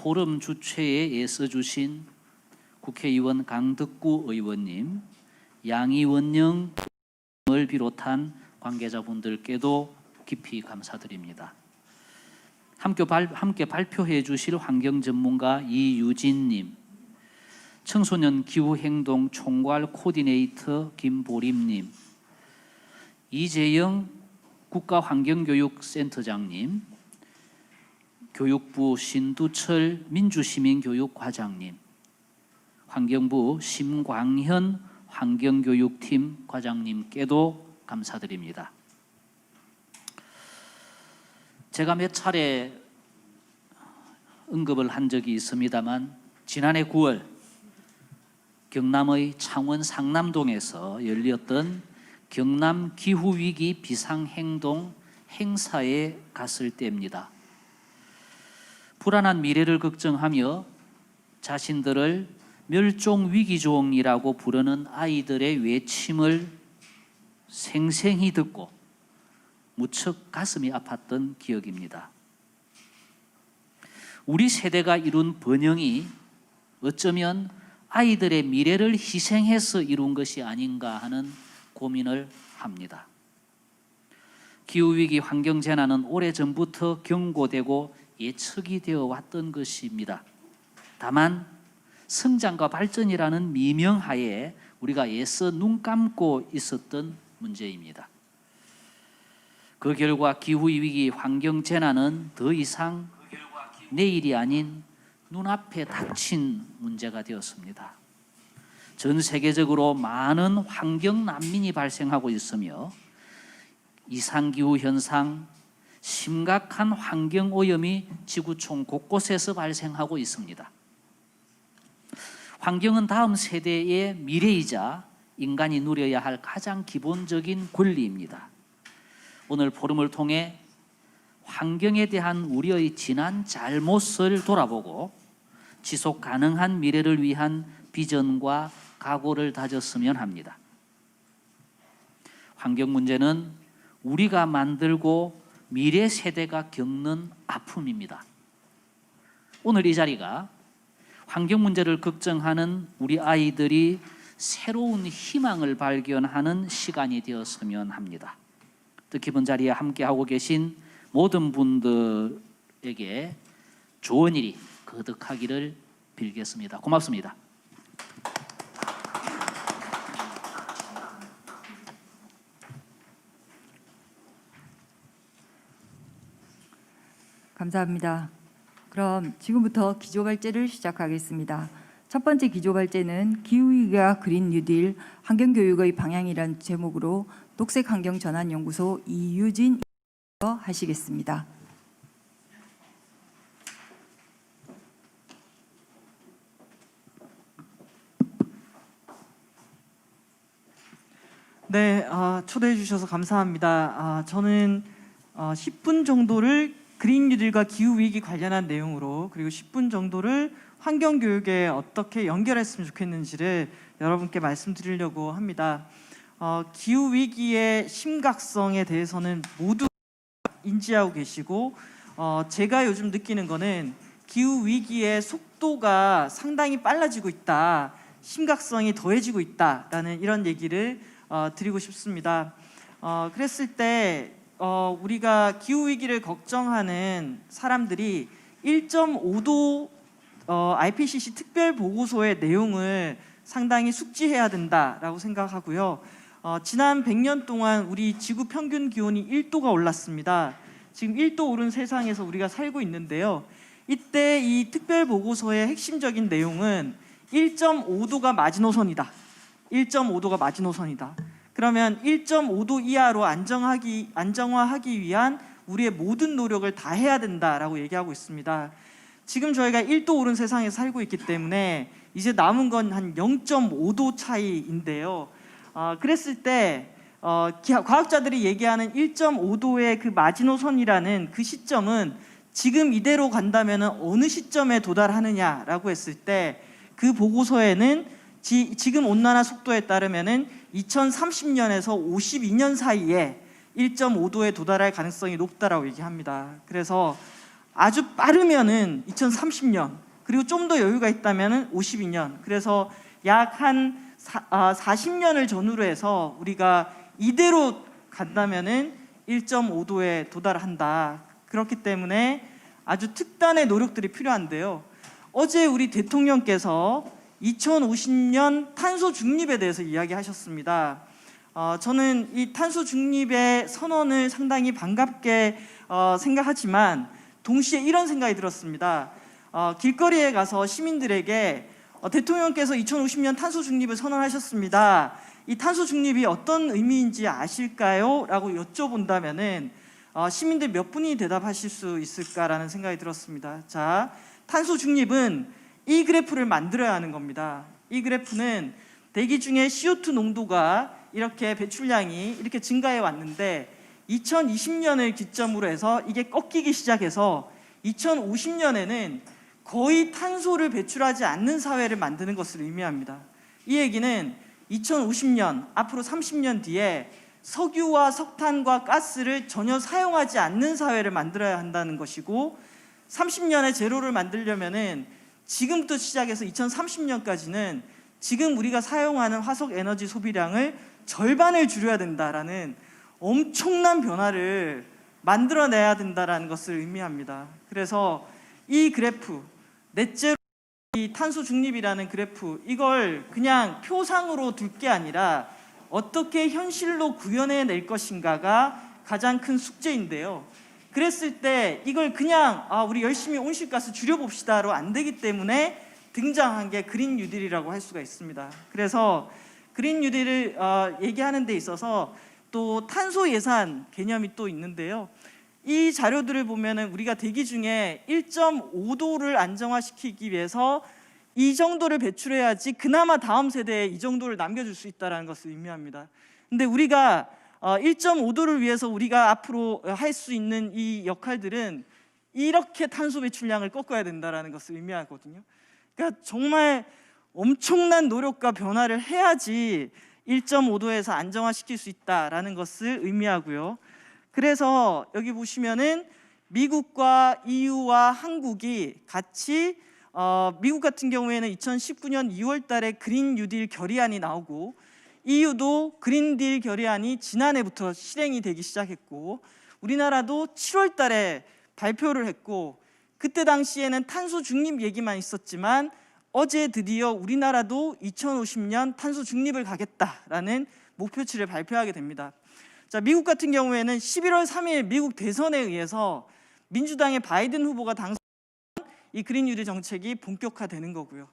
포럼 주최에 애써주신 국회의원 강덕구 의원님, 양이원영 을 비롯한 관계자분들께도 깊이 감사드립니다. 함께 발표해 주실 환경전문가 이유진님, 청소년 기후행동 총괄 코디네이터 김보림님, 이재영 국가환경교육센터장님, 교육부 신두철 민주시민교육과장님, 환경부 심광현 환경교육팀 과장님께도 감사드립니다. 제가 몇 차례 언급을 한 적이 있습니다만 지난해 9월 경남의 창원 상남동에서 열렸던 경남 기후위기 비상행동 행사에 갔을 때입니다. 불안한 미래를 걱정하며 자신들을 멸종위기종이라고 부르는 아이들의 외침을 생생히 듣고 무척 가슴이 아팠던 기억입니다. 우리 세대가 이룬 번영이 어쩌면 아이들의 미래를 희생해서 이룬 것이 아닌가 하는 고민을 합니다. 기후위기 환경재난은 오래전부터 경고되고 예측이 되어 왔던 것입니다. 다만 성장과 발전이라는 미명하에 우리가 애써 눈 감고 있었던 문제입니다. 그 결과 기후위기 환경재난은 더 이상 내일이 아닌 눈앞에 닥친 문제가 되었습니다. 전 세계적으로 많은 환경 난민이 발생하고 있으며 이상기후 현상, 심각한 환경오염이 지구촌 곳곳에서 발생하고 있습니다. 환경은 다음 세대의 미래이자 인간이 누려야 할 가장 기본적인 권리입니다. 오늘 포럼을 통해 환경에 대한 우리의 지난 잘못을 돌아보고 지속 가능한 미래를 위한 비전과 각오를 다졌으면 합니다. 환경 문제는 우리가 만들고 미래 세대가 겪는 아픔입니다. 오늘 이 자리가 환경 문제를 걱정하는 우리 아이들이 새로운 희망을 발견하는 시간이 되었으면 합니다. 뜻깊은 자리에 함께하고 계신 모든 분들에게 좋은 일이 거듭하기를 빌겠습니다. 고맙습니다. 감사합니다. 그럼 지금부터 기조발제를 시작하겠습니다. 첫 번째 기조발제는 기후위기와 그린 뉴딜 환경교육의 방향이라는 제목으로 녹색환경전환연구소 이유진 하시겠습니다. 네, 초대해 주셔서 감사합니다. 저는 10분 정도를 그린 뉴딜과 기후위기 관련한 내용으로, 그리고 10분 정도를 환경교육에 어떻게 연결했으면 좋겠는지를 여러분께 말씀드리려고 합니다. 기후위기의 심각성에 대해서는 모두 인지하고 계시고, 제가 요즘 느끼는 거는 기후위기의 속도가 상당히 빨라지고 있다, 심각성이 더해지고 있다라는 이런 얘기를 드리고 싶습니다. 그랬을 때 우리가 기후위기를 걱정하는 사람들이 1.5도 IPCC 특별보고서의 내용을 상당히 숙지해야 된다라고 생각하고요. 지난 100년 동안 우리 지구 평균 기온이 1도가 올랐습니다. 지금 1도 오른 세상에서 우리가 살고 있는데요. 이때 이 특별보고서의 핵심적인 내용은 1.5도가 마지노선이다. 1.5도가 마지노선이다. 그러면 1.5도 이하로 안정화하기 위한 우리의 모든 노력을 다 해야 된다라고 얘기하고 있습니다. 지금 저희가 1도 오른 세상에 살고 있기 때문에 이제 남은 건 한 0.5도 차이인데요. 그랬을 때 과학자들이 얘기하는 1.5도의 그 마지노선이라는 그 시점은 지금 이대로 간다면 어느 시점에 도달하느냐라고 했을 때 그 보고서에는 지금 온난화 속도에 따르면 2030년에서 52년 사이에 1.5도에 도달할 가능성이 높다라고 얘기합니다. 그래서 아주 빠르면은 2030년, 그리고 좀 더 여유가 있다면은 52년. 그래서 약 한 40년을 전후로 해서 우리가 이대로 간다면은 1.5도에 도달한다. 그렇기 때문에 아주 특단의 노력들이 필요한데요. 어제 우리 대통령께서 2050년 탄소 중립에 대해서 이야기하셨습니다. 저는 이 탄소 중립의 선언을 상당히 반갑게 생각하지만 동시에 이런 생각이 들었습니다. 길거리에 가서 시민들에게 대통령께서 2050년 탄소 중립을 선언하셨습니다. 이 탄소 중립이 어떤 의미인지 아실까요? 라고 여쭤본다면은 시민들 몇 분이 대답하실 수 있을까라는 생각이 들었습니다. 자, 탄소 중립은 이 그래프를 만들어야 하는 겁니다. 이 그래프는 대기 중에 CO2 농도가 이렇게 배출량이 이렇게 증가해 왔는데 2020년을 기점으로 해서 이게 꺾이기 시작해서 2050년에는 거의 탄소를 배출하지 않는 사회를 만드는 것을 의미합니다. 이 얘기는 2050년, 앞으로 30년 뒤에 석유와 석탄과 가스를 전혀 사용하지 않는 사회를 만들어야 한다는 것이고, 30년에 제로를 만들려면은 지금부터 시작해서 2030년까지는 지금 우리가 사용하는 화석 에너지 소비량을 절반을 줄여야 된다라는 엄청난 변화를 만들어내야 된다라는 것을 의미합니다. 그래서 이 그래프, 넷제로 이 탄소 중립이라는 그래프, 이걸 그냥 표상으로 둘 게 아니라 어떻게 현실로 구현해낼 것인가가 가장 큰 숙제인데요. 그랬을 때 이걸 그냥 우리 열심히 온실가스 줄여봅시다로 안 되기 때문에 등장한 게 그린 뉴딜이라고 할 수가 있습니다. 그래서 그린 뉴딜을 얘기하는 데 있어서 또 탄소 예산 개념이 또 있는데요. 이 자료들을 보면은 우리가 대기 중에 1.5도를 안정화시키기 위해서 이 정도를 배출해야지 그나마 다음 세대에 이 정도를 남겨줄 수 있다는 것을 의미합니다. 근데 우리가 1.5도를 위해서 우리가 앞으로 할 수 있는 이 역할들은 이렇게 탄소 배출량을 꺾어야 된다는 것을 의미하거든요. 그러니까 정말 엄청난 노력과 변화를 해야지 1.5도에서 안정화시킬 수 있다는 것을 의미하고요. 그래서 여기 보시면은 미국과 EU와 한국이 같이 미국 같은 경우에는 2019년 2월 달에 그린 뉴딜 결의안이 나오고, EU도 그린 딜 결의안이 지난해부터 실행이 되기 시작했고, 우리나라도 7월 달에 발표를 했고, 그때 당시에는 탄소 중립 얘기만 있었지만 어제 드디어 우리나라도 2050년 탄소 중립을 가겠다라는 목표치를 발표하게 됩니다. 자, 미국 같은 경우에는 11월 3일 미국 대선에 의해서 민주당의 바이든 후보가 당선, 이 그린 뉴딜 정책이 본격화되는 거고요.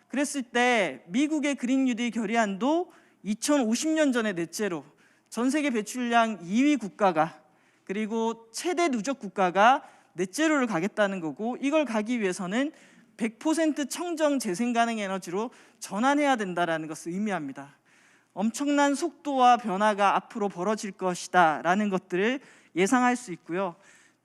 그랬을 때 미국의 그린 뉴딜 결의안도 2050년 전에 넷제로, 전 세계 배출량 2위 국가가, 그리고 최대 누적 국가가 넷제로를 가겠다는 거고, 이걸 가기 위해서는 100% 청정 재생 가능 에너지로 전환해야 된다는 것을 의미합니다. 엄청난 속도와 변화가 앞으로 벌어질 것이다 라는 것들을 예상할 수 있고요.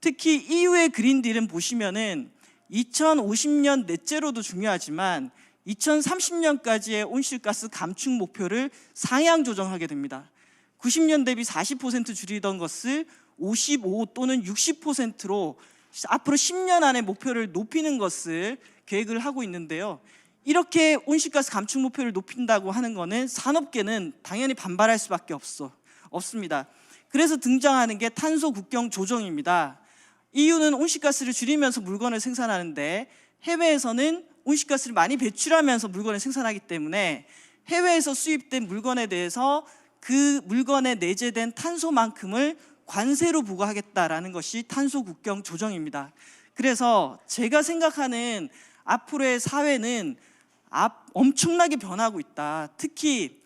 특히 EU의 그린 딜은 보시면은 2050년 넷제로도 중요하지만 2030년까지의 온실가스 감축 목표를 상향 조정하게 됩니다. 90년 대비 40% 줄이던 것을 55 또는 60%로 앞으로 10년 안에 목표를 높이는 것을 계획을 하고 있는데요. 이렇게 온실가스 감축 목표를 높인다고 하는 것은 산업계는 당연히 반발할 수밖에 없습니다. 그래서 등장하는 게 탄소 국경 조정입니다. EU는 온실가스를 줄이면서 물건을 생산하는데 해외에서는 온실가스를 많이 배출하면서 물건을 생산하기 때문에 해외에서 수입된 물건에 대해서 그 물건에 내재된 탄소만큼을 관세로 부과하겠다라는 것이 탄소 국경 조정입니다. 그래서 제가 생각하는 앞으로의 사회는 엄청나게 변하고 있다. 특히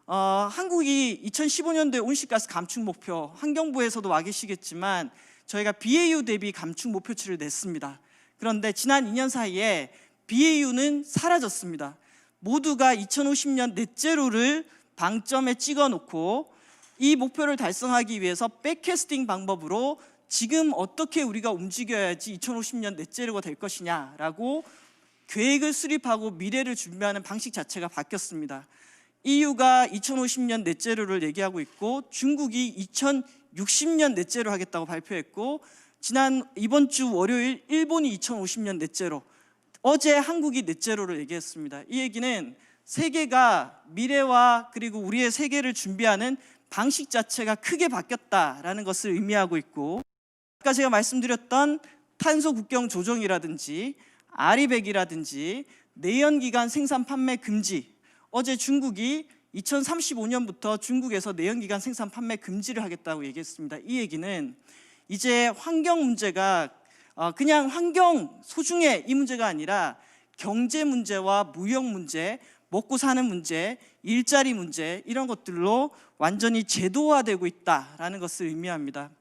한국이 2015년도에 온실가스 감축 목표, 환경부에서도 와 계시겠지만 저희가 BAU 대비 감축 목표치를 냈습니다. 그런데 지난 2년 사이에 BAU는 사라졌습니다. 모두가 2050년 넷제로를 방점에 찍어놓고 이 목표를 달성하기 위해서 백캐스팅 방법으로 지금 어떻게 우리가 움직여야지 2050년 넷제로가 될 것이냐라고 계획을 수립하고 미래를 준비하는 방식 자체가 바뀌었습니다. EU가 2050년 넷제로를 얘기하고 있고, 중국이 2060년 넷제로 하겠다고 발표했고, 이번 주 월요일 일본이 2050년 넷제로, 어제 한국이 넷제로를 얘기했습니다. 이 얘기는 세계가 미래와 그리고 우리의 세계를 준비하는 방식 자체가 크게 바뀌었다라는 것을 의미하고 있고, 아까 제가 말씀드렸던 탄소 국경 조정이라든지 아리백이라든지 내연기관 생산 판매 금지, 어제 중국이 2035년부터 중국에서 내연기관 생산 판매 금지를 하겠다고 얘기했습니다. 이 얘기는 이제 환경 문제가 그냥 환경 소중해 이 문제가 아니라 경제 문제와 무역 문제, 먹고 사는 문제, 일자리 문제, 이런 것들로 완전히 제도화되고 있다라는 것을 의미합니다.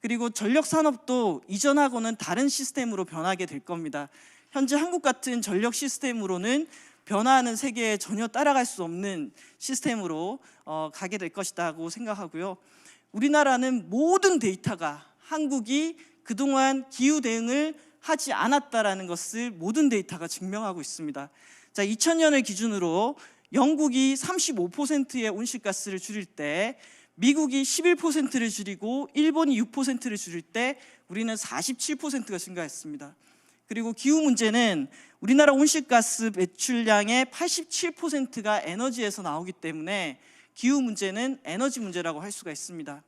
그리고 전력 산업도 이전하고는 다른 시스템으로 변하게 될 겁니다. 현재 한국 같은 전력 시스템으로는 변화하는 세계에 전혀 따라갈 수 없는 시스템으로 가게 될 것이라고 생각하고요. 우리나라는 모든 데이터가 한국이 그동안 기후 대응을 하지 않았다라는 것을 모든 데이터가 증명하고 있습니다. 자, 2000년을 기준으로 영국이 35%의 온실가스를 줄일 때, 미국이 11%를 줄이고 일본이 6%를 줄일 때 우리는 47%가 증가했습니다. 그리고 기후 문제는 우리나라 온실가스 배출량의 87%가 에너지에서 나오기 때문에 기후 문제는 에너지 문제라고 할 수가 있습니다.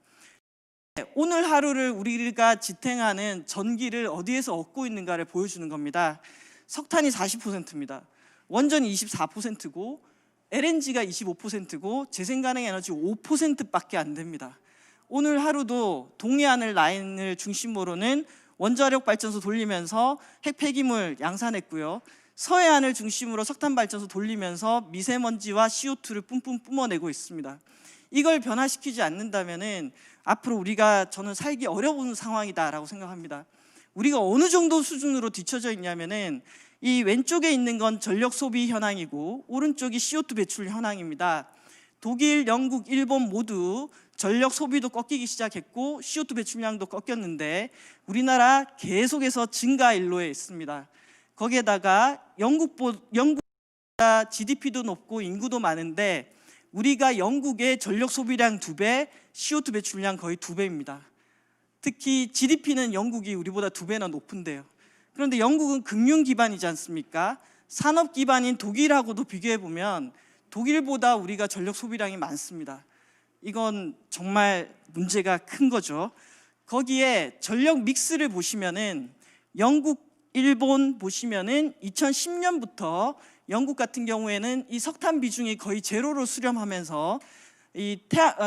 오늘 하루를 우리가 지탱하는 전기를 어디에서 얻고 있는가를 보여주는 겁니다. 석탄이 40%입니다. 원전이 24%고 LNG가 25%고 재생가능 에너지 5%밖에 안 됩니다. 오늘 하루도 동해안을 라인을 중심으로는 원자력 발전소 돌리면서 핵 폐기물 양산했고요. 서해안을 중심으로 석탄 발전소 돌리면서 미세먼지와 CO2를 뿜뿜 뿜어내고 있습니다. 이걸 변화시키지 않는다면은 앞으로 우리가 저는 살기 어려운 상황이다라고 생각합니다. 우리가 어느 정도 수준으로 뒤처져 있냐면은 이 왼쪽에 있는 건 전력 소비 현황이고 오른쪽이 CO2 배출 현황입니다. 독일, 영국, 일본 모두 전력 소비도 꺾이기 시작했고 CO2 배출량도 꺾였는데 우리나라 계속해서 증가 일로에 있습니다. 거기에다가 영국보다 GDP도 높고 인구도 많은데 우리가 영국의 전력 소비량 2배, CO2 배출량 거의 2배입니다. 특히 GDP는 영국이 우리보다 2배나 높은데요. 그런데 영국은 금융 기반이지 않습니까? 산업 기반인 독일하고도 비교해보면 독일보다 우리가 전력 소비량이 많습니다. 이건 정말 문제가 큰 거죠. 거기에 전력 믹스를 보시면은 영국, 일본 보시면은 2010년부터 영국 같은 경우에는 이 석탄 비중이 거의 제로로 수렴하면서 이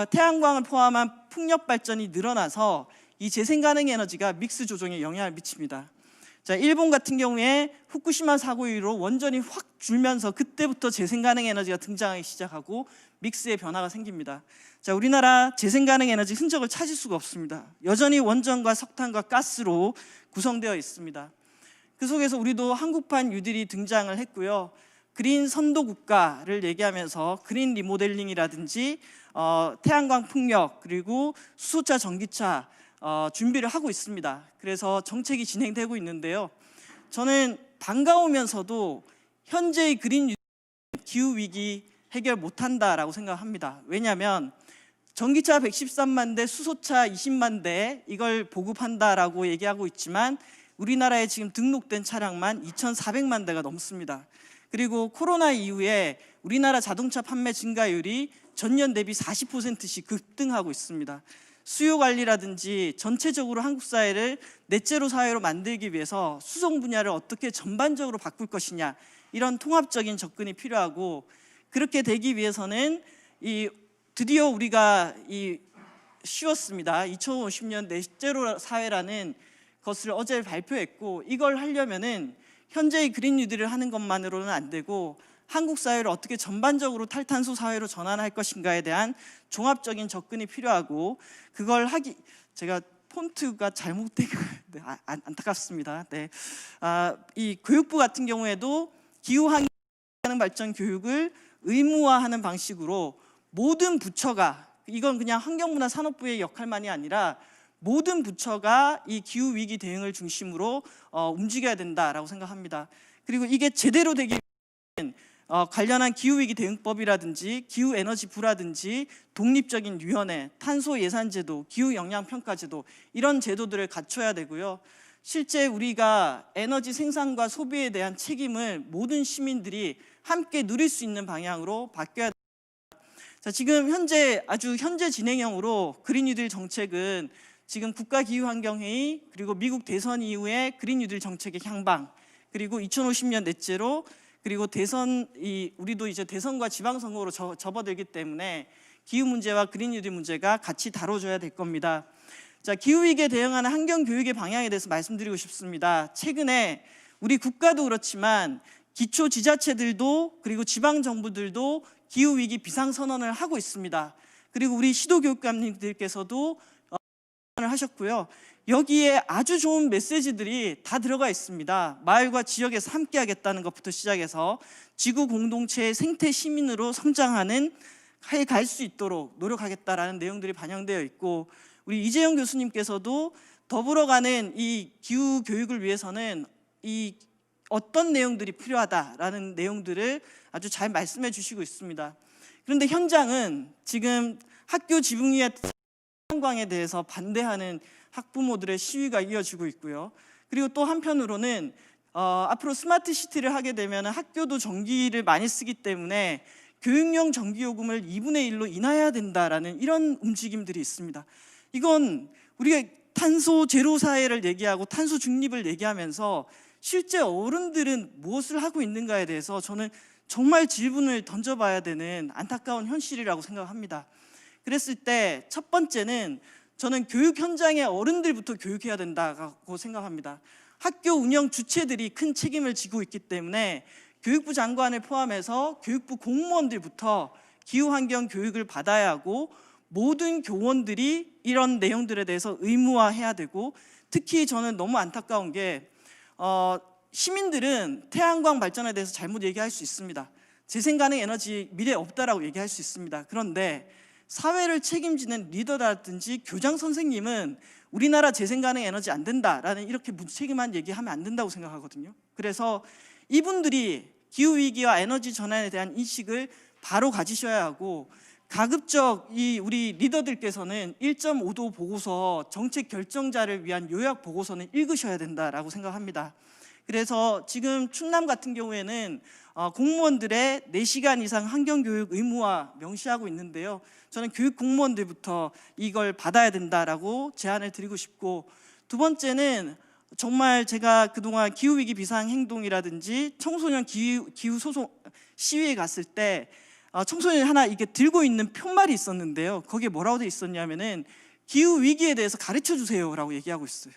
태양광을 포함한 풍력 발전이 늘어나서 이 재생가능 에너지가 믹스 조정에 영향을 미칩니다. 자, 일본 같은 경우에 후쿠시마 사고 이후로 원전이 확 줄면서 그때부터 재생가능 에너지가 등장하기 시작하고 믹스의 변화가 생깁니다. 자, 우리나라 재생가능 에너지 흔적을 찾을 수가 없습니다. 여전히 원전과 석탄과 가스로 구성되어 있습니다. 그 속에서 우리도 한국판 뉴딜이 등장을 했고요. 그린 선도 국가를 얘기하면서 그린 리모델링이라든지 태양광 풍력 그리고 수소차, 전기차 준비를 하고 있습니다. 그래서 정책이 진행되고 있는데요. 저는 반가우면서도 현재의 그린 기후 위기 해결 못한다라고 생각합니다. 왜냐하면 전기차 113만 대, 수소차 20만 대 이걸 보급한다라고 얘기하고 있지만 우리나라에 지금 등록된 차량만 2,400만 대가 넘습니다. 그리고 코로나 이후에 우리나라 자동차 판매 증가율이 전년 대비 40%씩 급등하고 있습니다. 수요 관리라든지 전체적으로 한국 사회를 넷제로 사회로 만들기 위해서 수송 분야를 어떻게 전반적으로 바꿀 것이냐, 이런 통합적인 접근이 필요하고, 그렇게 되기 위해서는 드디어 우리가 쉬웠습니다. 2050년 넷제로 사회라는 것을 어제 발표했고, 이걸 하려면은 현재의 그린 뉴딜을 하는 것만으로는 안 되고 한국 사회를 어떻게 전반적으로 탈탄소 사회로 전환할 것인가에 대한 종합적인 접근이 필요하고, 그걸 제가 폰트가 잘못된 네, 안타깝습니다. 네, 이 교육부 같은 경우에도 기후 환경 발전 교육을 의무화하는 방식으로 모든 부처가, 이건 그냥 환경문화 산업부의 역할만이 아니라 모든 부처가 이 기후 위기 대응을 중심으로 움직여야 된다라고 생각합니다. 그리고 이게 제대로 되기 위해서는 관련한 기후위기 대응법이라든지 기후에너지부라든지 독립적인 위원회, 탄소예산제도, 기후영향평가제도 이런 제도들을 갖춰야 되고요. 실제 우리가 에너지 생산과 소비에 대한 책임을 모든 시민들이 함께 누릴 수 있는 방향으로 바뀌어야 됩니다. 자, 지금 아주 현재 진행형으로 그린 뉴딜 정책은 지금 국가기후환경회의 그리고 미국 대선 이후에 그린 뉴딜 정책의 향방, 그리고 2050년 넷제로, 그리고 우리도 이제 대선과 지방선거로 접어들기 때문에 기후 문제와 그린 뉴딜 문제가 같이 다뤄져야 될 겁니다. 자, 기후위기에 대응하는 환경교육의 방향에 대해서 말씀드리고 싶습니다. 최근에 우리 국가도 그렇지만 기초 지자체들도 그리고 지방정부들도 기후위기 비상선언을 하고 있습니다. 그리고 우리 시도교육감님들께서도 선언을 하셨고요. 여기에 아주 좋은 메시지들이 다 들어가 있습니다. 마을과 지역에서 함께하겠다는 것부터 시작해서 지구 공동체의 생태 시민으로 성장하는 갈 수 있도록 노력하겠다라는 내용들이 반영되어 있고, 우리 이재영 교수님께서도 더불어가는 이 기후 교육을 위해서는 이 어떤 내용들이 필요하다라는 내용들을 아주 잘 말씀해 주시고 있습니다. 그런데 현장은 지금 학교 지붕 위에 태양광에 대해서 반대하는 학부모들의 시위가 이어지고 있고요. 그리고 또 한편으로는 앞으로 스마트 시티를 하게 되면 학교도 전기를 많이 쓰기 때문에 교육용 전기요금을 2분의 1로 인하해야 된다라는 이런 움직임들이 있습니다. 이건 우리가 탄소 제로 사회를 얘기하고 탄소 중립을 얘기하면서 실제 어른들은 무엇을 하고 있는가에 대해서 저는 정말 질문을 던져봐야 되는 안타까운 현실이라고 생각합니다. 그랬을 때 첫 번째는 저는 교육 현장의 어른들부터 교육해야 된다고 생각합니다. 학교 운영 주체들이 큰 책임을 지고 있기 때문에 교육부 장관을 포함해서 교육부 공무원들부터 기후환경 교육을 받아야 하고, 모든 교원들이 이런 내용들에 대해서 의무화해야 되고, 특히 저는 너무 안타까운 게 시민들은 태양광 발전에 대해서 잘못 얘기할 수 있습니다. 재생가능 에너지 미래 없다라고 얘기할 수 있습니다. 그런데 사회를 책임지는 리더라든지 교장 선생님은 우리나라 재생가능 에너지 안 된다라는 이렇게 무책임한 얘기하면 안 된다고 생각하거든요. 그래서 이분들이 기후위기와 에너지 전환에 대한 인식을 바로 가지셔야 하고, 가급적 우리 리더들께서는 1.5도 보고서 정책 결정자를 위한 요약 보고서는 읽으셔야 된다라고 생각합니다. 그래서 지금 충남 같은 경우에는 공무원들의 4시간 이상 환경교육 의무화 명시하고 있는데요. 저는 교육 공무원들부터 이걸 받아야 된다라고 제안을 드리고 싶고, 두 번째는 정말 제가 그동안 기후위기 비상행동이라든지 청소년 기후소송 시위에 갔을 때 청소년이 하나 이게 들고 있는 푯말이 있었는데요. 거기에 뭐라고 돼 있었냐면은 기후위기에 대해서 가르쳐 주세요라고 얘기하고 있어요.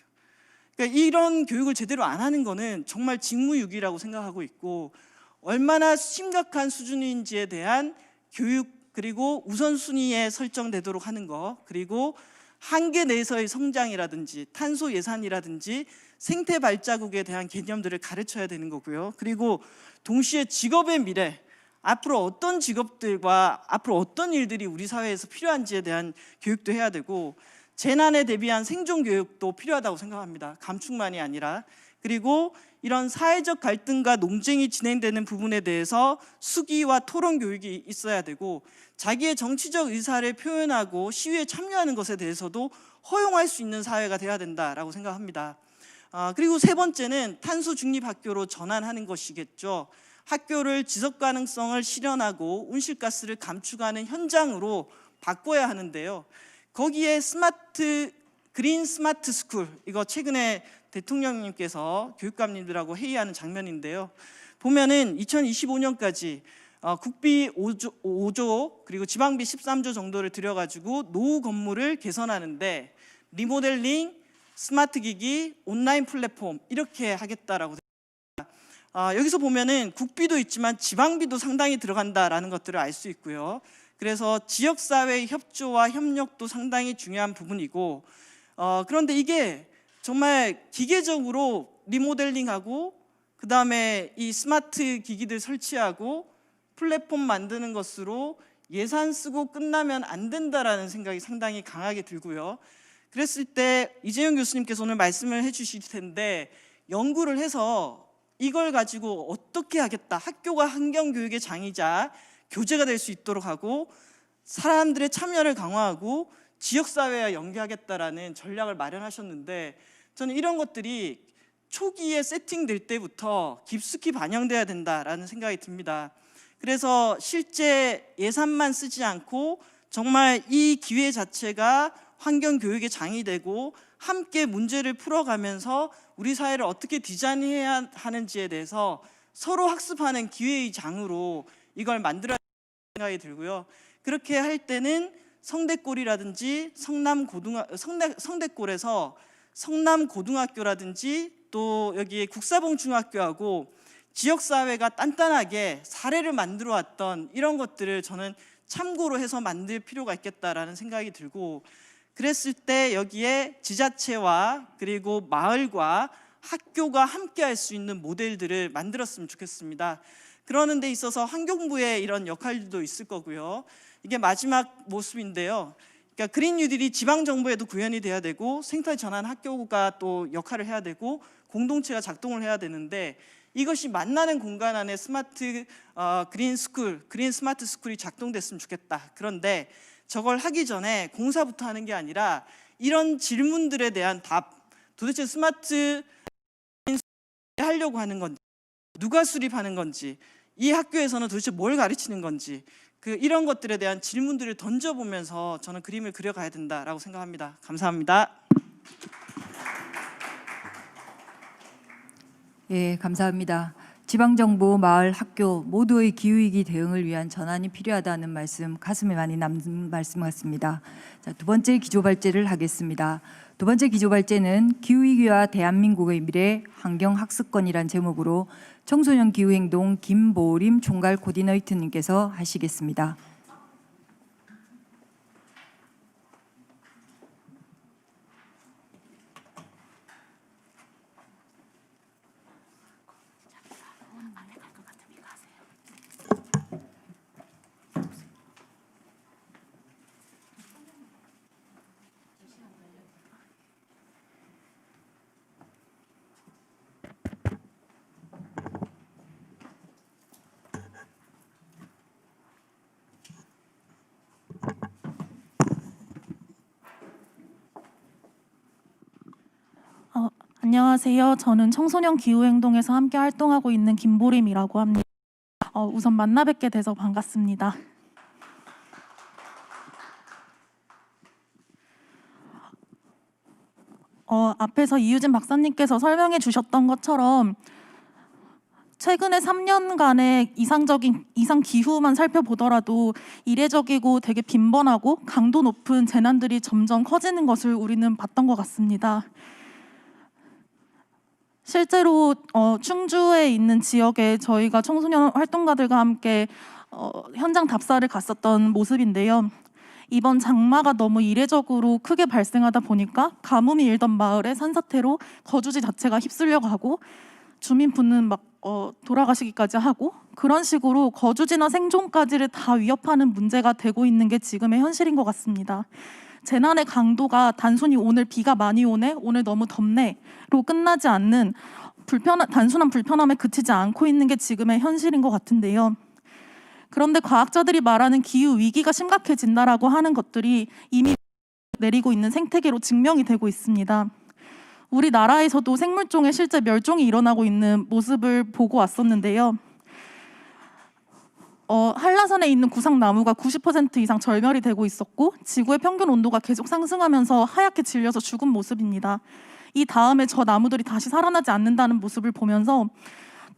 그러니까 이런 교육을 제대로 안 하는 거는 정말 직무유기라고 생각하고 있고, 얼마나 심각한 수준인지에 대한 교육, 그리고 우선순위에 설정되도록 하는 거, 그리고 한계 내에서의 성장이라든지 탄소 예산이라든지 생태 발자국에 대한 개념들을 가르쳐야 되는 거고요. 그리고 동시에 직업의 미래, 앞으로 어떤 직업들과 앞으로 어떤 일들이 우리 사회에서 필요한지에 대한 교육도 해야 되고, 재난에 대비한 생존 교육도 필요하다고 생각합니다. 감축만이 아니라. 그리고 이런 사회적 갈등과 논쟁이 진행되는 부분에 대해서 수기와 토론 교육이 있어야 되고, 자기의 정치적 의사를 표현하고 시위에 참여하는 것에 대해서도 허용할 수 있는 사회가 돼야 된다라고 생각합니다. 그리고 세 번째는 탄소 중립 학교로 전환하는 것이겠죠. 학교를 지속 가능성을 실현하고 온실가스를 감축하는 현장으로 바꿔야 하는데요. 거기에 그린 스마트 스쿨, 이거 최근에 대통령님께서 교육감님들하고 회의하는 장면인데요. 보면은 2025년까지 국비 5조 그리고 지방비 13조 정도를 들여가지고 노후 건물을 개선하는데 리모델링, 스마트 기기, 온라인 플랫폼 이렇게 하겠다라고. 여기서 보면은 국비도 있지만 지방비도 상당히 들어간다라는 것들을 알 수 있고요. 그래서 지역사회의 협조와 협력도 상당히 중요한 부분이고, 그런데 이게 정말 기계적으로 리모델링하고 그 다음에 이 스마트 기기들 설치하고 플랫폼 만드는 것으로 예산 쓰고 끝나면 안 된다라는 생각이 상당히 강하게 들고요. 그랬을 때 이재용 교수님께서 오늘 말씀을 해주실 텐데, 연구를 해서 이걸 가지고 어떻게 하겠다. 학교가 환경교육의 장이자 교재가 될 수 있도록 하고 사람들의 참여를 강화하고 지역사회와 연계하겠다라는 전략을 마련하셨는데 저는 이런 것들이 초기에 세팅될 때부터 깊숙이 반영돼야 된다라는 생각이 듭니다. 그래서 실제 예산만 쓰지 않고 정말 이 기회 자체가 환경교육의 장이 되고 함께 문제를 풀어가면서 우리 사회를 어떻게 디자인해야 하는지에 대해서 서로 학습하는 기회의 장으로 이걸 만들어야 한다는 생각이 들고요. 그렇게 할 때는 성대골이라든지 성대골에서 성남고등학교라든지 또 여기 국사봉중학교하고 지역사회가 단단하게 사례를 만들어 왔던 이런 것들을 저는 참고로 해서 만들 필요가 있겠다라는 생각이 들고 그랬을 때 여기에 지자체와 그리고 마을과 학교가 함께 할 수 있는 모델들을 만들었으면 좋겠습니다. 그러는 데 있어서 환경부의 이런 역할도 있을 거고요. 이게 마지막 모습인데요. 그러니까 그린 뉴딜이 지방 정부에도 구현이 돼야 되고 생태 전환 학교가 또 역할을 해야 되고 공동체가 작동을 해야 되는데 이것이 만나는 공간 안에 스마트 그린 스쿨, 그린 스마트 스쿨이 작동됐으면 좋겠다. 그런데 저걸 하기 전에 공사부터 하는 게 아니라 이런 질문들에 대한 답, 도대체 스마트 하려고 하는 건지, 누가 수립하는 건지, 이 학교에서는 도대체 뭘 가르치는 건지 이런 것들에 대한 질문들을 던져보면서 저는 그림을 그려가야 된다라고 생각합니다. 감사합니다. 예, 감사합니다. 지방정부, 마을, 학교 모두의 기후위기 대응을 위한 전환이 필요하다는 말씀, 가슴에 많이 남는 말씀 같습니다. 자, 두 번째 기조발제를 하겠습니다. 두 번째 기조발제는 기후위기와 대한민국의 미래 환경학습권이란 제목으로 청소년 기후행동 김보림 총괄 코디네이터님께서 하시겠습니다. 안녕하세요. 저는 청소년 기후행동에서 함께 활동하고 있는 김보림이라고 합니다. 우선 만나 뵙게 돼서 반갑습니다. 앞에서 이유진 박사님께서 설명해 주셨던 것처럼 최근에 3년간의 이상 기후만 살펴보더라도 이례적이고 되게 빈번하고 강도 높은 재난들이 점점 커지는 것을 우리는 봤던 것 같습니다. 실제로 충주에 있는 지역에 저희가 청소년 활동가들과 함께 현장 답사를 갔었던 모습인데요. 이번 장마가 너무 이례적으로 크게 발생하다 보니까 가뭄이 일던 마을에 산사태로 거주지 자체가 휩쓸려 가고 주민분은 막 돌아가시기까지 하고 그런 식으로 거주지나 생존까지를 다 위협하는 문제가 되고 있는 게 지금의 현실인 것 같습니다. 재난의 강도가 단순히 오늘 비가 많이 오네, 오늘 너무 덥네로 끝나지 않는 단순한 불편함에 그치지 않고 있는 게 지금의 현실인 것 같은데요. 그런데 과학자들이 말하는 기후 위기가 심각해진다라고 하는 것들이 이미 내리고 있는 생태계로 증명이 되고 있습니다. 우리나라에서도 생물종의 실제 멸종이 일어나고 있는 모습을 보고 왔었는데요. 한라산에 있는 구상나무가 90% 이상 절멸이 되고 있었고 지구의 평균 온도가 계속 상승하면서 하얗게 질려서 죽은 모습입니다. 이 다음에 저 나무들이 다시 살아나지 않는다는 모습을 보면서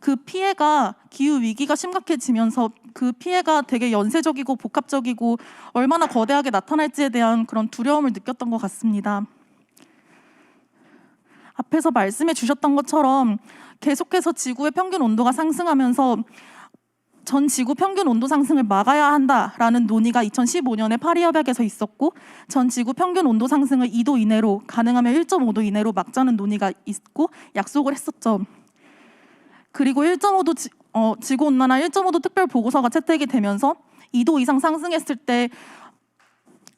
그 피해가 기후위기가 심각해지면서 그 피해가 되게 연쇄적이고 복합적이고 얼마나 거대하게 나타날지에 대한 그런 두려움을 느꼈던 것 같습니다. 앞에서 말씀해 주셨던 것처럼 계속해서 지구의 평균 온도가 상승하면서 전 지구 평균 온도 상승을 막아야 한다라는 논의가 2015년에 파리협약에서 있었고 전 지구 평균 온도 상승을 2도 이내로 가능하면 1.5도 이내로 막자는 논의가 있고 약속을 했었죠. 그리고 1.5도 지구온난화 1.5도 특별 보고서가 채택이 되면서 2도 이상 상승했을 때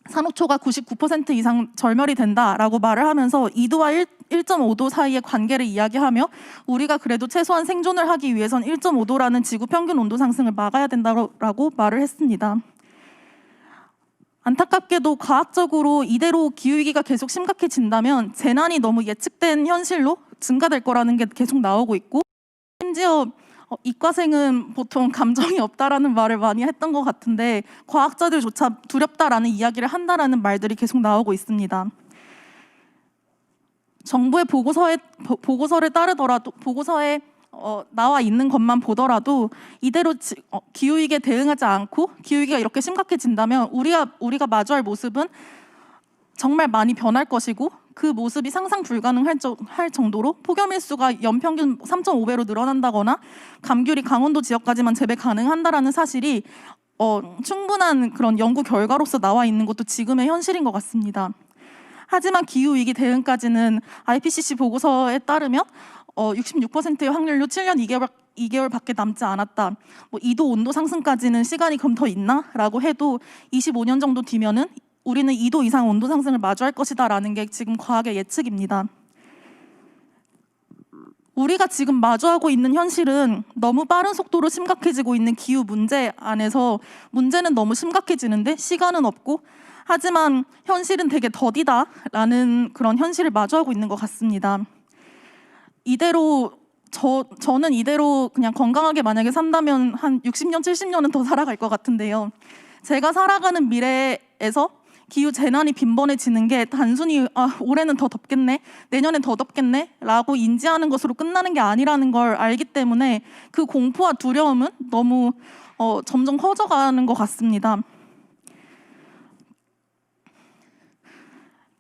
산호초가 99% 이상 절멸이 된다라고 말을 하면서 2도와 1.5도 사이의 관계를 이야기하며 우리가 그래도 최소한 생존을 하기 위해선 1.5도라는 지구 평균 온도 상승을 막아야 된다고 말을 했습니다. 안타깝게도 과학적으로 이대로 기후위기가 계속 심각해진다면 재난이 너무 예측된 현실로 증가될 거라는 게 계속 나오고 있고, 심지어 이과생은 보통 감정이 없다라는 말을 많이 했던 것 같은데 과학자들조차 두렵다라는 이야기를 한다라는 말들이 계속 나오고 있습니다. 정부의 보고서를 따르더라도 보고서에 나와 있는 것만 보더라도 이대로 기후위기에 대응하지 않고 기후위기가 이렇게 심각해진다면 우리가 마주할 모습은 정말 많이 변할 것이고 그 모습이 상상 불가능할 정도로 폭염일수가 연평균 3.5배로 늘어난다거나 감귤이 강원도 지역까지만 재배 가능한다라는 사실이 충분한 그런 연구 결과로서 나와 있는 것도 지금의 현실인 것 같습니다. 하지만 기후위기 대응까지는 IPCC 보고서에 따르면 66%의 확률로 7년 2개월밖에 남지 않았다. 2도 온도 상승까지는 시간이 그럼 더 있나? 라고 해도 25년 정도 뒤면은 우리는 2도 이상 온도 상승을 마주할 것이다 라는 게 지금 과학의 예측입니다. 우리가 지금 마주하고 있는 현실은 너무 빠른 속도로 심각해지고 있는 기후 문제 안에서 문제는 너무 심각해지는데 시간은 없고, 하지만 현실은 되게 더디다라는 그런 현실을 마주하고 있는 것 같습니다. 이대로 저는 이대로 그냥 건강하게 만약에 산다면 한 60년, 70년은 더 살아갈 것 같은데요. 제가 살아가는 미래에서 기후 재난이 빈번해지는 게 단순히 올해는 더 덥겠네, 내년엔 더 덥겠네 라고 인지하는 것으로 끝나는 게 아니라는 걸 알기 때문에 그 공포와 두려움은 너무 점점 커져가는 것 같습니다.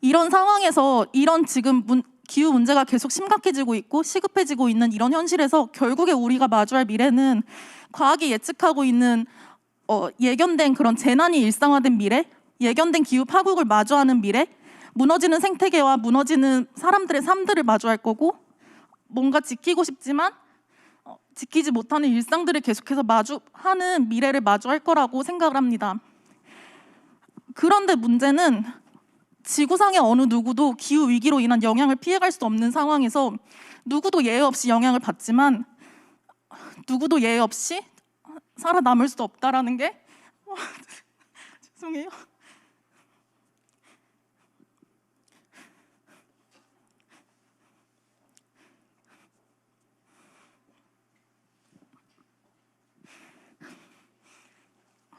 이런 상황에서 이런 지금 기후 문제가 계속 심각해지고 있고 시급해지고 있는 이런 현실에서 결국에 우리가 마주할 미래는 과학이 예측하고 있는 예견된 그런 재난이 일상화된 미래, 예견된 기후 파국을 마주하는 미래, 무너지는 생태계와 무너지는 사람들의 삶들을 마주할 거고, 뭔가 지키고 싶지만 지키지 못하는 일상들을 계속해서 마주하는 미래를 마주할 거라고 생각을 합니다. 그런데 문제는 지구상의 어느 누구도 기후 위기로 인한 영향을 피해갈 수 없는 상황에서 누구도 예외 없이 영향을 받지만 누구도 예외 없이 살아남을 수 없다라는 게 죄송해요.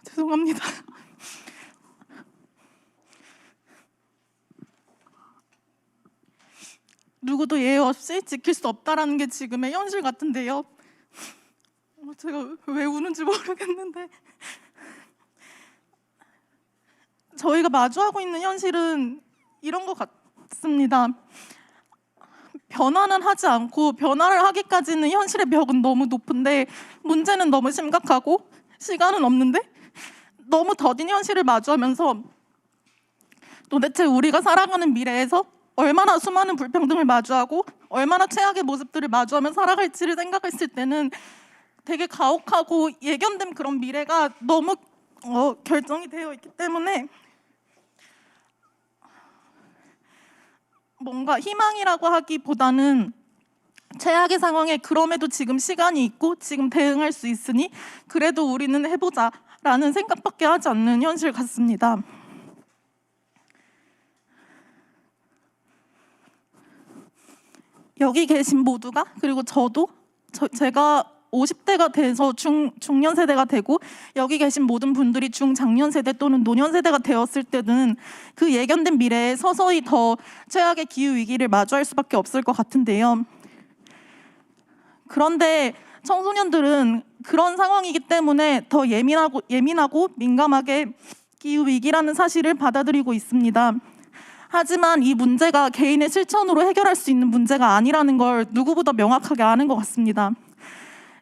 죄송합니다. 누구도 예외 없이 지킬 수 없다라는 게 지금의 현실 같은데요. 제가 왜 우는지 모르겠는데 저희가 마주하고 있는 현실은 이런 것 같습니다. 변화는 하지 않고 변화를 하기까지는 현실의 벽은 너무 높은데 문제는 너무 심각하고 시간은 없는데 너무 더딘 현실을 마주하면서 도대체 우리가 살아가는 미래에서 얼마나 수많은 불평등을 마주하고 얼마나 최악의 모습들을 마주하며 살아갈지를 생각했을 때는 되게 가혹하고 예견된 그런 미래가 너무 결정이 되어 있기 때문에 뭔가 희망이라고 하기보다는 최악의 상황에 그럼에도 지금 시간이 있고 지금 대응할 수 있으니 그래도 우리는 해보자라는 생각밖에 하지 않는 현실 같습니다. 여기 계신 모두가, 그리고 저도 제가 50대가 돼서 중년 세대가 되고 여기 계신 모든 분들이 중장년 세대 또는 노년 세대가 되었을 때는 그 예견된 미래에 서서히 더 최악의 기후 위기를 마주할 수밖에 없을 것 같은데요. 그런데 청소년들은 그런 상황이기 때문에 더 예민하고 민감하게 기후 위기라는 사실을 받아들이고 있습니다. 하지만 이 문제가 개인의 실천으로 해결할 수 있는 문제가 아니라는 걸 누구보다 명확하게 아는 것 같습니다.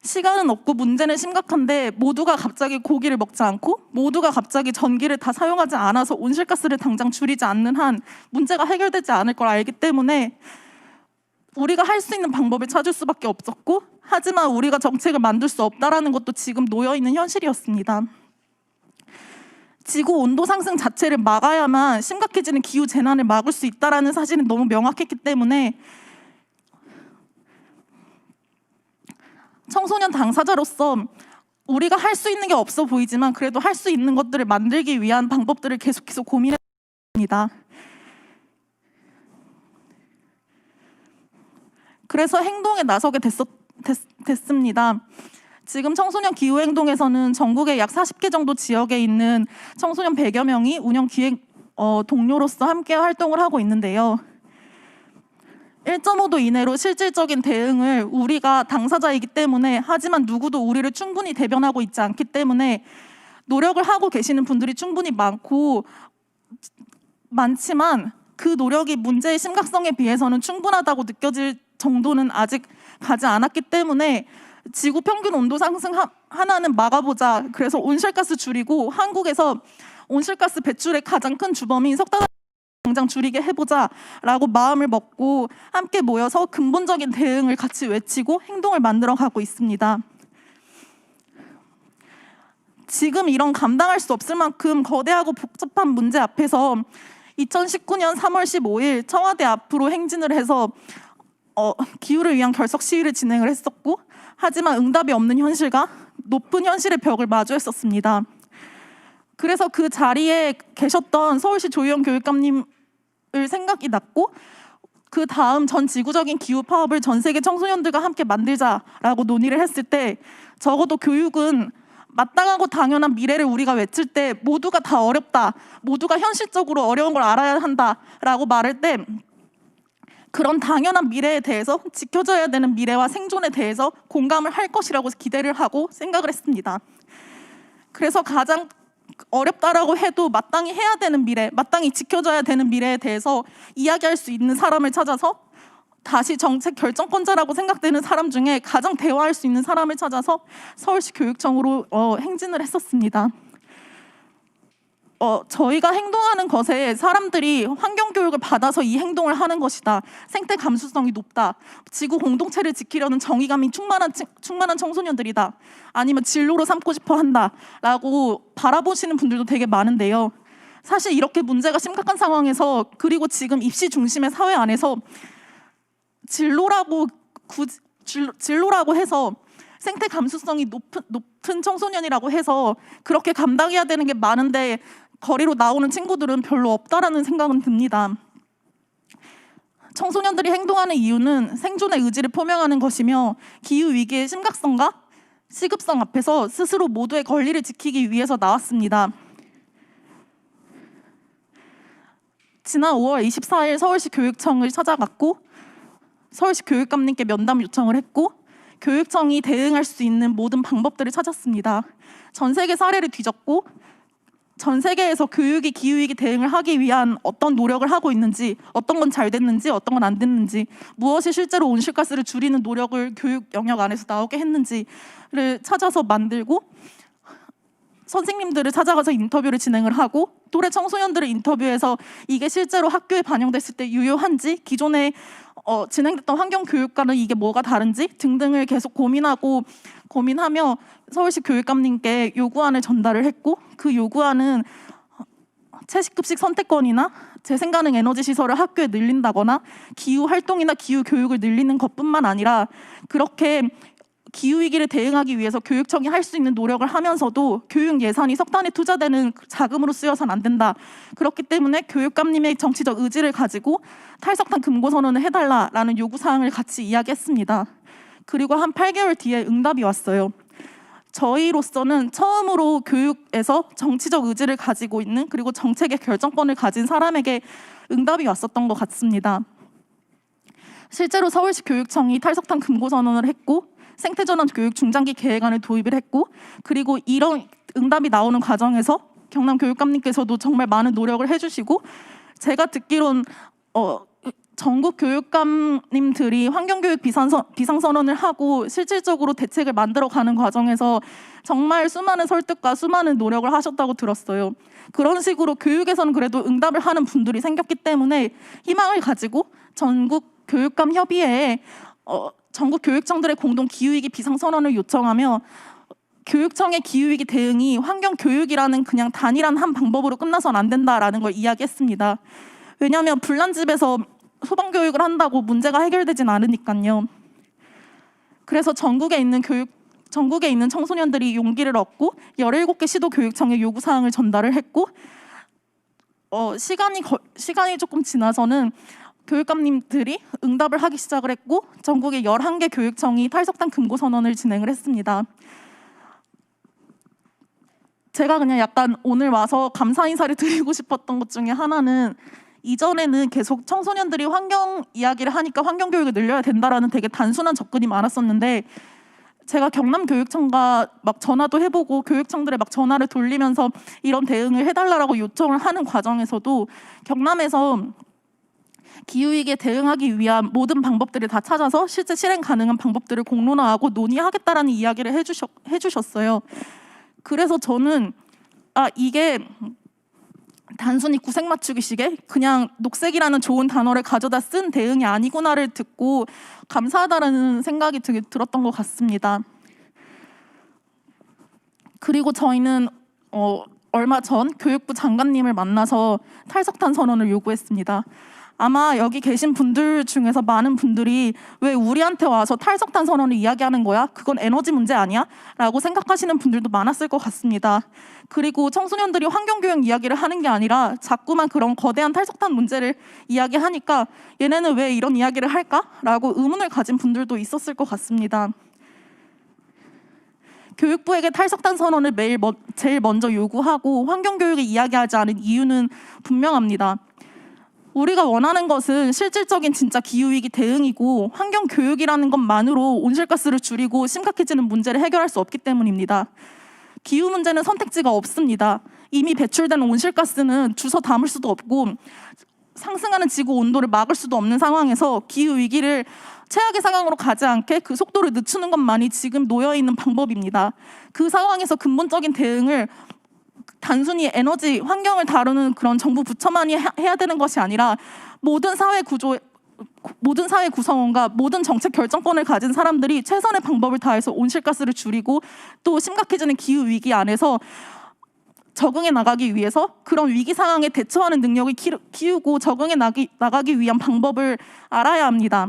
시간은 없고 문제는 심각한데 모두가 갑자기 고기를 먹지 않고 모두가 갑자기 전기를 다 사용하지 않아서 온실가스를 당장 줄이지 않는 한 문제가 해결되지 않을 걸 알기 때문에 우리가 할 수 있는 방법을 찾을 수밖에 없었고, 하지만 우리가 정책을 만들 수 없다라는 것도 지금 놓여있는 현실이었습니다. 지구 온도 상승 자체를 막아야만 심각해지는 기후 재난을 막을 수 있다라는 사실은 너무 명확했기 때문에 청소년 당사자로서 우리가 할 수 있는 게 없어 보이지만 그래도 할 수 있는 것들을 만들기 위한 방법들을 계속해서 고민했습니다. 그래서 행동에 나서게 됐습니다. 지금 청소년 기후행동에서는 전국에 약 40개 정도 지역에 있는 청소년 100여 명이 운영 기획 동료로서 함께 활동을 하고 있는데요. 1.5도 이내로 실질적인 대응을 우리가 당사자이기 때문에, 하지만 누구도 우리를 충분히 대변하고 있지 않기 때문에 노력을 하고 계시는 분들이 충분히 많지만 그 노력이 문제의 심각성에 비해서는 충분하다고 느껴질 정도는 아직 가지 않았기 때문에 지구 평균 온도 상승 하나는 막아보자. 그래서 온실가스 줄이고 한국에서 온실가스 배출의 가장 큰 주범인 석탄 당장 줄이게 해보자라고 마음을 먹고 함께 모여서 근본적인 대응을 같이 외치고 행동을 만들어가고 있습니다. 지금 이런 감당할 수 없을 만큼 거대하고 복잡한 문제 앞에서 2019년 3월 15일 청와대 앞으로 행진을 해서 기후를 위한 결석 시위를 진행을 했었고, 하지만 응답이 없는 현실과 높은 현실의 벽을 마주했었습니다. 그래서 그 자리에 계셨던 서울시 조희영 교육감님을 생각이 났고, 그 다음 전 지구적인 기후 파업을 전 세계 청소년들과 함께 만들자라고 논의를 했을 때, 적어도 교육은 마땅하고 당연한 미래를 우리가 외칠 때 모두가 다 어렵다, 모두가 현실적으로 어려운 걸 알아야 한다라고 말할 때 그런 당연한 미래에 대해서, 지켜져야 되는 미래와 생존에 대해서 공감을 할 것이라고 기대를 하고 생각을 했습니다. 그래서 가장 어렵다라고 해도 마땅히 해야 되는 미래, 마땅히 지켜져야 되는 미래에 대해서 이야기할 수 있는 사람을 찾아서, 다시 정책 결정권자라고 생각되는 사람 중에 가장 대화할 수 있는 사람을 찾아서 서울시 교육청으로 행진을 했었습니다. 저희가 행동하는 것에 사람들이 환경교육을 받아서 이 행동을 하는 것이다, 생태 감수성이 높다, 지구 공동체를 지키려는 정의감이 충만한 청소년들이다, 아니면 진로로 삼고 싶어 한다라고 바라보시는 분들도 되게 많은데요. 사실 이렇게 문제가 심각한 상황에서, 그리고 지금 입시 중심의 사회 안에서 진로라고 해서 생태 감수성이 높은 청소년이라고 해서 그렇게 감당해야 되는 게 많은데 거리로 나오는 친구들은 별로 없다라는 생각은 듭니다. 청소년들이 행동하는 이유는 생존의 의지를 표명하는 것이며, 기후위기의 심각성과 시급성 앞에서 스스로 모두의 권리를 지키기 위해서 나왔습니다. 지난 5월 24일 서울시 교육청을 찾아갔고, 서울시 교육감님께 면담 요청을 했고, 교육청이 대응할 수 있는 모든 방법들을 찾았습니다. 전 세계 사례를 뒤졌고, 전 세계에서 교육이 기후위기 대응을 하기 위한 어떤 노력을 하고 있는지, 어떤 건 잘 됐는지, 어떤 건 안 됐는지, 무엇이 실제로 온실가스를 줄이는 노력을 교육 영역 안에서 나오게 했는지를 찾아서 만들고, 선생님들을 찾아가서 인터뷰를 진행을 하고, 또래 청소년들을 인터뷰해서 이게 실제로 학교에 반영됐을 때 유효한지, 기존에 진행됐던 환경교육과는 이게 뭐가 다른지 등등을 계속 고민하며 서울시 교육감님께 요구안을 전달을 했고, 그 요구안은 채식급식 선택권이나 재생가능 에너지 시설을 학교에 늘린다거나 기후활동이나 기후교육을 늘리는 것뿐만 아니라, 그렇게 기후위기를 대응하기 위해서 교육청이 할 수 있는 노력을 하면서도 교육 예산이 석탄에 투자되는 자금으로 쓰여서는 안 된다. 그렇기 때문에 교육감님의 정치적 의지를 가지고 탈석탄 금고선언을 해달라라는 요구사항을 같이 이야기했습니다. 그리고 한 8개월 뒤에 응답이 왔어요. 저희로서는 처음으로 교육에서 정치적 의지를 가지고 있는, 그리고 정책의 결정권을 가진 사람에게 응답이 왔었던 것 같습니다. 실제로 서울시 교육청이 탈석탄 금고선언을 했고, 생태전환 교육 중장기 계획안을 도입을 했고, 그리고 이런 응답이 나오는 과정에서 경남 교육감님께서도 정말 많은 노력을 해주시고, 제가 듣기론 전국 교육감님들이 환경교육 비상선언을 하고 실질적으로 대책을 만들어가는 과정에서 정말 수많은 설득과 수많은 노력을 하셨다고 들었어요. 그런 식으로 교육에서는 그래도 응답을 하는 분들이 생겼기 때문에 희망을 가지고 전국 교육감 협의회에 전국 교육청들의 공동 기후위기 비상선언을 요청하며 교육청의 기후위기 대응이 환경교육이라는 그냥 단일한 한 방법으로 끝나선 안 된다라는 걸 이야기했습니다. 왜냐하면 불난집에서 소방교육을 한다고 문제가 해결되진 않으니까요. 그래서 전국에 있는 청소년들이 용기를 얻고 17개 시도교육청에 요구사항을 전달을 했고 시간이 조금 지나서는 교육감님들이 응답을 하기 시작을 했고 전국의 11개 교육청이 탈석탄 금고 선언을 진행을 했습니다. 제가 그냥 약간 오늘 와서 감사 인사를 드리고 싶었던 것 중에 하나는 이전에는 계속 청소년들이 환경 이야기를 하니까 환경 교육을 늘려야 된다라는 되게 단순한 접근이 많았었는데 제가 경남교육청과 막 전화도 해보고 교육청들에 막 전화를 돌리면서 이런 대응을 해달라고 요청을 하는 과정에서도 경남에서 기후위기에 대응하기 위한 모든 방법들을 다 찾아서 실제 실행 가능한 방법들을 공론화하고 논의하겠다라는 이야기를 해주셨어요. 그래서 저는 이게 단순히 구색 맞추기식의 그냥 녹색이라는 좋은 단어를 가져다 쓴 대응이 아니구나를 듣고 감사하다라는 생각이 되게 들었던 것 같습니다. 그리고 저희는 얼마 전 교육부 장관님을 만나서 탈석탄 선언을 요구했습니다. 아마 여기 계신 분들 중에서 많은 분들이 왜 우리한테 와서 탈석탄 선언을 이야기하는 거야? 그건 에너지 문제 아니야? 라고 생각하시는 분들도 많았을 것 같습니다. 그리고 청소년들이 환경교육 이야기를 하는 게 아니라 자꾸만 그런 거대한 탈석탄 문제를 이야기하니까 얘네는 왜 이런 이야기를 할까? 라고 의문을 가진 분들도 있었을 것 같습니다. 교육부에게 탈석탄 선언을 제일 먼저 요구하고 환경교육을 이야기하지 않은 이유는 분명합니다. 우리가 원하는 것은 실질적인 진짜 기후위기 대응이고 환경교육이라는 것만으로 온실가스를 줄이고 심각해지는 문제를 해결할 수 없기 때문입니다. 기후 문제는 선택지가 없습니다. 이미 배출된 온실가스는 주워 담을 수도 없고 상승하는 지구 온도를 막을 수도 없는 상황에서 기후위기를 최악의 상황으로 가지 않게 그 속도를 늦추는 것만이 지금 놓여있는 방법입니다. 그 상황에서 근본적인 대응을 단순히 에너지, 환경을 다루는 그런 정부 부처만이 해야 되는 것이 아니라 모든 사회 구성원과 모든 정책 결정권을 가진 사람들이 최선의 방법을 다해서 온실가스를 줄이고 또 심각해지는 기후 위기 안에서 적응해 나가기 위해서 그런 위기 상황에 대처하는 능력을 키우고 적응해 나가기 위한 방법을 알아야 합니다.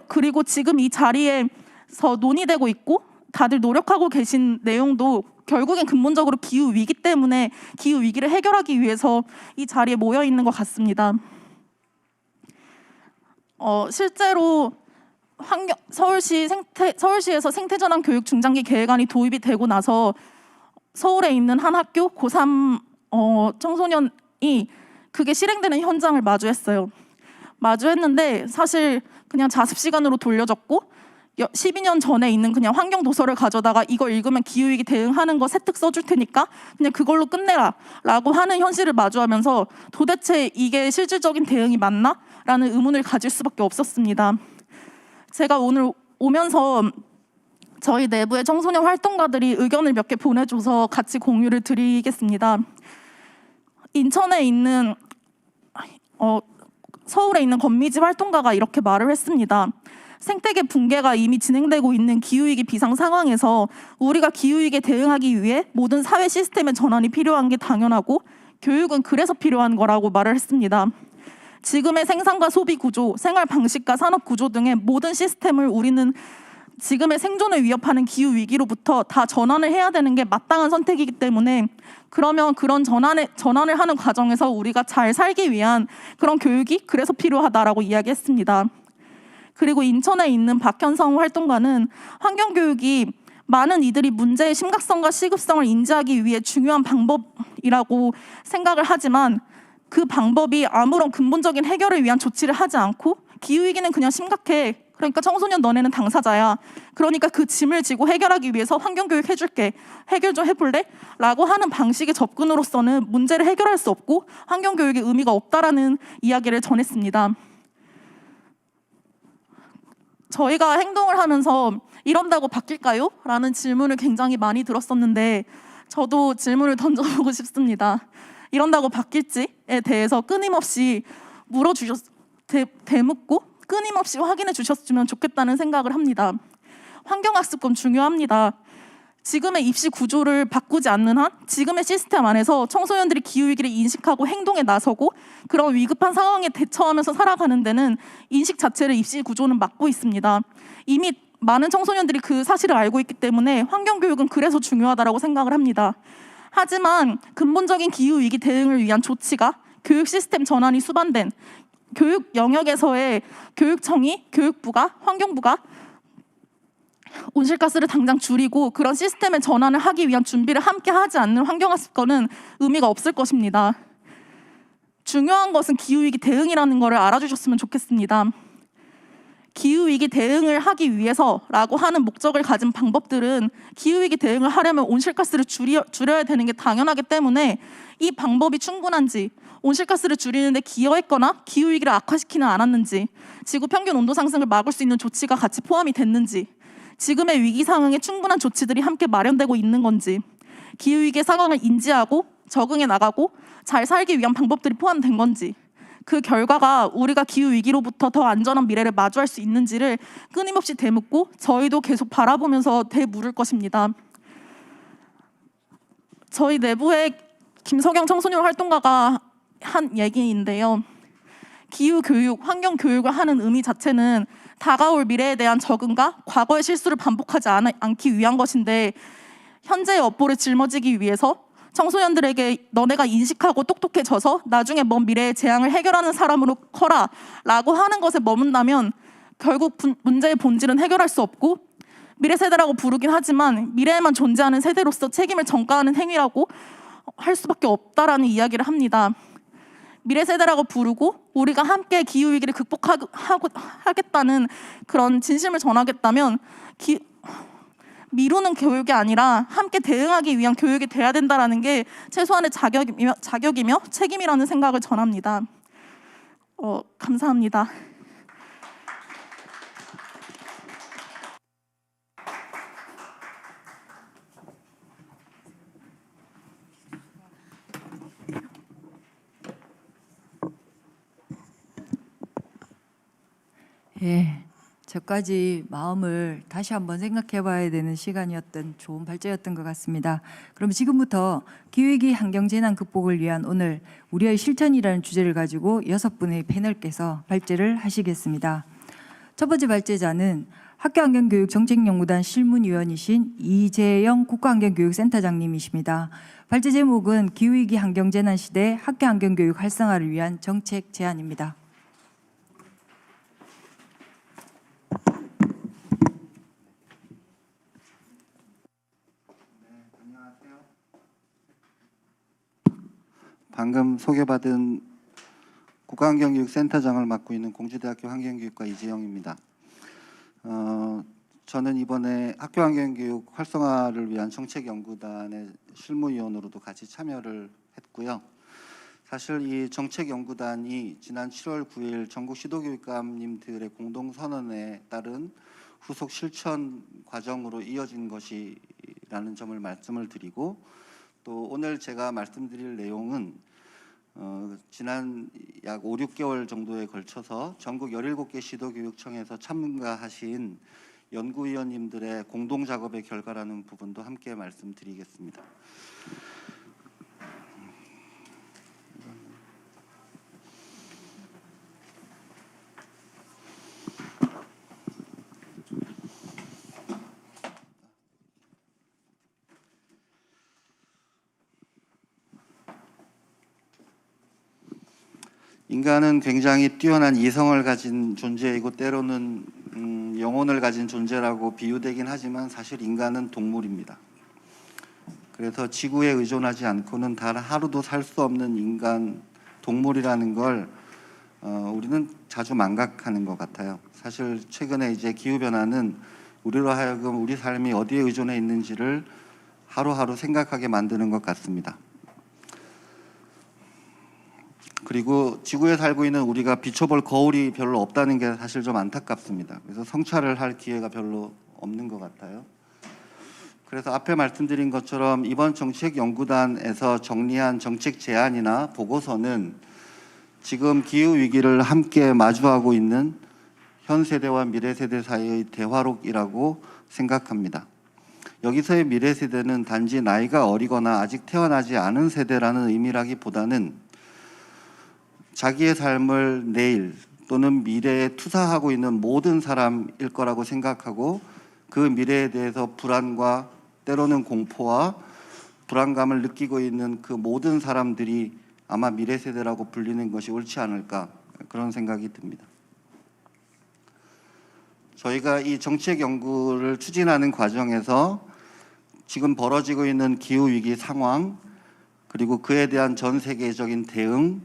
그리고 지금 이 자리에서 논의되고 있고 다들 노력하고 계신 내용도 결국엔 근본적으로 기후 위기 때문에 기후 위기를 해결하기 위해서 이 자리에 모여 있는 것 같습니다. 실제로 서울시에서 생태전환 교육 중장기 계획안이 도입이 되고 나서 서울에 있는 한 학교 고3 청소년이 그게 실행되는 현장을 마주했는데 사실 그냥 자습 시간으로 돌려줬고 12년 전에 있는 그냥 환경 도서를 가져다가 이거 읽으면 기후위기 대응하는 거 세특 써줄 테니까 그냥 그걸로 끝내라 라고 하는 현실을 마주하면서 도대체 이게 실질적인 대응이 맞나? 라는 의문을 가질 수밖에 없었습니다. 제가 오늘 오면서 저희 내부의 청소년 활동가들이 의견을 몇 개 보내줘서 같이 공유를 드리겠습니다. 인천에 있는 서울에 있는 건미지 활동가가 이렇게 말을 했습니다. 생태계 붕괴가 이미 진행되고 있는 기후위기 비상 상황에서 우리가 기후위기에 대응하기 위해 모든 사회 시스템의 전환이 필요한 게 당연하고 교육은 그래서 필요한 거라고 말을 했습니다. 지금의 생산과 소비 구조, 생활 방식과 산업 구조 등의 모든 시스템을 우리는 지금의 생존을 위협하는 기후위기로부터 다 전환을 해야 되는 게 마땅한 선택이기 때문에 그러면 그런 전환을 하는 과정에서 우리가 잘 살기 위한 그런 교육이 그래서 필요하다라고 이야기했습니다. 그리고 인천에 있는 박현성 활동가는 환경교육이 많은 이들이 문제의 심각성과 시급성을 인지하기 위해 중요한 방법이라고 생각을 하지만 그 방법이 아무런 근본적인 해결을 위한 조치를 하지 않고 기후위기는 그냥 심각해. 그러니까 청소년 너네는 당사자야. 그러니까 그 짐을 지고 해결하기 위해서 환경교육 해줄게. 해결 좀 해볼래? 라고 하는 방식의 접근으로서는 문제를 해결할 수 없고 환경교육의 의미가 없다라는 이야기를 전했습니다. 저희가 행동을 하면서 이런다고 바뀔까요? 라는 질문을 굉장히 많이 들었었는데 저도 질문을 던져보고 싶습니다. 이런다고 바뀔지에 대해서 끊임없이 되묻고 끊임없이 확인해 주셨으면 좋겠다는 생각을 합니다. 환경학습권 중요합니다. 지금의 입시 구조를 바꾸지 않는 한 지금의 시스템 안에서 청소년들이 기후위기를 인식하고 행동에 나서고 그런 위급한 상황에 대처하면서 살아가는 데는 인식 자체를 입시 구조는 막고 있습니다. 이미 많은 청소년들이 그 사실을 알고 있기 때문에 환경교육은 그래서 중요하다고 생각을 합니다. 하지만 근본적인 기후위기 대응을 위한 조치가 교육 시스템 전환이 수반된 교육 영역에서의 교육청이, 교육부가, 환경부가 온실가스를 당장 줄이고 그런 시스템의 전환을 하기 위한 준비를 함께 하지 않는 환경학습권은 의미가 없을 것입니다. 중요한 것은 기후위기 대응이라는 것을 알아주셨으면 좋겠습니다. 기후위기 대응을 하기 위해서라고 하는 목적을 가진 방법들은 기후위기 대응을 하려면 온실가스를 줄여야 되는 게 당연하기 때문에 이 방법이 충분한지, 온실가스를 줄이는 데 기여했거나 기후위기를 악화시키는 않았는지, 지구 평균 온도 상승을 막을 수 있는 조치가 같이 포함이 됐는지, 지금의 위기 상황에 충분한 조치들이 함께 마련되고 있는 건지, 기후위기의 상황을 인지하고 적응해 나가고 잘 살기 위한 방법들이 포함된 건지, 그 결과가 우리가 기후위기로부터 더 안전한 미래를 마주할 수 있는지를 끊임없이 되묻고 저희도 계속 바라보면서 되물을 것입니다. 저희 내부의 김석영 청소년 활동가가 한 얘기인데요. 기후교육, 환경교육을 하는 의미 자체는 다가올 미래에 대한 적응과 과거의 실수를 반복하지 않기 위한 것인데 현재의 업보를 짊어지기 위해서 청소년들에게 너네가 인식하고 똑똑해져서 나중에 먼 미래의 재앙을 해결하는 사람으로 커라 라고 하는 것에 머문다면 결국 문제의 본질은 해결할 수 없고 미래 세대라고 부르긴 하지만 미래에만 존재하는 세대로서 책임을 전가하는 행위라고 할 수밖에 없다라는 이야기를 합니다. 미래 세대라고 부르고 우리가 함께 기후위기를 극복하겠다는 그런 진심을 전하겠다면 미루는 교육이 아니라 함께 대응하기 위한 교육이 돼야 된다는 게 최소한의 자격이며 책임이라는 생각을 전합니다. 감사합니다. 예, 저까지 마음을 다시 한번 생각해봐야 되는 시간이었던 좋은 발제였던 것 같습니다. 그럼 지금부터 기후위기 환경재난 극복을 위한 오늘 우리의 실천이라는 주제를 가지고 6분의 패널께서 발제를 하시겠습니다. 첫 번째 발제자는 학교환경교육정책연구단 실문위원이신 이재영 국가환경교육센터장님이십니다. 발제 제목은 기후위기 환경재난 시대 학교환경교육 활성화를 위한 정책 제안입니다. 방금 소개받은 국가환경교육센터장을 맡고 있는 공주대학교 환경교육과 이재영입니다. 저는 이번에 학교환경교육 활성화를 위한 정책연구단의 실무위원으로도 같이 참여를 했고요. 사실 이 정책연구단이 지난 7월 9일 전국 시도교육감님들의 공동선언에 따른 후속 실천 과정으로 이어진 것이라는 점을 말씀을 드리고, 또 오늘 제가 말씀드릴 내용은 지난 약 5, 6개월 정도에 걸쳐서 전국 17개 시도교육청에서 참가하신 연구위원님들의 공동작업의 결과라는 부분도 함께 말씀드리겠습니다. 인간은 굉장히 뛰어난 이성을 가진 존재이고 때로는 영혼을 가진 존재라고 비유되긴 하지만 사실 인간은 동물입니다. 그래서 지구에 의존하지 않고는 단 하루도 살 수 없는 인간, 동물이라는 걸 우리는 자주 망각하는 것 같아요. 사실 최근에 이제 기후변화는 우리로 하여금 우리 삶이 어디에 의존해 있는지를 하루하루 생각하게 만드는 것 같습니다. 그리고 지구에 살고 있는 우리가 비춰볼 거울이 별로 없다는 게 사실 좀 안타깝습니다. 그래서 성찰을 할 기회가 별로 없는 것 같아요. 그래서 앞에 말씀드린 것처럼 이번 정책연구단에서 정리한 정책 제안이나 보고서는 지금 기후위기를 함께 마주하고 있는 현 세대와 미래 세대 사이의 대화록이라고 생각합니다. 여기서의 미래 세대는 단지 나이가 어리거나 아직 태어나지 않은 세대라는 의미라기보다는 자기의 삶을 내일 또는 미래에 투사하고 있는 모든 사람일 거라고 생각하고 그 미래에 대해서 불안과 때로는 공포와 불안감을 느끼고 있는 그 모든 사람들이 아마 미래 세대라고 불리는 것이 옳지 않을까, 그런 생각이 듭니다. 저희가 이 정책 연구를 추진하는 과정에서 지금 벌어지고 있는 기후위기 상황, 그리고 그에 대한 전 세계적인 대응,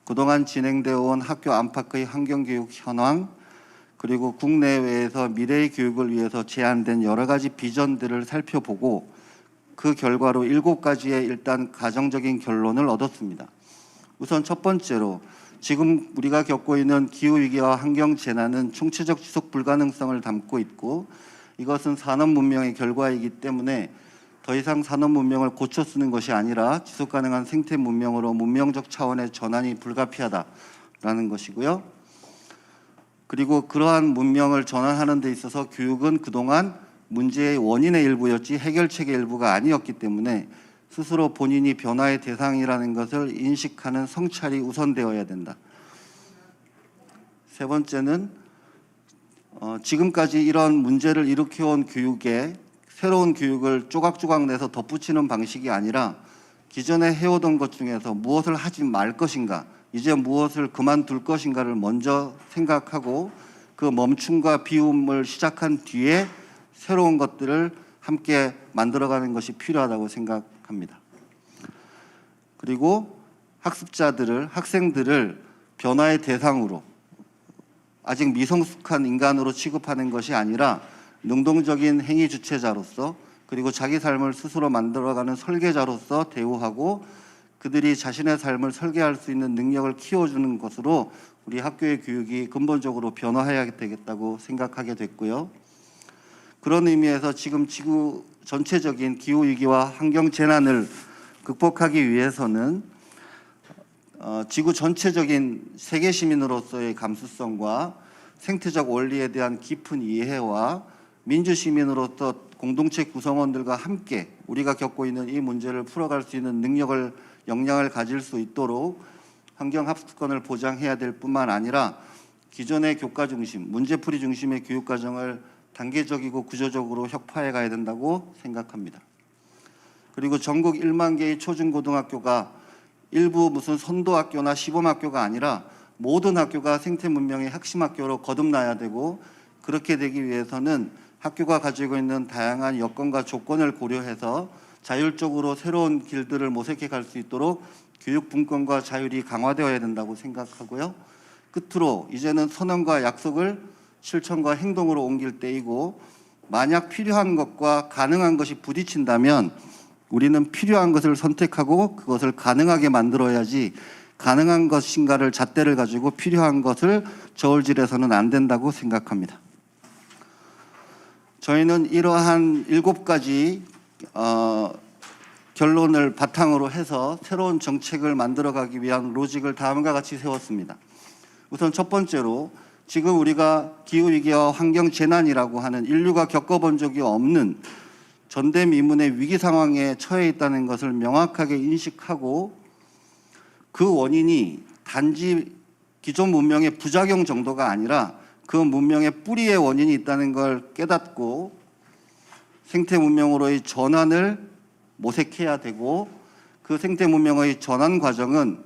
그동안 진행되어 온 학교 안팎의 환경교육 현황, 그리고 국내외에서 미래의 교육을 위해서 제안된 여러 가지 비전들을 살펴보고 그 결과로 7가지의 일단 가정적인 결론을 얻었습니다. 우선 첫 번째로 지금 우리가 겪고 있는 기후위기와 환경재난은 총체적 지속 불가능성을 담고 있고 이것은 산업문명의 결과이기 때문에 더 이상 산업문명을 고쳐 쓰는 것이 아니라 지속가능한 생태문명으로 문명적 차원의 전환이 불가피하다라는 것이고요. 그리고 그러한 문명을 전환하는 데 있어서 교육은 그동안 문제의 원인의 일부였지 해결책의 일부가 아니었기 때문에 스스로 본인이 변화의 대상이라는 것을 인식하는 성찰이 우선되어야 된다. 세 번째는 지금까지 이런 문제를 일으켜온 교육에 새로운 교육을 조각조각 내서 덧붙이는 방식이 아니라 기존에 해오던 것 중에서 무엇을 하지 말 것인가, 이제 무엇을 그만둘 것인가를 먼저 생각하고 그 멈춤과 비움을 시작한 뒤에 새로운 것들을 함께 만들어가는 것이 필요하다고 생각합니다. 그리고 학생들을 변화의 대상으로 아직 미성숙한 인간으로 취급하는 것이 아니라 능동적인 행위 주체자로서 그리고 자기 삶을 스스로 만들어가는 설계자로서 대우하고 그들이 자신의 삶을 설계할 수 있는 능력을 키워주는 것으로 우리 학교의 교육이 근본적으로 변화해야 되겠다고 생각하게 됐고요. 그런 의미에서 지금 지구 전체적인 기후위기와 환경재난을 극복하기 위해서는 지구 전체적인 세계 시민으로서의 감수성과 생태적 원리에 대한 깊은 이해와 민주시민으로서 공동체 구성원들과 함께 우리가 겪고 있는 이 문제를 풀어갈 수 있는 능력을, 역량을 가질 수 있도록 환경학습권을 보장해야 될 뿐만 아니라 기존의 교과 중심, 문제풀이 중심의 교육과정을 단계적이고 구조적으로 혁파해 가야 된다고 생각합니다. 그리고 전국 1만 개의 초중고등학교가 일부 무슨 선도학교나 시범학교가 아니라 모든 학교가 생태문명의 핵심학교로 거듭나야 되고 그렇게 되기 위해서는 학교가 가지고 있는 다양한 여건과 조건을 고려해서 자율적으로 새로운 길들을 모색해 갈 수 있도록 교육 분권과 자율이 강화되어야 된다고 생각하고요. 끝으로 이제는 선언과 약속을 실천과 행동으로 옮길 때이고 만약 필요한 것과 가능한 것이 부딪힌다면 우리는 필요한 것을 선택하고 그것을 가능하게 만들어야지 가능한 것인가를 잣대를 가지고 필요한 것을 저울질해서는 안 된다고 생각합니다. 저희는 이러한 7가지 결론을 바탕으로 해서 새로운 정책을 만들어가기 위한 로직을 다음과 같이 세웠습니다. 우선 첫 번째로 지금 우리가 기후위기와 환경재난이라고 하는 인류가 겪어본 적이 없는 전대미문의 위기 상황에 처해 있다는 것을 명확하게 인식하고 그 원인이 단지 기존 문명의 부작용 정도가 아니라 그 문명의 뿌리의 원인이 있다는 걸 깨닫고 생태 문명으로의 전환을 모색해야 되고 그 생태 문명의 전환 과정은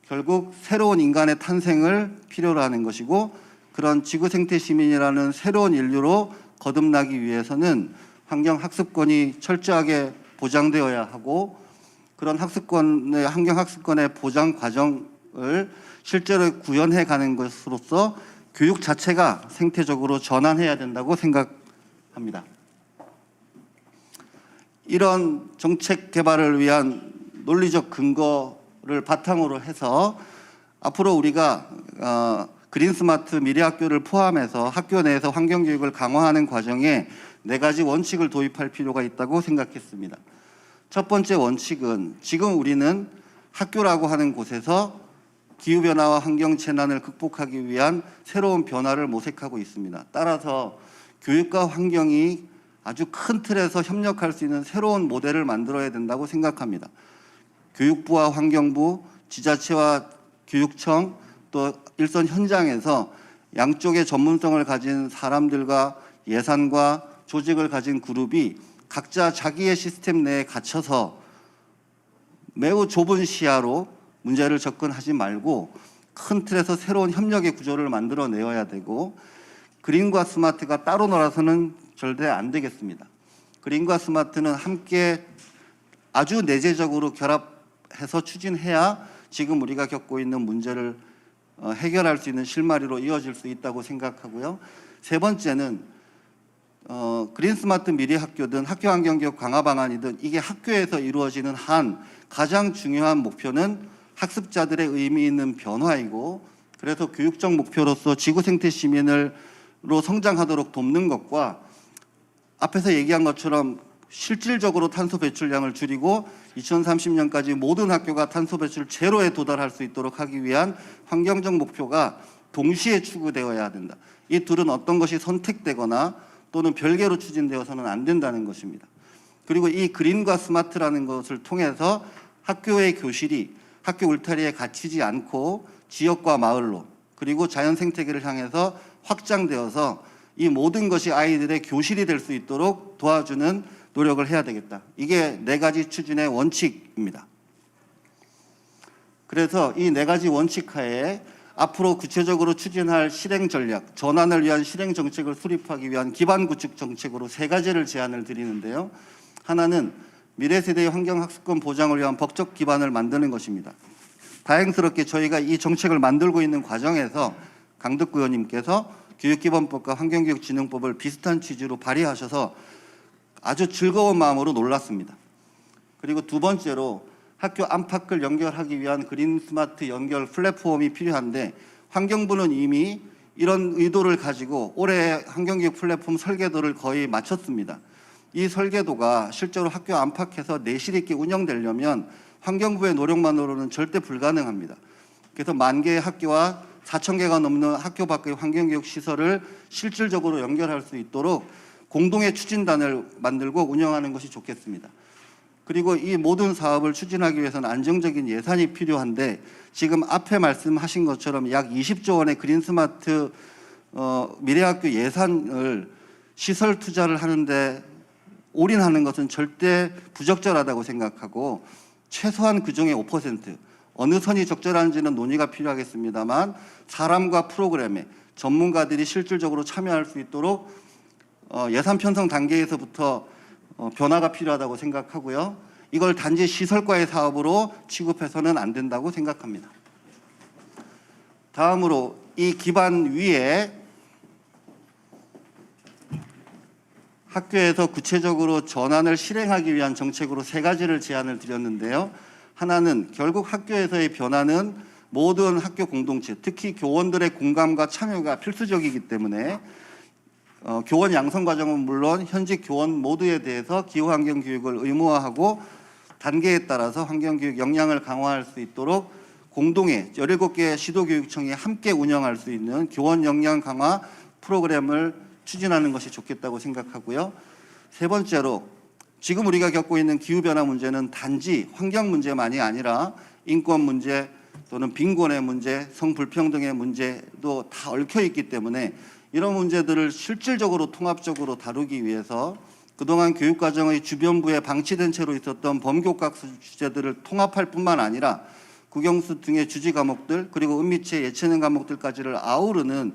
결국 새로운 인간의 탄생을 필요로 하는 것이고 그런 지구 생태 시민이라는 새로운 인류로 거듭나기 위해서는 환경 학습권이 철저하게 보장되어야 하고 그런 학습권의 환경 학습권의 보장 과정을 실제로 구현해 가는 것으로서 교육 자체가 생태적으로 전환해야 된다고 생각합니다. 이런 정책 개발을 위한 논리적 근거를 바탕으로 해서 앞으로 우리가 그린스마트 미래학교를 포함해서 학교 내에서 환경교육을 강화하는 과정에 4가지 원칙을 도입할 필요가 있다고 생각했습니다. 첫 번째 원칙은 지금 우리는 학교라고 하는 곳에서 기후변화와 환경재난을 극복하기 위한 새로운 변화를 모색하고 있습니다. 따라서 교육과 환경이 아주 큰 틀에서 협력할 수 있는 새로운 모델을 만들어야 된다고 생각합니다. 교육부와 환경부, 지자체와 교육청, 또 일선 현장에서 양쪽의 전문성을 가진 사람들과 예산과 조직을 가진 그룹이 각자 자기의 시스템 내에 갇혀서 매우 좁은 시야로 문제를 접근하지 말고 큰 틀에서 새로운 협력의 구조를 만들어내어야 되고, 그린과 스마트가 따로 놀아서는 절대 안 되겠습니다. 그린과 스마트는 함께 아주 내재적으로 결합해서 추진해야 지금 우리가 겪고 있는 문제를 해결할 수 있는 실마리로 이어질 수 있다고 생각하고요. 세 번째는 그린 스마트 미래 학교든 학교 환경 교육 강화 방안이든 이게 학교에서 이루어지는 한 가장 중요한 목표는 학습자들의 의미 있는 변화이고, 그래서 교육적 목표로서 지구 생태 시민으로 성장하도록 돕는 것과 앞에서 얘기한 것처럼 실질적으로 탄소 배출량을 줄이고 2030년까지 모든 학교가 탄소 배출 제로에 도달할 수 있도록 하기 위한 환경적 목표가 동시에 추구되어야 된다. 이 둘은 어떤 것이 선택되거나 또는 별개로 추진되어서는 안 된다는 것입니다. 그리고 이 그린과 스마트라는 것을 통해서 학교의 교실이 학교 울타리에 갇히지 않고 지역과 마을로 그리고 자연 생태계를 향해서 확장되어서 이 모든 것이 아이들의 교실이 될 수 있도록 도와주는 노력을 해야 되겠다. 이게 4가지 추진의 원칙입니다. 그래서 이 4가지 원칙 하에 앞으로 구체적으로 추진할 실행 전략, 전환을 위한 실행 정책을 수립하기 위한 기반 구축 정책으로 3가지를 제안을 드리는데요. 하나는 미래 세대의 환경학습권 보장을 위한 법적 기반을 만드는 것입니다. 다행스럽게 저희가 이 정책을 만들고 있는 과정에서 강덕구 의원님께서 교육기본법과 환경교육진흥법을 비슷한 취지로 발의하셔서 아주 즐거운 마음으로 놀랐습니다. 그리고 두 번째로 학교 안팎을 연결하기 위한 그린 스마트 연결 플랫폼이 필요한데, 환경부는 이미 이런 의도를 가지고 올해 환경교육 플랫폼 설계도를 거의 마쳤습니다. 이 설계도가 실제로 학교 안팎에서 내실 있게 운영되려면 환경부의 노력만으로는 절대 불가능합니다. 그래서 10,000개의 학교와 4,000개가 넘는 학교 밖의 환경교육 시설을 실질적으로 연결할 수 있도록 공동의 추진단을 만들고 운영하는 것이 좋겠습니다. 그리고 이 모든 사업을 추진하기 위해서는 안정적인 예산이 필요한데, 지금 앞에 말씀하신 것처럼 약 20조 원의 그린 스마트 미래학교 예산을 시설 투자를 하는데 올인하는 것은 절대 부적절하다고 생각하고, 최소한 그중에 5%, 어느 선이 적절한지는 논의가 필요하겠습니다만 사람과 프로그램에 전문가들이 실질적으로 참여할 수 있도록 예산 편성 단계에서부터 변화가 필요하다고 생각하고요. 이걸 단지 시설과의 사업으로 취급해서는 안 된다고 생각합니다. 다음으로 이 기반 위에 학교에서 구체적으로 전환을 실행하기 위한 정책으로 3가지를 제안을 드렸는데요. 하나는 결국 학교에서의 변화는 모든 학교 공동체, 특히 교원들의 공감과 참여가 필수적이기 때문에 교원 양성 과정은 물론 현직 교원 모두에 대해서 기후환경 교육을 의무화하고 단계에 따라서 환경교육 역량을 강화할 수 있도록 공동의 17개 시도교육청이 함께 운영할 수 있는 교원 역량 강화 프로그램을 추진하는 것이 좋겠다고 생각하고요. 세 번째로, 지금 우리가 겪고 있는 기후변화 문제는 단지 환경 문제만이 아니라 인권 문제 또는 빈곤의 문제, 성불평등의 문제도 다 얽혀 있기 때문에 이런 문제들을 실질적으로 통합적으로 다루기 위해서 그동안 교육과정의 주변부에 방치된 채로 있었던 범교과학수 주제들을 통합할 뿐만 아니라 국영수 등의 주지 과목들, 그리고 은미체 예체능 과목들까지를 아우르는,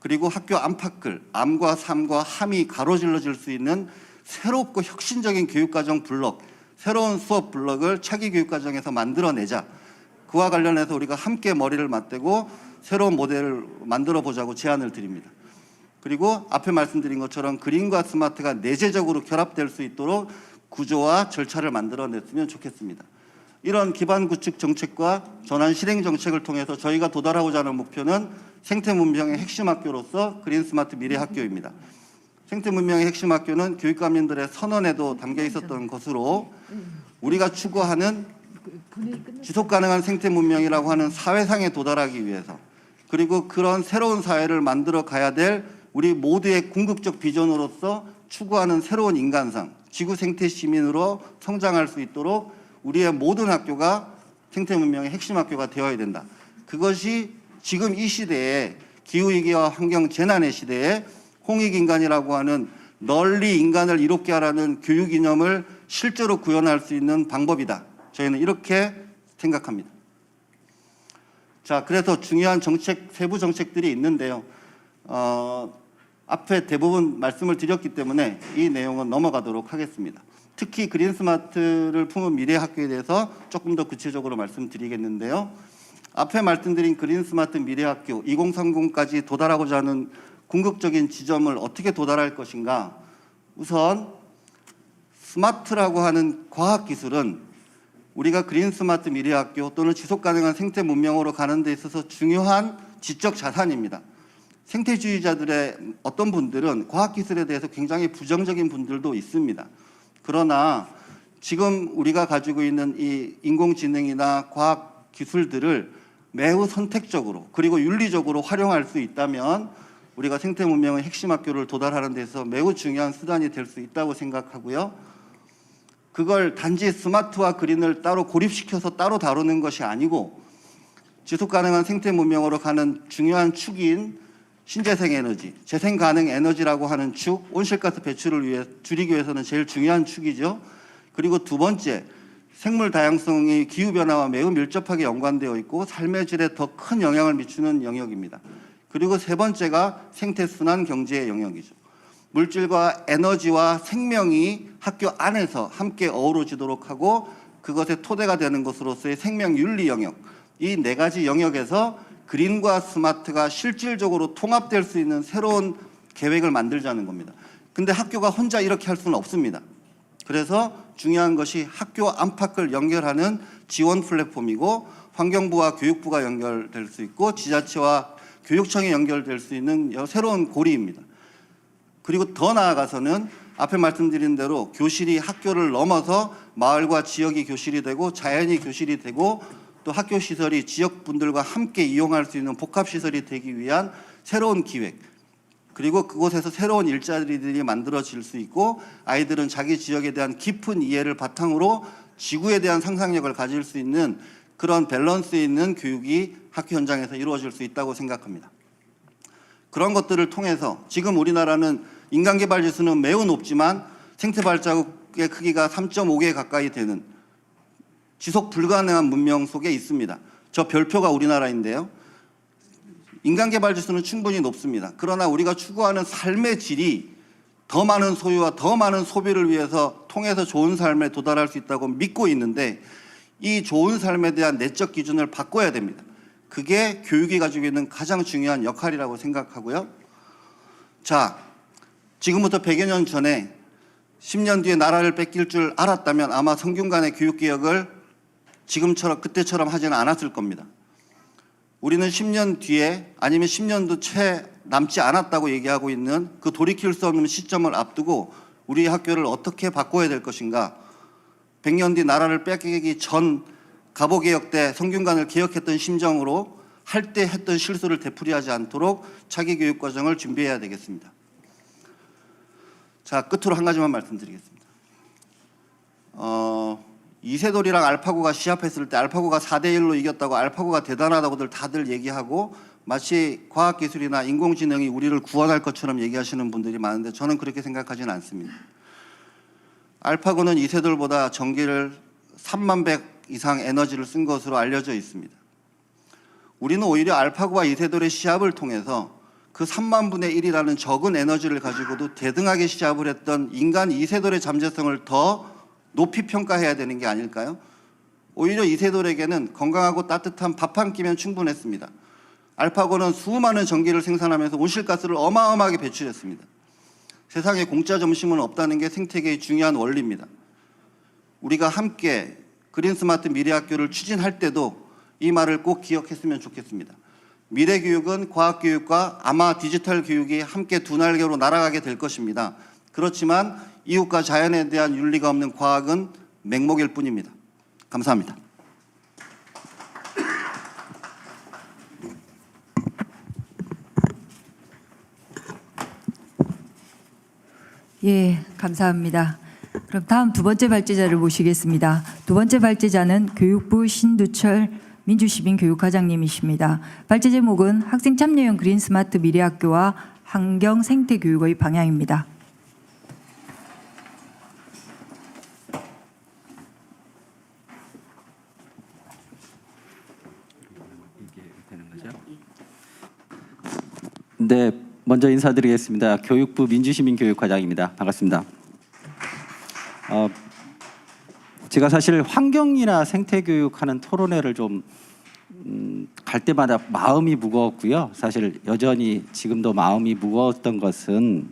그리고 학교 안팎을 암과 삶과 함이 가로질러질 수 있는 새롭고 혁신적인 교육과정 블록, 새로운 수업 블록을 차기 교육과정에서 만들어내자. 그와 관련해서 우리가 함께 머리를 맞대고 새로운 모델을 만들어 보자고 제안을 드립니다. 그리고 앞에 말씀드린 것처럼 그린과 스마트가 내재적으로 결합될 수 있도록 구조와 절차를 만들어냈으면 좋겠습니다. 이런 기반 구축 정책과 전환 실행 정책을 통해서 저희가 도달하고자 하는 목표는 생태 문명의 핵심 학교로서 그린 스마트 미래 학교입니다. 생태 문명의 핵심 학교는 교육감님들의 선언에도 담겨 있었던 것으로, 우리가 추구하는 지속 가능한 생태 문명이라고 하는 사회상에 도달하기 위해서, 그리고 그런 새로운 사회를 만들어 가야 될 우리 모두의 궁극적 비전으로서 추구하는 새로운 인간상, 지구 생태 시민으로 성장할 수 있도록 우리의 모든 학교가 생태 문명의 핵심 학교가 되어야 된다. 그것이 지금 이 시대에 기후위기와 환경 재난의 시대에 홍익인간이라고 하는 널리 인간을 이롭게 하라는 교육 이념을 실제로 구현할 수 있는 방법이다. 저희는 이렇게 생각합니다. 자, 그래서 중요한 정책, 세부 정책들이 있는데요. 앞에 대부분 말씀을 드렸기 때문에 이 내용은 넘어가도록 하겠습니다. 특히 그린스마트를 품은 미래학교에 대해서 조금 더 구체적으로 말씀드리겠는데요. 앞에 말씀드린 그린스마트 미래학교 2030까지 도달하고자 하는 궁극적인 지점을 어떻게 도달할 것인가. 우선 스마트라고 하는 과학기술은 우리가 그린스마트 미래학교 또는 지속가능한 생태 문명으로 가는 데 있어서 중요한 지적 자산입니다. 생태주의자들의 어떤 분들은 과학기술에 대해서 굉장히 부정적인 분들도 있습니다. 그러나 지금 우리가 가지고 있는 이 인공지능이나 과학기술들을 매우 선택적으로 그리고 윤리적으로 활용할 수 있다면 우리가 생태 문명의 핵심 학교를 도달하는 데서 매우 중요한 수단이 될 수 있다고 생각하고요. 그걸 단지 스마트와 그린을 따로 고립시켜서 따로 다루는 것이 아니고 지속가능한 생태 문명으로 가는 중요한 축인 신재생 에너지, 재생 가능 에너지라고 하는 축, 온실가스 배출을 줄이기 위해서는 제일 중요한 축이죠. 그리고 두 번째, 생물 다양성이 기후 변화와 매우 밀접하게 연관되어 있고 삶의 질에 더 큰 영향을 미치는 영역입니다. 그리고 세 번째가 생태 순환 경제의 영역이죠. 물질과 에너지와 생명이 학교 안에서 함께 어우러지도록 하고 그것의 토대가 되는 것으로서의 생명 윤리 영역, 이 네 가지 영역에서 그린과 스마트가 실질적으로 통합될 수 있는 새로운 계획을 만들자는 겁니다. 근데 학교가 혼자 이렇게 할 수는 없습니다. 그래서 중요한 것이 학교 안팎을 연결하는 지원 플랫폼이고 환경부와 교육부가 연결될 수 있고 지자체와 교육청이 연결될 수 있는 새로운 고리입니다. 그리고 더 나아가서는 앞에 말씀드린 대로 교실이 학교를 넘어서 마을과 지역이 교실이 되고 자연이 교실이 되고 또 학교 시설이 지역 분들과 함께 이용할 수 있는 복합 시설이 되기 위한 새로운 기획, 그리고 그곳에서 새로운 일자리들이 만들어질 수 있고 아이들은 자기 지역에 대한 깊은 이해를 바탕으로 지구에 대한 상상력을 가질 수 있는 그런 밸런스 있는 교육이 학교 현장에서 이루어질 수 있다고 생각합니다. 그런 것들을 통해서 지금 우리나라는 인간개발 지수는 매우 높지만 생태 발자국의 크기가 3.5개 가까이 되는 지속 불가능한 문명 속에 있습니다. 저 별표가 우리나라인데요. 인간개발 지수는 충분히 높습니다. 그러나 우리가 추구하는 삶의 질이 더 많은 소유와 더 많은 소비를 위해서 통해서 좋은 삶에 도달할 수 있다고 믿고 있는데 이 좋은 삶에 대한 내적 기준을 바꿔야 됩니다. 그게 교육이 가지고 있는 가장 중요한 역할이라고 생각하고요. 자, 지금부터 100여 년 전에 10년 뒤에 나라를 뺏길 줄 알았다면 아마 성균관의 교육개혁을 지금처럼 그때처럼 하지는 않았을 겁니다. 우리는 10년 뒤에 아니면 10년도 채 남지 않았다고 얘기하고 있는 그 돌이킬 수 없는 시점을 앞두고 우리 학교를 어떻게 바꿔야 될 것인가. 100년 뒤 나라를 뺏기기 전 갑오개혁 때 성균관을 개혁했던 심정으로 할 때 했던 실수를 되풀이하지 않도록 차기 교육 과정을 준비해야 되겠습니다. 자, 끝으로 한 가지만 말씀드리겠습니다. 이세돌이랑 알파고가 시합했을 때 알파고가 4대1로 이겼다고 알파고가 대단하다고들 다들 얘기하고 마치 과학기술이나 인공지능이 우리를 구원할 것처럼 얘기하시는 분들이 많은데 저는 그렇게 생각하지는 않습니다. 알파고는 이세돌보다 전기를 3만 100 이상 에너지를 쓴 것으로 알려져 있습니다. 우리는 오히려 알파고와 이세돌의 시합을 통해서 그 3만 분의 1이라는 적은 에너지를 가지고도 대등하게 시합을 했던 인간 이세돌의 잠재성을 더 높이 평가해야 되는 게 아닐까요? 오히려 이세돌에게는 건강하고 따뜻한 밥 한 끼면 충분했습니다. 알파고는 수많은 전기를 생산하면서 온실가스를 어마어마하게 배출했습니다. 세상에 공짜 점심은 없다는 게 생태계의 중요한 원리입니다. 우리가 함께 그린스마트 미래학교를 추진할 때도 이 말을 꼭 기억했으면 좋겠습니다. 미래교육은 과학교육과 아마 디지털 교육이 함께 두 날개로 날아가게 될 것입니다. 그렇지만 이웃과 자연에 대한 윤리가 없는 과학은 맹목일 뿐입니다. 감사합니다. 예, 감사합니다. 그럼 다음 두 번째 발제자를 모시겠습니다. 두 번째 발제자는 교육부 신두철 민주시민교육과장님이십니다. 발제 제목은 학생 참여형 그린 스마트 미래학교와 환경 생태 교육의 방향입니다. 네, 먼저 인사드리겠습니다. 교육부 민주시민교육과장입니다. 반갑습니다. 제가 사실 환경이나 생태교육하는 토론회를 좀 갈 때마다 마음이 무거웠고요. 사실 여전히 지금도 마음이 무거웠던 것은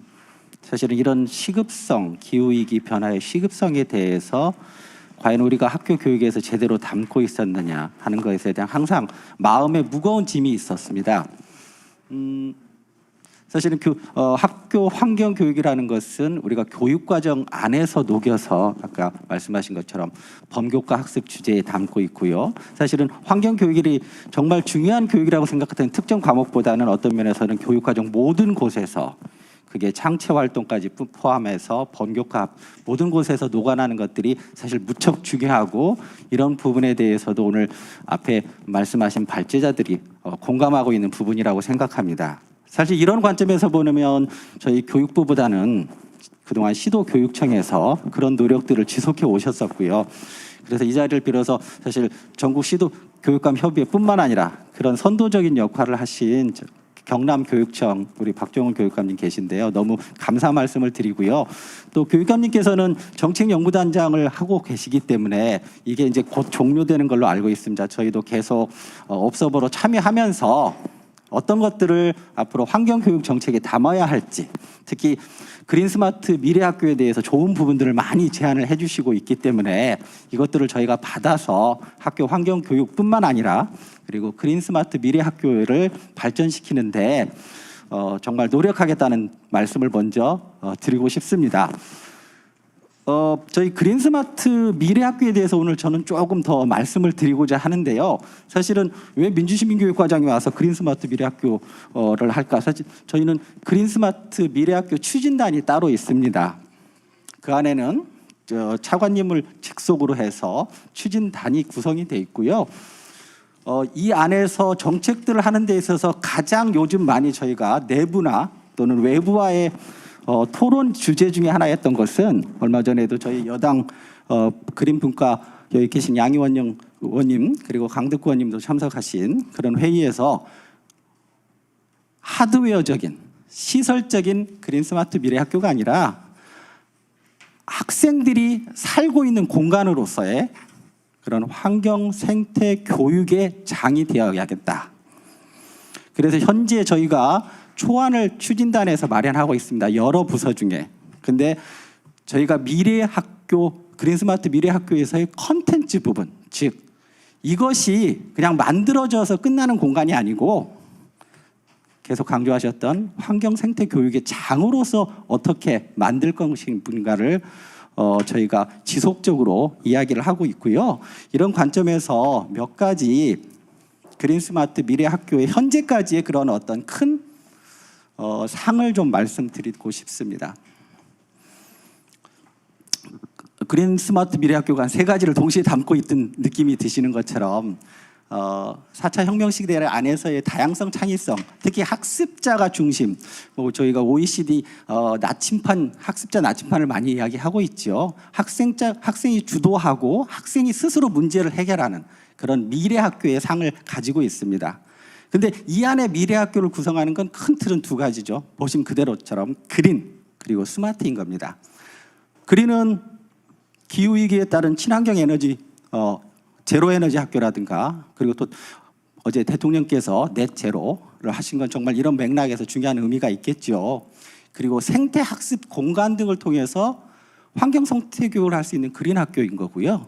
사실은 이런 시급성, 기후위기 변화의 시급성에 대해서 과연 우리가 학교 교육에서 제대로 담고 있었느냐 하는 것에 대한 항상 마음에 무거운 짐이 있었습니다. 사실은 학교 환경 교육이라는 것은 우리가 교육 과정 안에서 녹여서 아까 말씀하신 것처럼 범교과 학습 주제에 담고 있고요. 사실은 환경 교육이 정말 중요한 교육이라고 생각하는 특정 과목보다는 어떤 면에서는 교육 과정 모든 곳에서 그게 창체 활동까지 포함해서 범교과 모든 곳에서 녹아나는 것들이 사실 무척 중요하고 이런 부분에 대해서도 오늘 앞에 말씀하신 발제자들이 공감하고 있는 부분이라고 생각합니다. 사실 이런 관점에서 보면 저희 교육부보다는 그동안 시도교육청에서 그런 노력들을 지속해 오셨었고요. 그래서 이 자리를 빌어서 사실 전국 시도교육감 협의회뿐만 아니라 그런 선도적인 역할을 하신 경남교육청 우리 박종훈 교육감님 계신데요. 너무 감사 말씀을 드리고요. 또 교육감님께서는 정책연구단장을 하고 계시기 때문에 이게 이제 곧 종료되는 걸로 알고 있습니다. 저희도 계속 옵서버로 참여하면서 어떤 것들을 앞으로 환경교육 정책에 담아야 할지, 특히 그린스마트 미래학교에 대해서 좋은 부분들을 많이 제안을 해주시고 있기 때문에 이것들을 저희가 받아서 학교 환경교육뿐만 아니라 그리고 그린스마트 미래학교를 발전시키는데 정말 노력하겠다는 말씀을 먼저 드리고 싶습니다. 저희 그린스마트 미래학교에 대해서 오늘 저는 조금 더 말씀을 드리고자 하는데요. 사실은 왜 민주시민교육과장이 와서 그린스마트 미래학교를 할까? 사실 저희는 그린스마트 미래학교 추진단이 따로 있습니다. 그 안에는 차관님을 직속으로 해서 추진단이 구성이 돼 있고요. 이 안에서 정책들을 하는 데 있어서 가장 요즘 많이 저희가 내부나 또는 외부와의 토론 주제 중에 하나였던 것은 얼마 전에도 저희 여당 그린분과 여기 계신 양희원 의원님 그리고 강덕구 의원님도 참석하신 그런 회의에서 하드웨어적인 시설적인 그린스마트 미래학교가 아니라 학생들이 살고 있는 공간으로서의 그런 환경 생태 교육의 장이 되어야겠다. 그래서 현재 저희가 초안을 추진단에서 마련하고 있습니다. 여러 부서 중에. 근데 저희가 미래학교, 그린스마트 미래학교에서의 컨텐츠 부분, 즉 이것이 그냥 만들어져서 끝나는 공간이 아니고 계속 강조하셨던 환경 생태 교육의 장으로서 어떻게 만들 것인가를 저희가 지속적으로 이야기를 하고 있고요. 이런 관점에서 몇 가지 그린스마트 미래학교의 현재까지의 그런 어떤 큰 상을 좀 말씀드리고 싶습니다. 그린스마트 미래학교가 한 세 가지를 동시에 담고 있던 느낌이 드시는 것처럼 4차 혁명 시대 안에서의 다양성, 창의성, 특히 학습자가 중심. 저희가 OECD 나침판, 학습자 나침판을 많이 이야기하고 있죠. 학생이 주도하고 학생이 스스로 문제를 해결하는 그런 미래학교의 상을 가지고 있습니다. 근데 이 안에 미래학교를 구성하는 건 큰 틀은 두 가지죠. 보신 그대로처럼 그린 그리고 스마트인 겁니다. 그린은 기후위기에 따른 친환경 에너지 제로 에너지 학교라든가 그리고 또 어제 대통령께서 넷 제로를 하신 건 정말 이런 맥락에서 중요한 의미가 있겠죠. 그리고 생태 학습 공간 등을 통해서 환경 생태 교육을 할 수 있는 그린 학교인 거고요.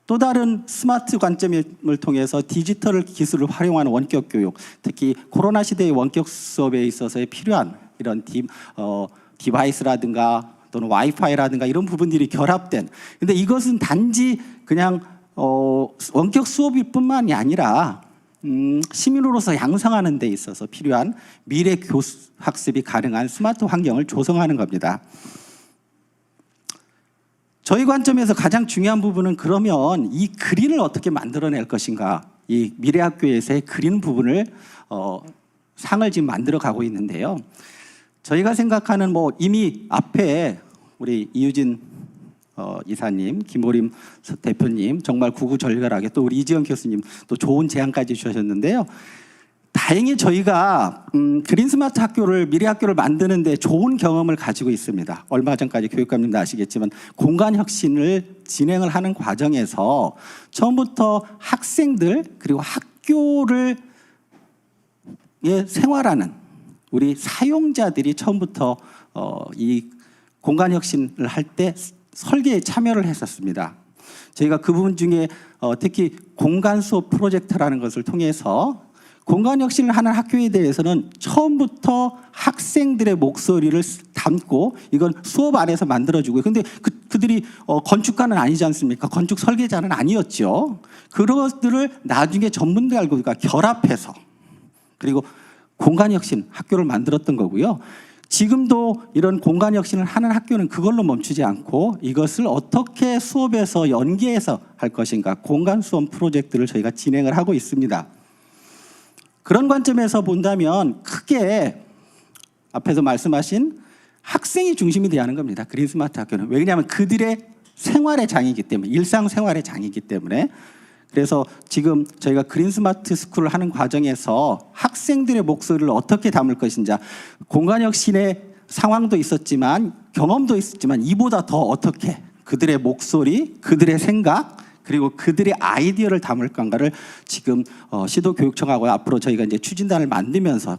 또 다른 스마트 관점을 통해서 디지털 기술을 활용하는 원격 교육, 특히 코로나 시대의 원격 수업에 있어서 필요한 이런 디바이스라든가 또는 와이파이라든가 이런 부분들이 결합된. 근데 이것은 단지 그냥 원격 수업일 뿐만이 아니라 시민으로서 양성하는 데 있어서 필요한 미래 학습이 가능한 스마트 환경을 조성하는 겁니다. 저희 관점에서 가장 중요한 부분은 그러면 이 그린을 어떻게 만들어낼 것인가, 이 미래학교에서의 그린 부분을 상을 지금 만들어 가고 있는데요. 저희가 생각하는 이미 앞에 우리 이유진 이사님, 김오림 대표님 정말 구구절절하게, 또 우리 이지영 교수님 또 좋은 제안까지 주셨는데요. 다행히 저희가 그린 스마트 학교를, 미래 학교를 만드는데 좋은 경험을 가지고 있습니다. 얼마 전까지 교육감님도 아시겠지만 공간 혁신을 진행을 하는 과정에서 처음부터 학생들 그리고 학교를 생활하는 우리 사용자들이 처음부터 이 공간 혁신을 할 때 설계에 참여를 했었습니다. 저희가 그 부분 중에 특히 공간 수업 프로젝트라는 것을 통해서 공간 혁신을 하는 학교에 대해서는 처음부터 학생들의 목소리를 담고 이건 수업 안에서 만들어주고요. 근데 그들이 건축가는 아니지 않습니까? 건축 설계자는 아니었죠. 그런 것들을 나중에 전문가들과 결합해서 그리고 공간 혁신 학교를 만들었던 거고요. 지금도 이런 공간 혁신을 하는 학교는 그걸로 멈추지 않고 이것을 어떻게 수업에서 연계해서 할 것인가, 공간 수업 프로젝트를 저희가 진행을 하고 있습니다. 그런 관점에서 본다면 크게 앞에서 말씀하신 학생이 중심이 되어야 하는 겁니다. 그린 스마트 학교는. 왜냐하면 그들의 생활의 장이기 때문에, 일상생활의 장이기 때문에. 그래서 지금 저희가 그린 스마트 스쿨을 하는 과정에서 학생들의 목소리를 어떻게 담을 것인지, 공간 혁신의 상황도 있었지만 경험도 있었지만 이보다 더 어떻게 그들의 목소리, 그들의 생각 그리고 그들의 아이디어를 담을 건가를 지금 시도교육청하고 앞으로 저희가 이제 추진단을 만들면서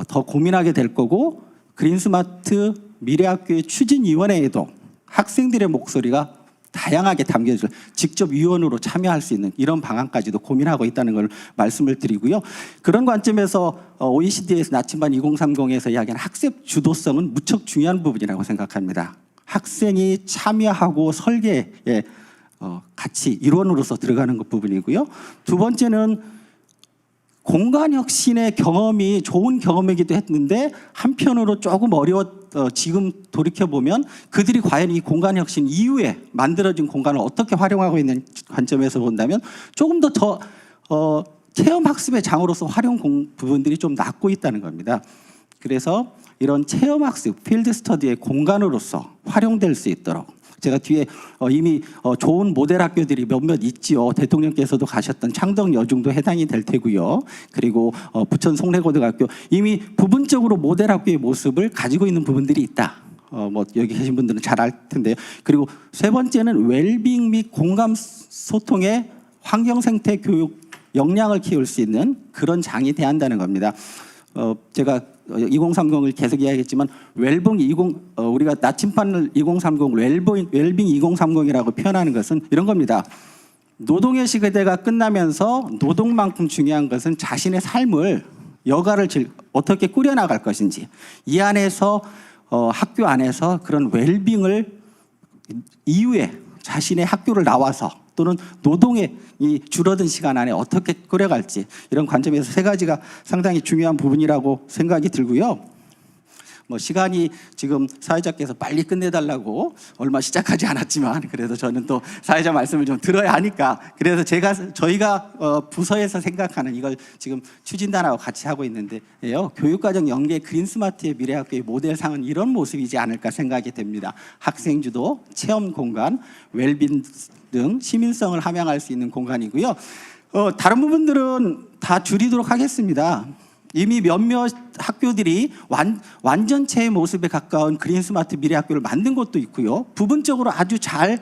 더 고민하게 될 거고, 그린 스마트 미래학교의 추진위원회에도 학생들의 목소리가 다양하게 담겨져 직접 위원으로 참여할 수 있는 이런 방안까지도 고민하고 있다는 걸 말씀을 드리고요. 그런 관점에서 OECD에서 나침반 2030에서 이야기하는 학습 주도성은 무척 중요한 부분이라고 생각합니다. 학생이 참여하고 설계에 같이 일원으로서 들어가는 것 부분이고요. 두 번째는 공간 혁신의 경험이 좋은 경험이기도 했는데 한편으로 조금 지금 돌이켜보면 그들이 과연 이 공간 혁신 이후에 만들어진 공간을 어떻게 활용하고 있는 관점에서 본다면 조금 더 체험학습의 장으로서 활용 부분들이 좀 낮고 있다는 겁니다. 그래서 이런 체험학습, 필드 스터디의 공간으로서 활용될 수 있도록 제가 뒤에 이미 좋은 모델 학교들이 몇몇 있지요. 대통령께서도 가셨던 창덕여중도 해당이 될 테고요. 그리고 부천 송내고등학교 이미 부분적으로 모델 학교의 모습을 가지고 있는 부분들이 있다. 여기 계신 분들은 잘 알 텐데요. 그리고 세 번째는 웰빙 및 공감 소통의 환경 생태 교육 역량을 키울 수 있는 그런 장이 돼야 한다는 겁니다. 제가 2030을 계속 이야기했지만 우리가 나침반을 2030 웰빙 2030이라고 표현하는 것은 이런 겁니다. 노동의 시대가 끝나면서 노동만큼 중요한 것은 자신의 삶을 여가를 어떻게 꾸려나갈 것인지, 이 안에서 학교 안에서 그런 웰빙을 이후에 자신의 학교를 나와서 또는 노동의 이 줄어든 시간 안에 어떻게 꾸려갈지, 이런 관점에서 세 가지가 상당히 중요한 부분이라고 생각이 들고요. 시간이 지금 사회자께서 빨리 끝내달라고 얼마 시작하지 않았지만 그래도 저는 또 사회자 말씀을 좀 들어야 하니까, 그래서 저희가 부서에서 생각하는 이걸 지금 추진단하고 같이 하고 있는데요. 교육과정 연계 그린 스마트의 미래학교의 모델상은 이런 모습이지 않을까 생각이 됩니다. 학생 주도, 체험 공간, 웰빙 등 시민성을 함양할 수 있는 공간이고요. 다른 부분들은 다 줄이도록 하겠습니다. 이미 몇몇 학교들이 완전체의 모습에 가까운 그린 스마트 미래 학교를 만든 곳도 있고요. 부분적으로 아주 잘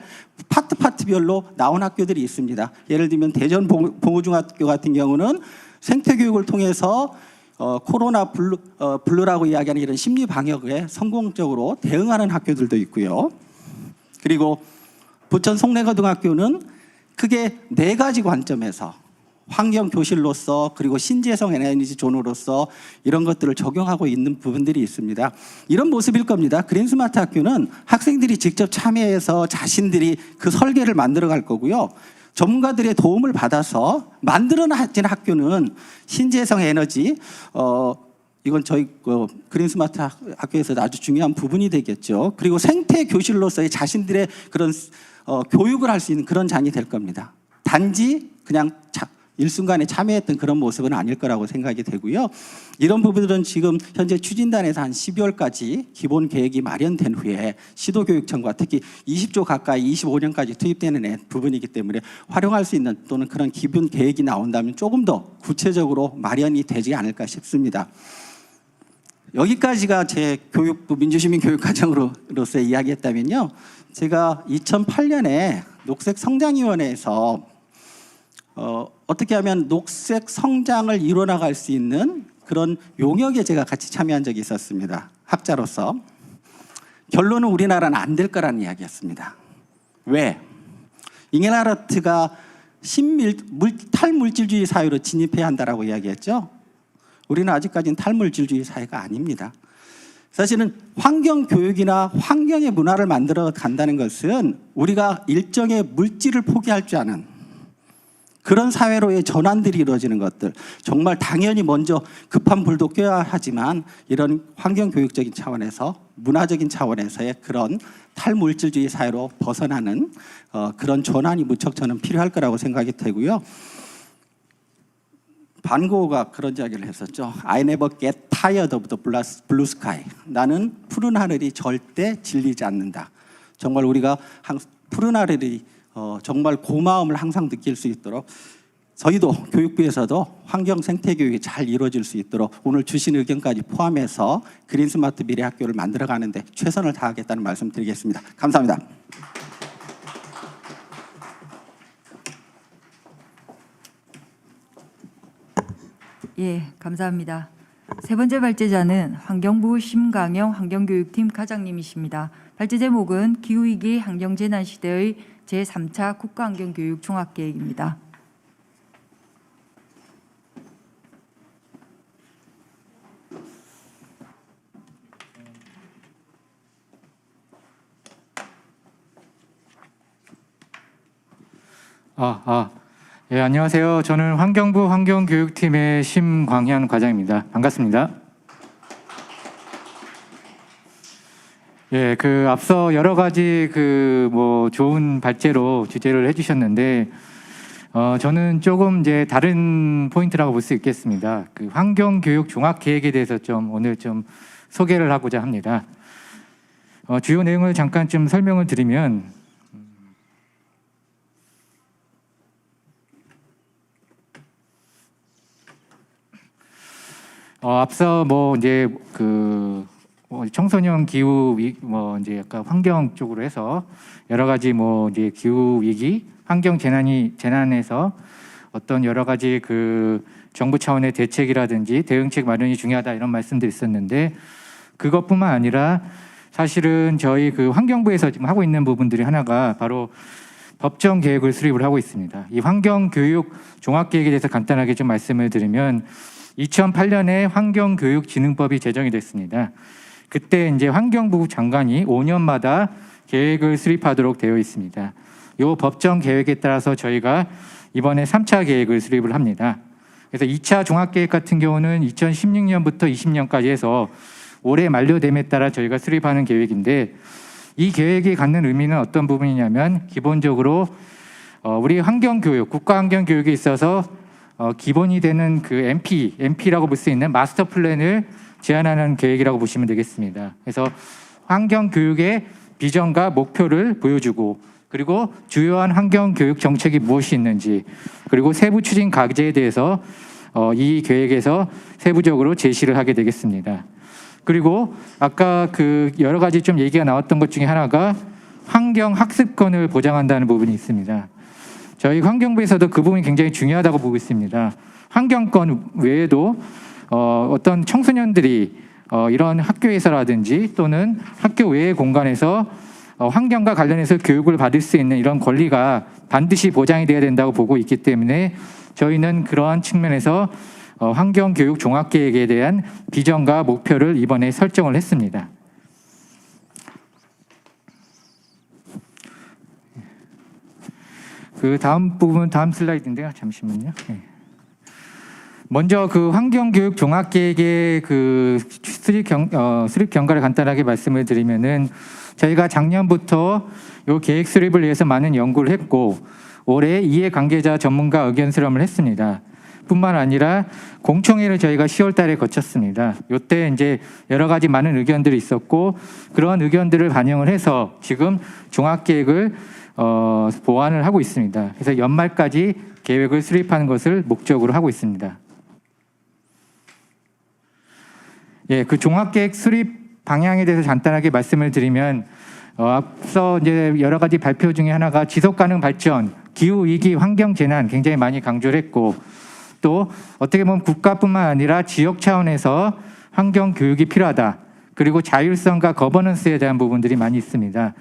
파트별로 나온 학교들이 있습니다. 예를 들면 대전 봉우중학교 같은 경우는 생태교육을 통해서 코로나 블루라고 이야기하는 이런 심리 방역에 성공적으로 대응하는 학교들도 있고요. 그리고 부천 송내고등학교는 크게 4가지 관점에서 환경 교실로서 그리고 신재생 에너지 존으로서 이런 것들을 적용하고 있는 부분들이 있습니다. 이런 모습일 겁니다. 그린 스마트 학교는 학생들이 직접 참여해서 자신들이 그 설계를 만들어 갈 거고요. 전문가들의 도움을 받아서 만들어진 학교는 신재생 에너지, 이건 저희 그린스마트 학교에서 아주 중요한 부분이 되겠죠. 그리고 생태 교실로서의 자신들의 그런 교육을 할 수 있는 그런 장이 될 겁니다. 단지 그냥 일순간에 참여했던 그런 모습은 아닐 거라고 생각이 되고요. 이런 부분들은 지금 현재 추진단에서 한 12월까지 기본 계획이 마련된 후에 시도교육청과 특히 20조 가까이 25년까지 투입되는 부분이기 때문에 활용할 수 있는 또는 그런 기본 계획이 나온다면 조금 더 구체적으로 마련이 되지 않을까 싶습니다. 여기까지가 제 교육부 민주시민교육과정으로서의 이야기했다면요. 제가 2008년에 녹색성장위원회에서 어떻게 하면 녹색 성장을 이뤄나갈 수 있는 그런 용역에 제가 같이 참여한 적이 있었습니다. 학자로서. 결론은 우리나라는 안 될 거라는 이야기였습니다. 왜? 잉헬하르트가 탈물질주의 사회로 진입해야 한다라고 이야기했죠. 우리는 아직까지는 탈물질주의 사회가 아닙니다. 사실은 환경교육이나 환경의 문화를 만들어 간다는 것은 우리가 일정의 물질을 포기할 줄 아는 그런 사회로의 전환들이 이루어지는 것들, 정말 당연히 먼저 급한 불도 껴야 하지만 이런 환경교육적인 차원에서 문화적인 차원에서의 그런 탈물질주의 사회로 벗어나는 그런 전환이 무척 저는 필요할 거라고 생각이 되고요. 반 고흐가 그런 이야기를 했었죠. I never get tired of the blue sky. 나는 푸른 하늘이 절대 질리지 않는다. 정말 우리가 푸른 하늘이 정말 고마움을 항상 느낄 수 있도록 저희도 교육부에서도 환경 생태 교육이 잘 이루어질 수 있도록 오늘 주신 의견까지 포함해서 그린스마트 미래학교를 만들어가는 데 최선을 다하겠다는 말씀 드리겠습니다. 감사합니다. 예, 감사합니다. 세 번째 발제자는 환경부 심강영 환경교육팀 과장님이십니다. 발제 제목은 기후위기 환경재난 시대의 제3차 국가환경교육 종합계획입니다. 예, 안녕하세요. 저는 환경부 환경교육팀의 심광현 과장입니다. 반갑습니다. 예, 앞서 여러 가지 좋은 발제로 주제를 해주셨는데, 저는 조금 이제 다른 포인트라고 볼 수 있겠습니다. 환경교육 종합계획에 대해서 오늘 소개를 하고자 합니다. 주요 내용을 잠깐 설명을 드리면, 앞서 청소년 기후 약간 환경 쪽으로 해서 여러 가지 기후 위기, 환경 재난에서 어떤 여러 가지 정부 차원의 대책이라든지 대응책 마련이 중요하다 이런 말씀도 있었는데, 그것뿐만 아니라 사실은 저희 환경부에서 지금 하고 있는 부분들이 하나가 바로 법정 계획을 수립을 하고 있습니다. 이 환경교육 종합계획에 대해서 간단하게 말씀을 드리면 2008년에 환경교육진흥법이 제정이 됐습니다. 그때 이제 환경부 장관이 5년마다 계획을 수립하도록 되어 있습니다. 이 법정 계획에 따라서 저희가 이번에 3차 계획을 수립을 합니다. 그래서 2차 종합계획 같은 경우는 2016년부터 20년까지 해서 올해 만료됨에 따라 저희가 수립하는 계획인데, 이 계획이 갖는 의미는 어떤 부분이냐면 기본적으로 우리 환경교육, 국가환경교육에 있어서 기본이 되는 MP라고 볼 수 있는 마스터 플랜을 제안하는 계획이라고 보시면 되겠습니다. 그래서 환경교육의 비전과 목표를 보여주고, 그리고 주요한 환경교육 정책이 무엇이 있는지, 그리고 세부 추진 과제에 대해서 이 계획에서 세부적으로 제시를 하게 되겠습니다. 그리고 아까 여러 가지 얘기가 나왔던 것 중에 하나가 환경 학습권을 보장한다는 부분이 있습니다. 저희 환경부에서도 그 부분이 굉장히 중요하다고 보고 있습니다. 환경권 외에도 어떤 청소년들이 이런 학교에서라든지 또는 학교 외의 공간에서 환경과 관련해서 교육을 받을 수 있는 이런 권리가 반드시 보장이 돼야 된다고 보고 있기 때문에 저희는 그러한 측면에서 환경교육 종합계획에 대한 비전과 목표를 이번에 설정을 했습니다. 그 다음 부분 다음 슬라이드인데요. 잠시만요. 네. 먼저 그 환경교육 종합계획의 그 수립 경과를 간단하게 말씀을 드리면은 저희가 작년부터 이 계획 수립을 위해서 많은 연구를 했고 올해 이해관계자 전문가 의견 수렴을 했습니다. 뿐만 아니라 공청회를 저희가 10월 달에 거쳤습니다. 이때 이제 여러 가지 많은 의견들이 있었고 그런 의견들을 반영을 해서 지금 종합계획을 보완을 하고 있습니다. 그래서 연말까지 계획을 수립하는 것을 목적으로 하고 있습니다. 예, 그 종합계획 수립 방향에 대해서 간단하게 말씀을 드리면 앞서 이제 여러 가지 발표 중에 하나가 지속가능 발전, 기후 위기, 환경 재난 굉장히 많이 강조를 했고 또 어떻게 보면 국가뿐만 아니라 지역 차원에서 환경 교육이 필요하다. 그리고 자율성과 거버넌스에 대한 부분들이 많이 있습니다.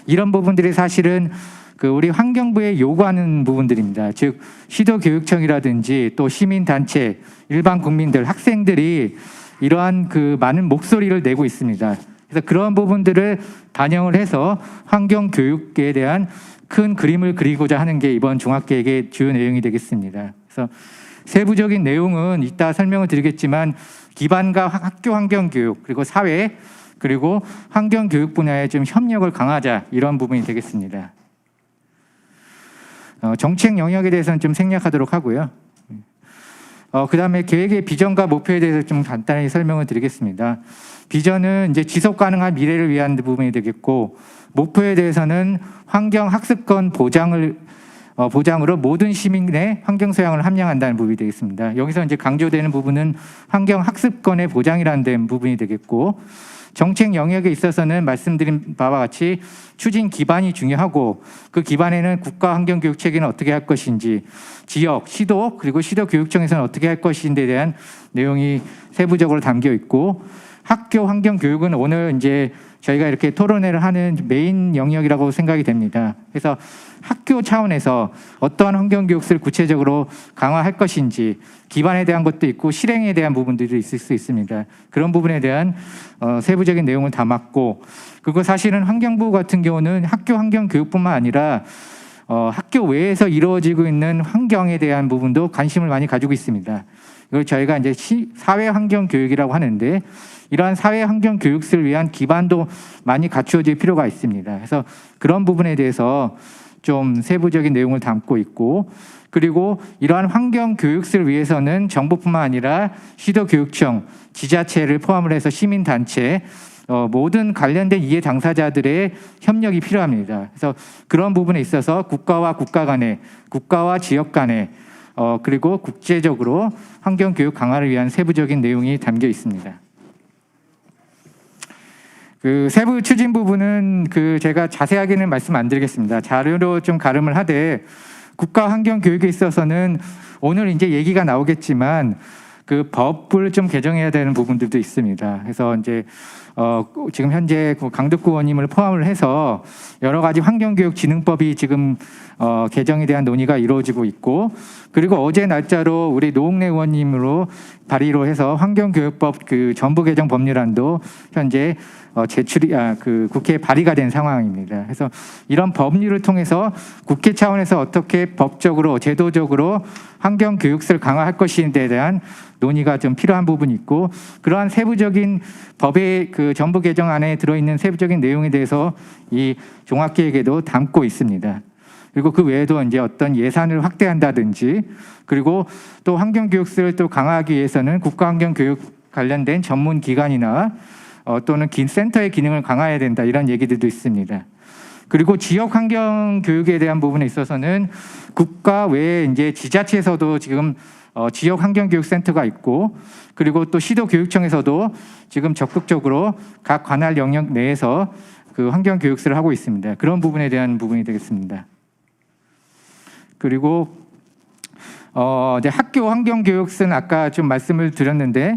이런 부분들이 사실은 그 우리 환경부에 요구하는 부분들입니다. 즉 시도교육청이라든지 또 시민단체, 일반 국민들, 학생들이 이러한 그 많은 목소리를 내고 있습니다. 그래서 그런 부분들을 반영을 해서 환경 교육에 대한 큰 그림을 그리고자 하는 게 이번 종합계획의 주요 내용이 되겠습니다. 그래서 세부적인 내용은 이따 설명을 드리겠지만 기반과 학교 환경 교육 그리고 사회 그리고 환경 교육 분야에 좀 협력을 강화하자 이런 부분이 되겠습니다. 정책 영역에 대해서는 좀 생략하도록 하고요. 그다음에 계획의 비전과 목표에 대해서 좀 간단히 설명을 드리겠습니다. 비전은 이제 지속 가능한 미래를 위한 부분이 되겠고 목표에 대해서는 환경 학습권 보장으로 모든 시민의 환경 소양을 함량한다는 부분이 되겠습니다. 여기서 이제 강조되는 부분은 환경 학습권의 보장이라는 부분이 되겠고 정책 영역에 있어서는 말씀드린 바와 같이 추진 기반이 중요하고 그 기반에는 국가 환경교육 체계는 어떻게 할 것인지 지역, 시도 그리고 시도교육청에서는 어떻게 할 것인지에 대한 내용이 세부적으로 담겨 있고 학교 환경교육은 오늘 이제 저희가 이렇게 토론회를 하는 메인 영역이라고 생각이 됩니다. 그래서 학교 차원에서 어떠한 환경교육을 구체적으로 강화할 것인지 기반에 대한 것도 있고 실행에 대한 부분들도 있을 수 있습니다. 그런 부분에 대한 세부적인 내용을 담았고 그리고 사실은 환경부 같은 경우는 학교 환경교육뿐만 아니라 학교 외에서 이루어지고 있는 환경에 대한 부분도 관심을 많이 가지고 있습니다. 이걸 저희가 이제 사회 환경 교육이라고 하는데 이러한 사회 환경 교육을 위한 기반도 많이 갖추어질 필요가 있습니다. 그래서 그런 부분에 대해서 좀 세부적인 내용을 담고 있고 그리고 이러한 환경 교육을 위해서는 정부뿐만 아니라 시도교육청, 지자체를 포함을 해서 시민단체 모든 관련된 이해 당사자들의 협력이 필요합니다. 그래서 그런 부분에 있어서 국가와 국가 간에, 국가와 지역 간에 그리고 국제적으로 환경교육 강화를 위한 세부적인 내용이 담겨 있습니다. 그 세부 추진 부분은 제가 자세하게는 말씀 안 드리겠습니다. 자료로 좀 가름을 하되 국가 환경 교육에 있어서는 오늘 이제 얘기가 나오겠지만 그 법을 좀 개정해야 되는 부분들도 있습니다. 그래서 이제 지금 현재 강덕구 의원님을 포함을 해서 여러 가지 환경교육진흥법이 지금 개정에 대한 논의가 이루어지고 있고 그리고 어제 날짜로 우리 노웅래 의원님으로 발의로 해서 환경교육법 그 전부 개정 법률안도 현재 제출이 국회에 발의가 된 상황입니다. 그래서 이런 법률을 통해서 국회 차원에서 어떻게 법적으로 제도적으로 환경 교육을 강화할 것인지에 대한 논의가 좀 필요한 부분이 있고 그러한 세부적인 법의 그 전부 개정안에 들어있는 세부적인 내용에 대해서 이 종합계획에도 담고 있습니다. 그리고 그 외에도 이제 어떤 예산을 확대한다든지 그리고 또 환경교육을 또 강화하기 위해서는 국가환경교육 관련된 전문 기관이나 또는 센터의 기능을 강화해야 된다 이런 얘기들도 있습니다. 그리고 지역 환경 교육에 대한 부분에 있어서는 국가 외에 이제 지자체에서도 지금 지역 환경 교육 센터가 있고 그리고 또 시도 교육청에서도 지금 적극적으로 각 관할 영역 내에서 그 환경 교육을 하고 있습니다. 그런 부분에 대한 부분이 되겠습니다. 그리고 이제 학교 환경 교육은 아까 좀 말씀을 드렸는데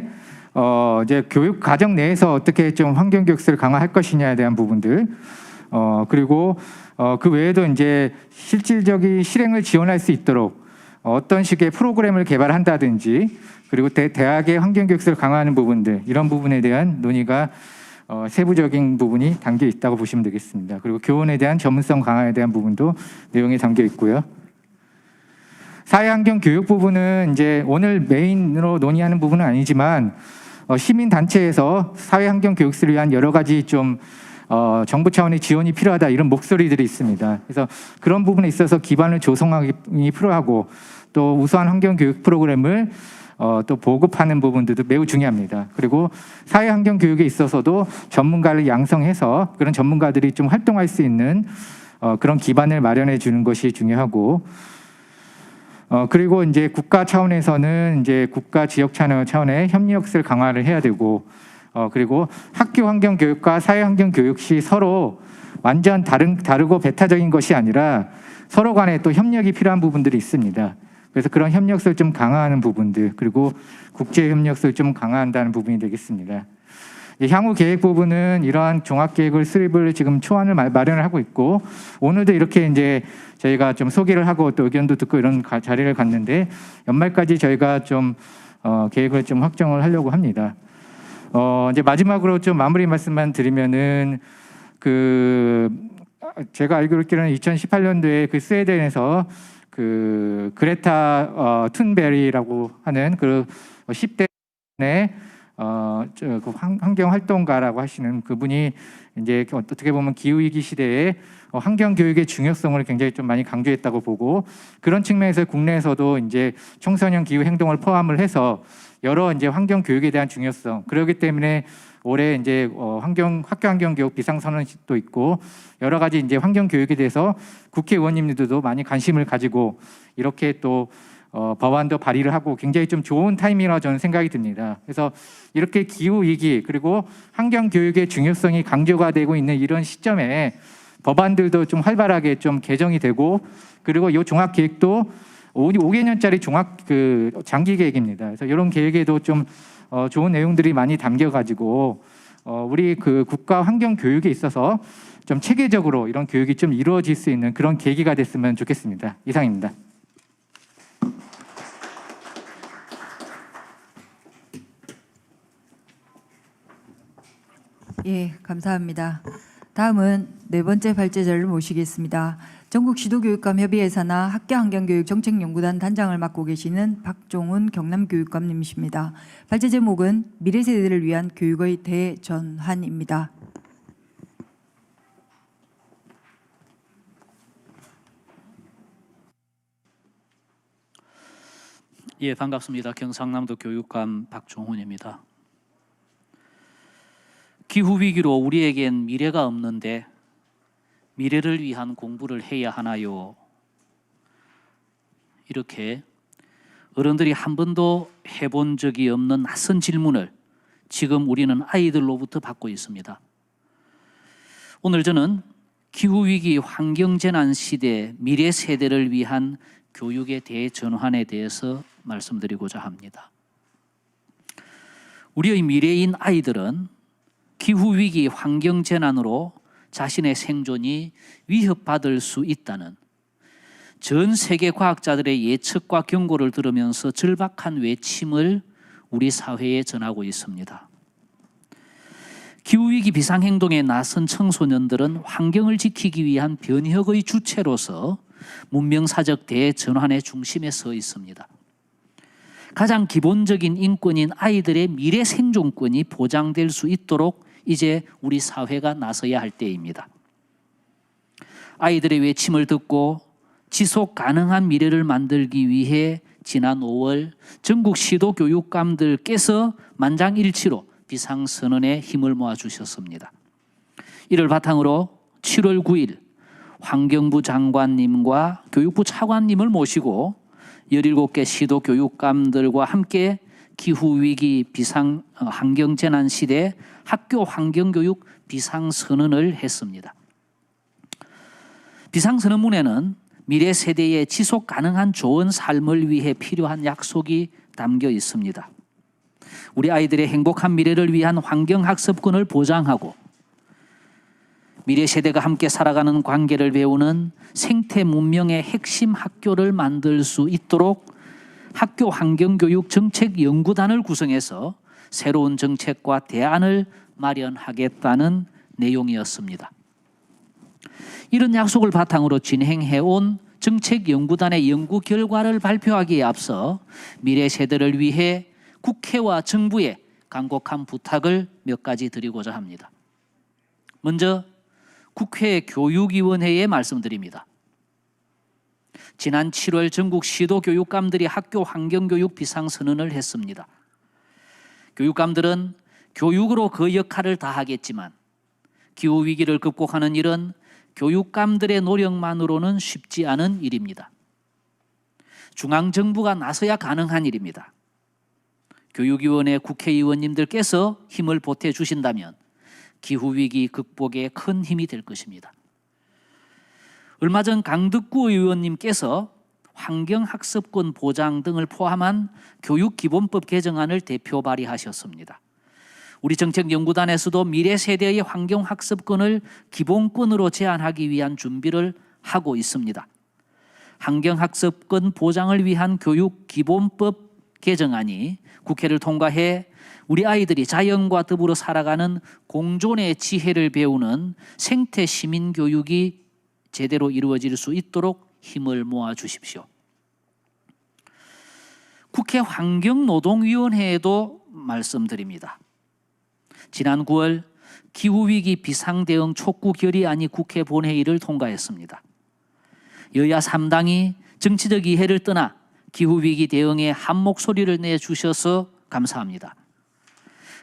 이제 교육 과정 내에서 어떻게 좀 환경 교육을 강화할 것이냐에 대한 부분들 그리고 그 외에도 이제 실질적인 실행을 지원할 수 있도록 어떤 식의 프로그램을 개발한다든지 그리고 대학의 환경 교육을 강화하는 부분들 이런 부분에 대한 논의가 세부적인 부분이 담겨 있다고 보시면 되겠습니다. 그리고 교원에 대한 전문성 강화에 대한 부분도 내용이 담겨 있고요. 사회환경 교육 부분은 이제 오늘 메인으로 논의하는 부분은 아니지만 시민 단체에서 사회환경 교육을 위한 여러 가지 좀 정부 차원의 지원이 필요하다 이런 목소리들이 있습니다. 그래서 그런 부분에 있어서 기반을 조성하기 필요하고 또 우수한 환경 교육 프로그램을 또 보급하는 부분들도 매우 중요합니다. 그리고 사회환경 교육에 있어서도 전문가를 양성해서 그런 전문가들이 좀 활동할 수 있는 그런 기반을 마련해 주는 것이 중요하고 그리고 이제 국가 차원에서는 이제 국가 지역 차원의 협력을 강화를 해야 되고 그리고 학교 환경 교육과 사회 환경 교육이 서로 완전 다르고 배타적인 것이 아니라 서로 간에 또 협력이 필요한 부분들이 있습니다. 그래서 그런 협력을 좀 강화하는 부분들 그리고 국제 협력을 좀 강화한다는 부분이 되겠습니다. 향후 계획 부분은 이러한 종합 계획을 수립을 지금 초안을 마련을 하고 있고 오늘도 이렇게 이제 저희가 좀 소개를 하고 또 의견도 듣고 이런 자리를 갖는데 연말까지 저희가 좀 계획을 좀 확정을 하려고 합니다. 이제 마지막으로 좀 마무리 말씀만 드리면은 제가 알기로 있기로는 2018년도에 그 스웨덴에서 그레타 툰베리라고 하는 그 10대의 환경 활동가라고 하시는 그분이 이제 어떻게 보면 기후 위기 시대에 환경 교육의 중요성을 굉장히 좀 많이 강조했다고 보고 그런 측면에서 국내에서도 이제 청소년 기후 행동을 포함을 해서 여러 이제 환경 교육에 대한 중요성 그렇기 때문에 올해 이제 학교 환경 교육 비상선언식도 있고 여러 가지 이제 환경 교육에 대해서 국회의원님들도 많이 관심을 가지고 이렇게 또 법안도 발의를 하고 굉장히 좀 좋은 타이밍이라고 저는 생각이 듭니다. 그래서 이렇게 기후 위기 그리고 환경 교육의 중요성이 강조가 되고 있는 이런 시점에 법안들도 좀 활발하게 좀 개정이 되고 그리고 이 종합 계획도 5개년짜리 종합 장기 계획입니다. 그래서 이런 계획에도 좀 좋은 내용들이 많이 담겨가지고 우리 국가 환경 교육에 있어서 좀 체계적으로 이런 교육이 좀 이루어질 수 있는 그런 계기가 됐으면 좋겠습니다. 이상입니다. 예, 감사합니다. 다음은 네 번째 발제자를 모시겠습니다. 전국 지도교육감 협의회사나 학교환경교육정책연구단 단장을 맡고 계시는 박종훈 경남교육감님이십니다. 발제 제목은 미래 세대를 위한 교육의 대전환입니다. 예, 반갑습니다. 경상남도 교육감 박종훈입니다. 기후 위기로 우리에겐 미래가 없는데 미래를 위한 공부를 해야 하나요? 이렇게 어른들이 한 번도 해본 적이 없는 낯선 질문을 지금 우리는 아이들로부터 받고 있습니다. 오늘 저는 기후위기 환경재난 시대 미래 세대를 위한 교육의 대전환에 대해서 말씀드리고자 합니다. 우리의 미래인 아이들은 기후위기 환경재난으로 자신의 생존이 위협받을 수 있다는 전 세계 과학자들의 예측과 경고를 들으면서 절박한 외침을 우리 사회에 전하고 있습니다. 기후위기 비상행동에 나선 청소년들은 환경을 지키기 위한 변혁의 주체로서 문명사적 대전환의 중심에 서 있습니다. 가장 기본적인 인권인 아이들의 미래 생존권이 보장될 수 있도록 이제 우리 사회가 나서야 할 때입니다. 아이들의 외침을 듣고 지속 가능한 미래를 만들기 위해 지난 5월 전국 시도 교육감들께서 만장일치로 비상선언에 힘을 모아 주셨습니다. 이를 바탕으로 7월 9일 환경부 장관님과 교육부 차관님을 모시고 17개 시도 교육감들과 함께 기후위기 비상 환경재난 시대 학교 환경교육 비상선언을 했습니다. 비상선언문에는 미래 세대의 지속 가능한 좋은 삶을 위해 필요한 약속이 담겨 있습니다. 우리 아이들의 행복한 미래를 위한 환경학습권을 보장하고 미래 세대가 함께 살아가는 관계를 배우는 생태 문명의 핵심 학교를 만들 수 있도록 학교 환경교육 정책연구단을 구성해서 새로운 정책과 대안을 마련하겠다는 내용이었습니다. 이런 약속을 바탕으로 진행해온 정책연구단의 연구 결과를 발표하기에 앞서 미래 세대를 위해 국회와 정부에 간곡한 부탁을 몇 가지 드리고자 합니다. 먼저 국회 교육위원회에 말씀드립니다. 지난 7월 전국 시도교육감들이 학교 환경교육 비상선언을 했습니다. 교육감들은 교육으로 그 역할을 다하겠지만 기후위기를 극복하는 일은 교육감들의 노력만으로는 쉽지 않은 일입니다. 중앙정부가 나서야 가능한 일입니다. 교육위원회 국회의원님들께서 힘을 보태주신다면 기후위기 극복에 큰 힘이 될 것입니다. 얼마 전 강덕구 의원님께서 환경학습권 보장 등을 포함한 교육기본법 개정안을 대표 발의하셨습니다. 우리 정책연구단에서도 미래 세대의 환경학습권을 기본권으로 제한하기 위한 준비를 하고 있습니다. 환경학습권 보장을 위한 교육기본법 개정안이 국회를 통과해 우리 아이들이 자연과 더불어 살아가는 공존의 지혜를 배우는 생태 시민 교육이 제대로 이루어질 수 있도록 힘을 모아 주십시오. 국회 환경노동위원회에도 말씀드립니다. 지난 9월 기후위기 비상대응 촉구 결의안이 국회 본회의를 통과했습니다. 여야 3당이 정치적 이해를 떠나 기후위기 대응에 한 목소리를 내주셔서 감사합니다.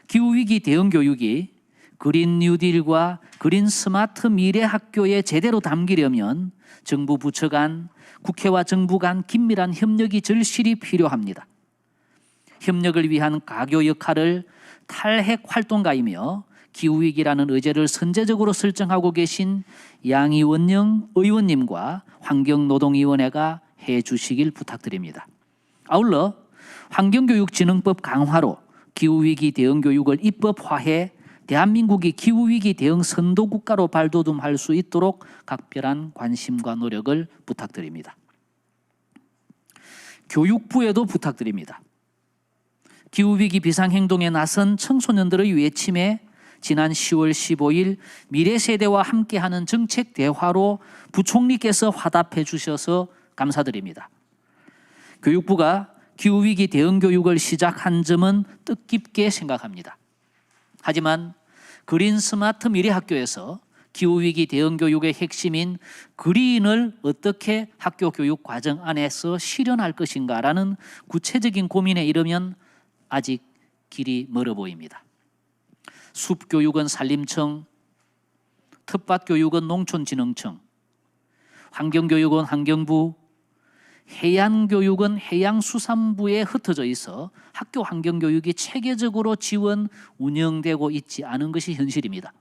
기후위기 대응 교육이 그린 뉴딜과 그린 스마트 미래 학교에 제대로 담기려면 정부 부처 간, 국회와 정부 간 긴밀한 협력이 절실히 필요합니다. 협력을 위한 가교 역할을 탈핵 활동가이며 기후위기라는 의제를 선제적으로 설정하고 계신 양이원영 의원님과 환경노동위원회가 해주시길 부탁드립니다. 아울러 환경교육진흥법 강화로 기후위기 대응 교육을 입법화해 대한민국이 기후위기 대응 선도국가로 발돋움할 수 있도록 각별한 관심과 노력을 부탁드립니다. 교육부에도 부탁드립니다. 기후위기 비상행동에 나선 청소년들의 외침에 지난 10월 15일 미래세대와 함께하는 정책 대화로 부총리께서 화답해 주셔서 감사드립니다. 교육부가 기후위기 대응 교육을 시작한 점은 뜻깊게 생각합니다. 하지만 그린 스마트 미래학교에서 기후위기 대응 교육의 핵심인 그린을 어떻게 학교 교육 과정 안에서 실현할 것인가라는 구체적인 고민에 이르면 아직 길이 멀어 보입니다. 숲교육은 산림청, 텃밭교육은 농촌진흥청, 환경교육은 환경부, 해양교육은 해양수산부에 흩어져 있어 학교 환경교육이 체계적으로 지원, 운영되고 있지 않은 것이 현실입니다.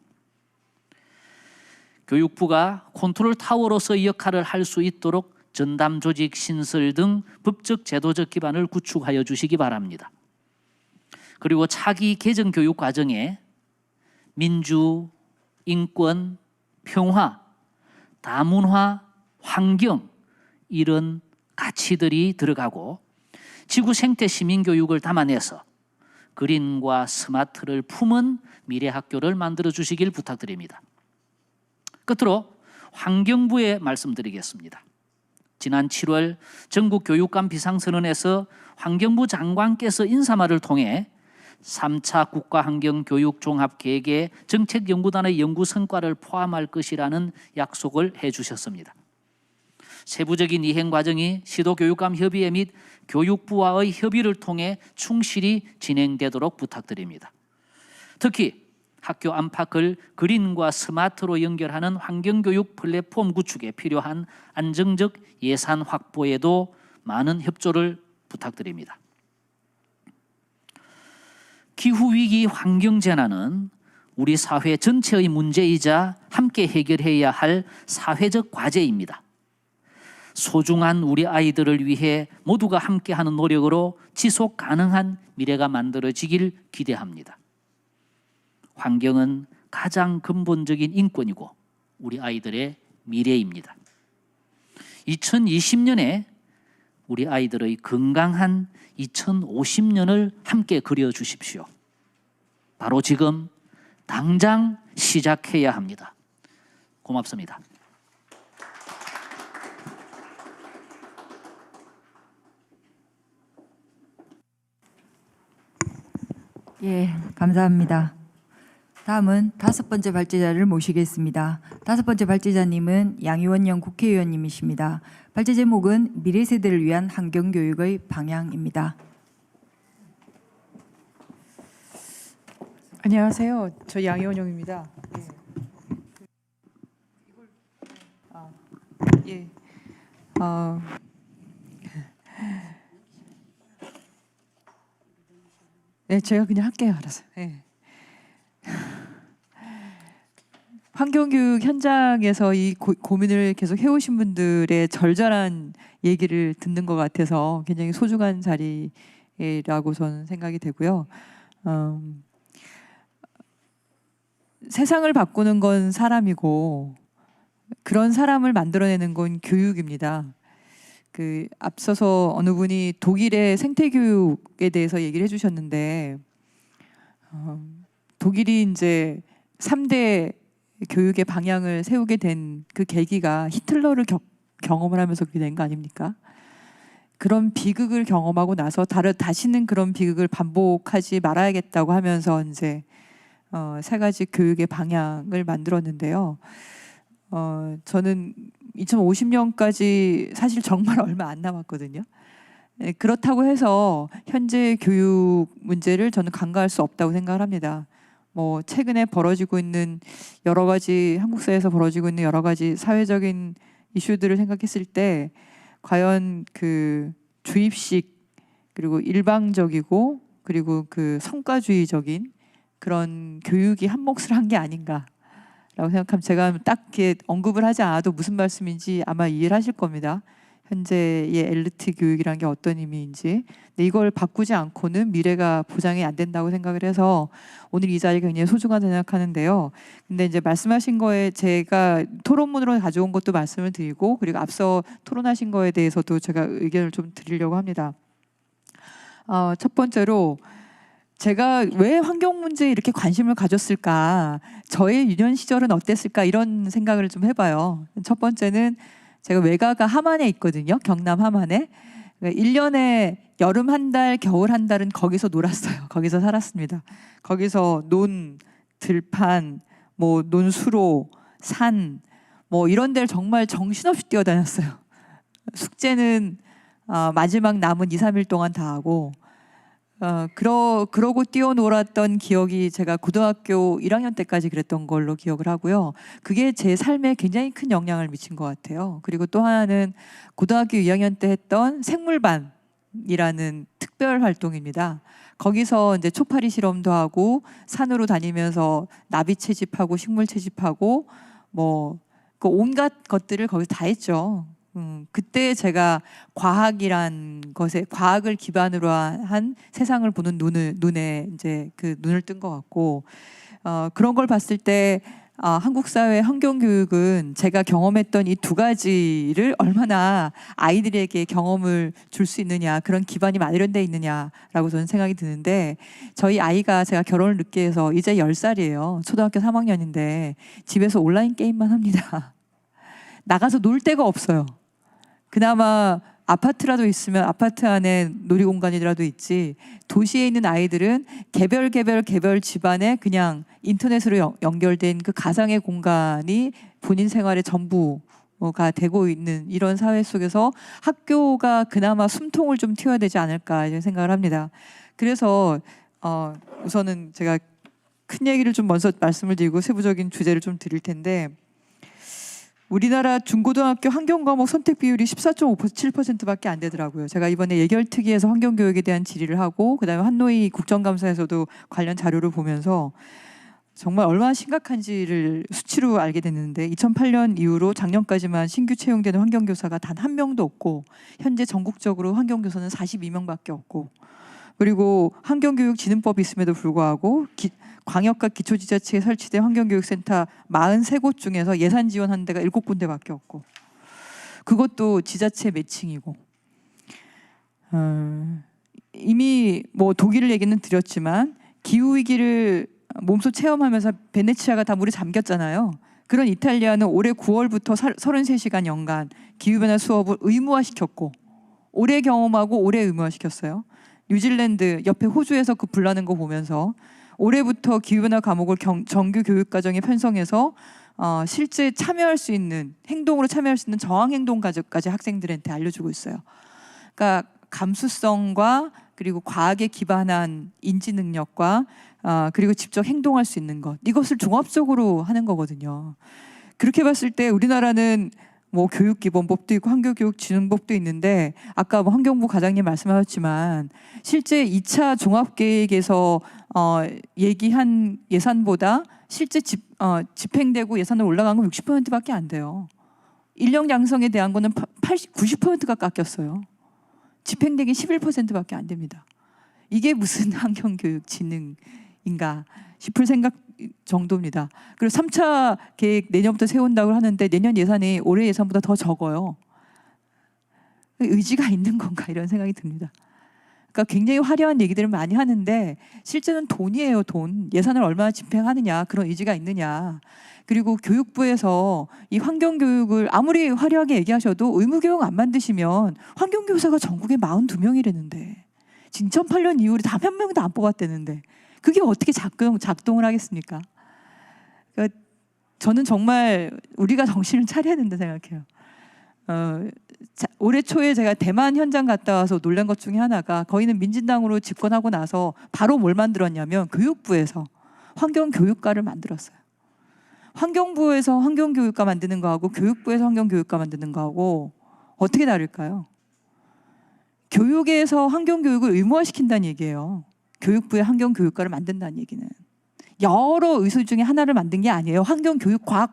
교육부가 컨트롤 타워로서의 역할을 할 수 있도록 전담 조직 신설 등 법적 제도적 기반을 구축하여 주시기 바랍니다. 그리고 차기 개정 교육 과정에 민주, 인권, 평화, 다문화, 환경 이런 가치들이 들어가고 지구 생태 시민 교육을 담아내서 그린과 스마트를 품은 미래 학교를 만들어 주시길 부탁드립니다. 끝으로 환경부에 말씀드리겠습니다. 지난 7월 전국 교육감 비상선언에서 환경부 장관께서 인사말을 통해 3차 국가환경교육종합계획에 정책연구단의 연구 성과를 포함할 것이라는 약속을 해주셨습니다. 세부적인 이행 과정이 시도교육감 협의회 및 교육부와의 협의를 통해 충실히 진행되도록 부탁드립니다. 특히 학교 안팎을 그린과 스마트로 연결하는 환경교육 플랫폼 구축에 필요한 안정적 예산 확보에도 많은 협조를 부탁드립니다. 기후위기 환경재난은 우리 사회 전체의 문제이자 함께 해결해야 할 사회적 과제입니다. 소중한 우리 아이들을 위해 모두가 함께하는 노력으로 지속 가능한 미래가 만들어지길 기대합니다. 환경은 가장 근본적인 인권이고 우리 아이들의 미래입니다. 2020년에 우리 아이들의 건강한 2050년을 함께 그려주십시오. 바로 지금 당장 시작해야 합니다. 고맙습니다. 예, 감사합니다. 다음은 5번째 발제자를 모시겠습니다. 5번째 발제자님은 양이원영 국회의원님이십니다. 발제 제목은 미래 세대를 위한 환경교육의 방향입니다. 안녕하세요. 저 양이원영입니다. 예. 네, 제가 그냥 할게요. 알아서. 예. 환경교육 현장에서 이 고민을 계속 해오신 분들의 절절한 얘기를 듣는 것 같아서 굉장히 소중한 자리라고 저는 생각이 되고요. 세상을 바꾸는 건 사람이고 그런 사람을 만들어내는 건 교육입니다. 그 앞서서 어느 분이 독일의 생태교육에 대해서 얘기를 해주셨는데 독일이 이제 3대 교육의 방향을 세우게 된 그 계기가 히틀러를 경험을 하면서 그렇게 된 거 아닙니까? 그런 비극을 경험하고 나서 다시는 그런 비극을 반복하지 말아야겠다고 하면서 이제 3가지 교육의 방향을 만들었는데요. 저는 2050년까지 사실 정말 얼마 안 남았거든요. 그렇다고 해서 현재 교육 문제를 저는 간과할 수 없다고 생각을 합니다. 뭐 최근에 벌어지고 있는 여러 가지 한국 사회에서 벌어지고 있는 여러 가지 사회적인 이슈들을 생각했을 때 과연 그 주입식 그리고 일방적이고 그리고 그 성과주의적인 그런 교육이 한 몫을 한 게 아닌가라고 생각하면 제가 딱 이렇게 언급을 하지 않아도 무슨 말씀인지 아마 이해를 하실 겁니다. 현재의 엘리트 교육이란 게 어떤 의미인지. 근데 이걸 바꾸지 않고는 미래가 보장이 안 된다고 생각을 해서 오늘 이 자리가 굉장히 소중하다고 생각하는데요. 근데 이제 말씀하신 거에 제가 토론문으로 가져온 것도 말씀을 드리고 그리고 앞서 토론하신 거에 대해서도 제가 의견을 좀 드리려고 합니다. 첫 번째로 제가 왜 환경 문제에 이렇게 관심을 가졌을까? 저의 유년 시절은 어땠을까? 이런 생각을 좀 해봐요. 첫 번째는 제가 외가가 함안에 있거든요. 경남 함안에. 1년에 여름 한 달, 겨울 한 달은 거기서 놀았어요. 거기서 살았습니다. 거기서 논, 들판, 뭐 논수로, 산, 뭐 이런 데를 정말 정신없이 뛰어다녔어요. 숙제는 마지막 남은 2, 3일 동안 다 하고 그러고 뛰어놀았던 기억이 제가 고등학교 1학년 때까지 그랬던 걸로 기억을 하고요. 그게 제 삶에 굉장히 큰 영향을 미친 것 같아요. 그리고 또 하나는 고등학교 2학년 때 했던 생물반이라는 특별 활동입니다. 거기서 이제 초파리 실험도 하고 산으로 다니면서 나비 채집하고 식물 채집하고 뭐 그 온갖 것들을 거기서 다 했죠. 그때 제가 과학이란 것에 과학을 기반으로 한 세상을 보는 눈에 이제 그 눈을 뜬 것 같고 그런 걸 봤을 때 한국 사회 환경 교육은 제가 경험했던 이 2가지를 얼마나 아이들에게 경험을 줄 수 있느냐 그런 기반이 마련돼 있느냐라고 저는 생각이 드는데 저희 아이가 제가 결혼을 늦게 해서 이제 10살이에요. 초등학교 3학년인데 집에서 온라인 게임만 합니다. 나가서 놀 데가 없어요. 그나마 아파트라도 있으면 아파트 안에 놀이공간이라도 있지 도시에 있는 아이들은 개별 집안에 그냥 인터넷으로 연결된 그 가상의 공간이 본인 생활의 전부가 되고 있는 이런 사회 속에서 학교가 그나마 숨통을 좀 틔워야 되지 않을까 이런 생각을 합니다. 그래서 우선은 제가 큰 얘기를 좀 먼저 말씀을 드리고 세부적인 주제를 좀 드릴 텐데 우리나라 중고등학교 환경과목 선택 비율이 14.57%밖에 안 되더라고요. 제가 이번에 예결특위에서 환경교육에 대한 질의를 하고 그다음에 한노이 국정감사에서도 관련 자료를 보면서 정말 얼마나 심각한지를 수치로 알게 됐는데 2008년 이후로 작년까지만 신규 채용되는 환경교사가 단 1명도 없고 현재 전국적으로 환경교사는 42명밖에 없고 그리고 환경교육진흥법이 있음에도 불구하고 광역과 기초지자체에 설치된 환경교육센터 43곳 중에서 예산 지원한 데가 7군데밖에 없고 그것도 지자체 매칭이고 이미 뭐 독일 얘기는 드렸지만 기후위기를 몸소 체험하면서 베네치아가 다 물에 잠겼잖아요. 그런 이탈리아는 올해 9월부터 33시간 연간 기후변화 수업을 의무화시켰고 올해 경험하고 올해 의무화시켰어요. 뉴질랜드 옆에 호주에서 그 불나는 거 보면서 올해부터 기후변화 과목을 정규 교육과정에 편성해서 실제 참여할 수 있는 행동으로 참여할 수 있는 저항행동까지 학생들한테 알려주고 있어요. 그러니까 감수성과 그리고 과학에 기반한 인지 능력과 그리고 직접 행동할 수 있는 것, 이것을 종합적으로 하는 거거든요. 그렇게 봤을 때 우리나라는 뭐 교육기본법도 있고 환경교육진흥법도 있는데 아까 뭐 환경부 과장님 말씀하셨지만 실제 2차 종합계획에서 얘기한 예산보다 실제 집행되고 예산으로 올라간 건 60%밖에 안 돼요. 인력 양성에 대한 거는 90%가 깎였어요. 집행되긴 11%밖에 안 됩니다. 이게 무슨 환경교육진흥인가 싶을 생각 정도입니다. 그리고 3차 계획 내년부터 세운다고 하는데 내년 예산이 올해 예산보다 더 적어요. 의지가 있는 건가 이런 생각이 듭니다. 그러니까 굉장히 화려한 얘기들을 많이 하는데 실제는 돈이에요. 돈. 예산을 얼마나 집행하느냐, 그런 의지가 있느냐. 그리고 교육부에서 이 환경교육을 아무리 화려하게 얘기하셔도 의무교육 안 만드시면 환경교사가 전국에 42명이라는데 2008년 이후로 단 한 명도 안 뽑았다는데 그게 어떻게 작동을 하겠습니까? 그러니까 저는 정말 우리가 정신을 차려야 된다 생각해요. 올해 초에 제가 대만 현장 갔다 와서 놀란 것 중에 하나가, 거기는 민진당으로 집권하고 나서 바로 뭘 만들었냐면 교육부에서 환경교육과를 만들었어요. 환경부에서 환경교육과 만드는 거하고 교육부에서 환경교육과 만드는 거하고 어떻게 다를까요? 교육에서 환경교육을 의무화시킨다는 얘기예요. 교육부의 환경교육과를 만든다는 얘기는 여러 의술 중에 하나를 만든 게 아니에요. 환경교육과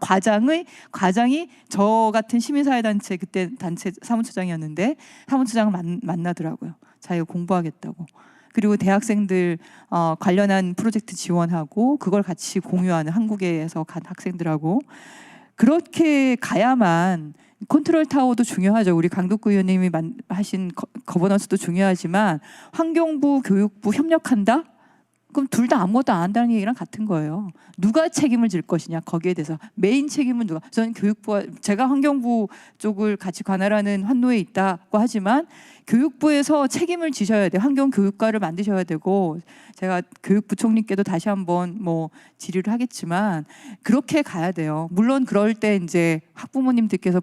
과장이 저 같은 시민사회단체, 그때 단체 사무처장이었는데 사무처장을 만나더라고요. 자기가 공부하겠다고. 그리고 대학생들 관련한 프로젝트 지원하고 그걸 같이 공유하는, 한국에서 간 학생들하고 그렇게 가야만. 컨트롤 타워도 중요하죠. 우리 강덕구 의원님이 하신 거버넌스도 중요하지만 환경부, 교육부 협력한다? 그럼 둘 다 아무것도 안 한다는 얘기랑 같은 거예요. 누가 책임을 질 것이냐, 거기에 대해서 메인 책임은 누가? 저는 교육부와, 제가 환경부 쪽을 같이 관할하는 환노에 있다고 하지만 교육부에서 책임을 지셔야 돼요. 환경교육과를 만드셔야 되고, 제가 교육부총리께도 다시 한번 뭐 질의를 하겠지만 그렇게 가야 돼요. 물론 그럴 때 이제 학부모님들께서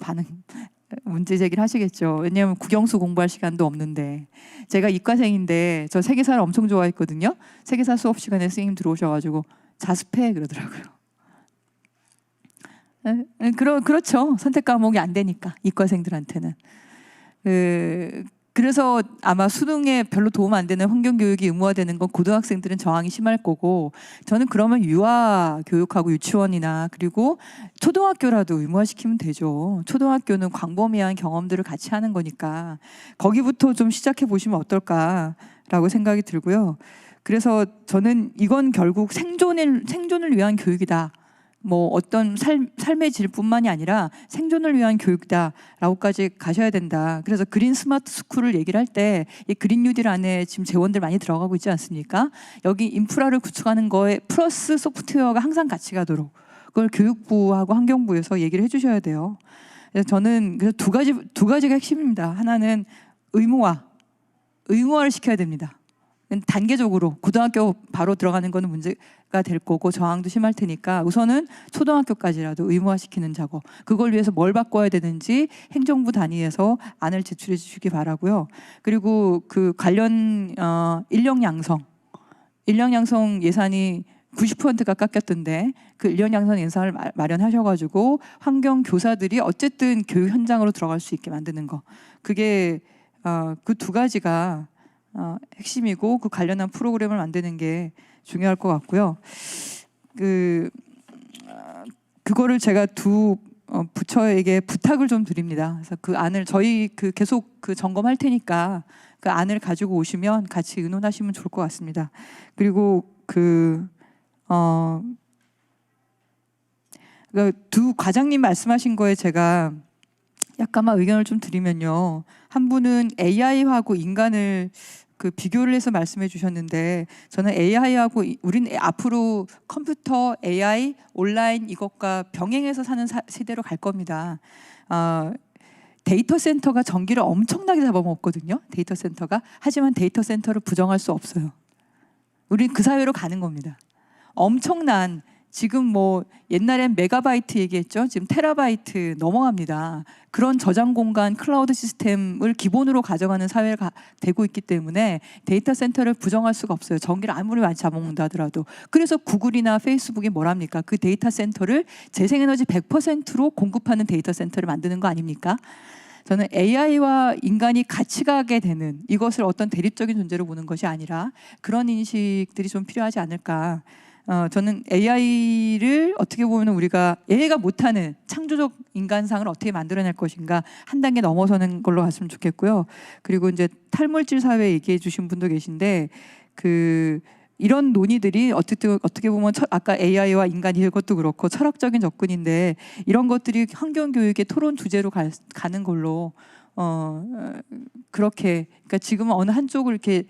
문제 제기를 하시겠죠. 왜냐하면 국영수 공부할 시간도 없는데. 제가 이과생인데 저 세계사를 엄청 좋아했거든요. 세계사 수업 시간에 선생님 들어오셔가지고 자습해 그러더라고요. 그렇죠. 선택 과목이 안 되니까 이과생들한테는. 그래서 아마 수능에 별로 도움 안 되는 환경교육이 의무화되는 건 고등학생들은 저항이 심할 거고, 저는 그러면 유아 교육하고 유치원이나 그리고 초등학교라도 의무화시키면 되죠. 초등학교는 광범위한 경험들을 같이 하는 거니까 거기부터 좀 시작해 보시면 어떨까라고 생각이 들고요. 그래서 저는 이건 결국 생존을 위한 교육이다. 뭐 어떤 삶의 질뿐만이 아니라 생존을 위한 교육이다라고까지 가셔야 된다. 그래서 그린 스마트 스쿨을 얘기를 할 때 이 그린 뉴딜 안에 지금 재원들 많이 들어가고 있지 않습니까? 여기 인프라를 구축하는 거에 플러스 소프트웨어가 항상 같이 가도록 그걸 교육부하고 환경부에서 얘기를 해주셔야 돼요. 그래서 저는 그래서 두 가지가 핵심입니다. 하나는 의무화를 시켜야 됩니다. 단계적으로 고등학교 바로 들어가는 거는 문제가 될 거고 저항도 심할 테니까 우선은 초등학교까지라도 의무화시키는 작업, 그걸 위해서 뭘 바꿔야 되는지 행정부 단위에서 안을 제출해 주시기 바라고요. 그리고 그 관련 인력 양성 예산이 90%가 깎였던데 그 인력 양성 예산을 마련하셔가지고 환경 교사들이 어쨌든 교육 현장으로 들어갈 수 있게 만드는 거, 그게 그 두 가지가 핵심이고 그 관련한 프로그램을 만드는 게 중요할 것 같고요. 그거를 제가 두 부처에게 부탁을 좀 드립니다. 그래서 그 안을 저희 계속 점검할 테니까 그 안을 가지고 오시면 같이 의논하시면 좋을 것 같습니다. 그리고 두 과장님 말씀하신 거에 제가 약간만 의견을 좀 드리면요. 한 분은 AI하고 인간을 비교를 해서 말씀해 주셨는데, 저는 AI하고 우리는 앞으로 컴퓨터, AI, 온라인 이것과 병행해서 사는 세대로 갈 겁니다. 데이터 센터가 전기를 엄청나게 잡아먹거든요. 데이터 센터가. 하지만 데이터 센터를 부정할 수 없어요. 우리는 그 사회로 가는 겁니다. 엄청난 지금 뭐 옛날엔 메가바이트 얘기했죠. 지금 테라바이트 넘어갑니다. 그런 저장 공간 클라우드 시스템을 기본으로 가져가는 사회가 되고 있기 때문에 데이터 센터를 부정할 수가 없어요. 전기를 아무리 많이 잡아먹는다 하더라도. 그래서 구글이나 페이스북이 뭐랍니까? 그 데이터 센터를 재생에너지 100%로 공급하는 데이터 센터를 만드는 거 아닙니까? 저는 AI와 인간이 같이 가게 되는 이것을 어떤 대립적인 존재로 보는 것이 아니라 그런 인식들이 좀 필요하지 않을까. 저는 AI를 어떻게 보면 우리가 AI가 못하는 창조적 인간상을 어떻게 만들어낼 것인가 한 단계 넘어서는 걸로 갔으면 좋겠고요. 그리고 이제 탈물질 사회 얘기해 주신 분도 계신데 이런 논의들이 어떻게 보면 아까 AI와 인간이 이것도 그렇고 철학적인 접근인데 이런 것들이 환경 교육의 토론 주제로 가는 걸로 그렇게 그러니까 지금은 어느 한쪽을 이렇게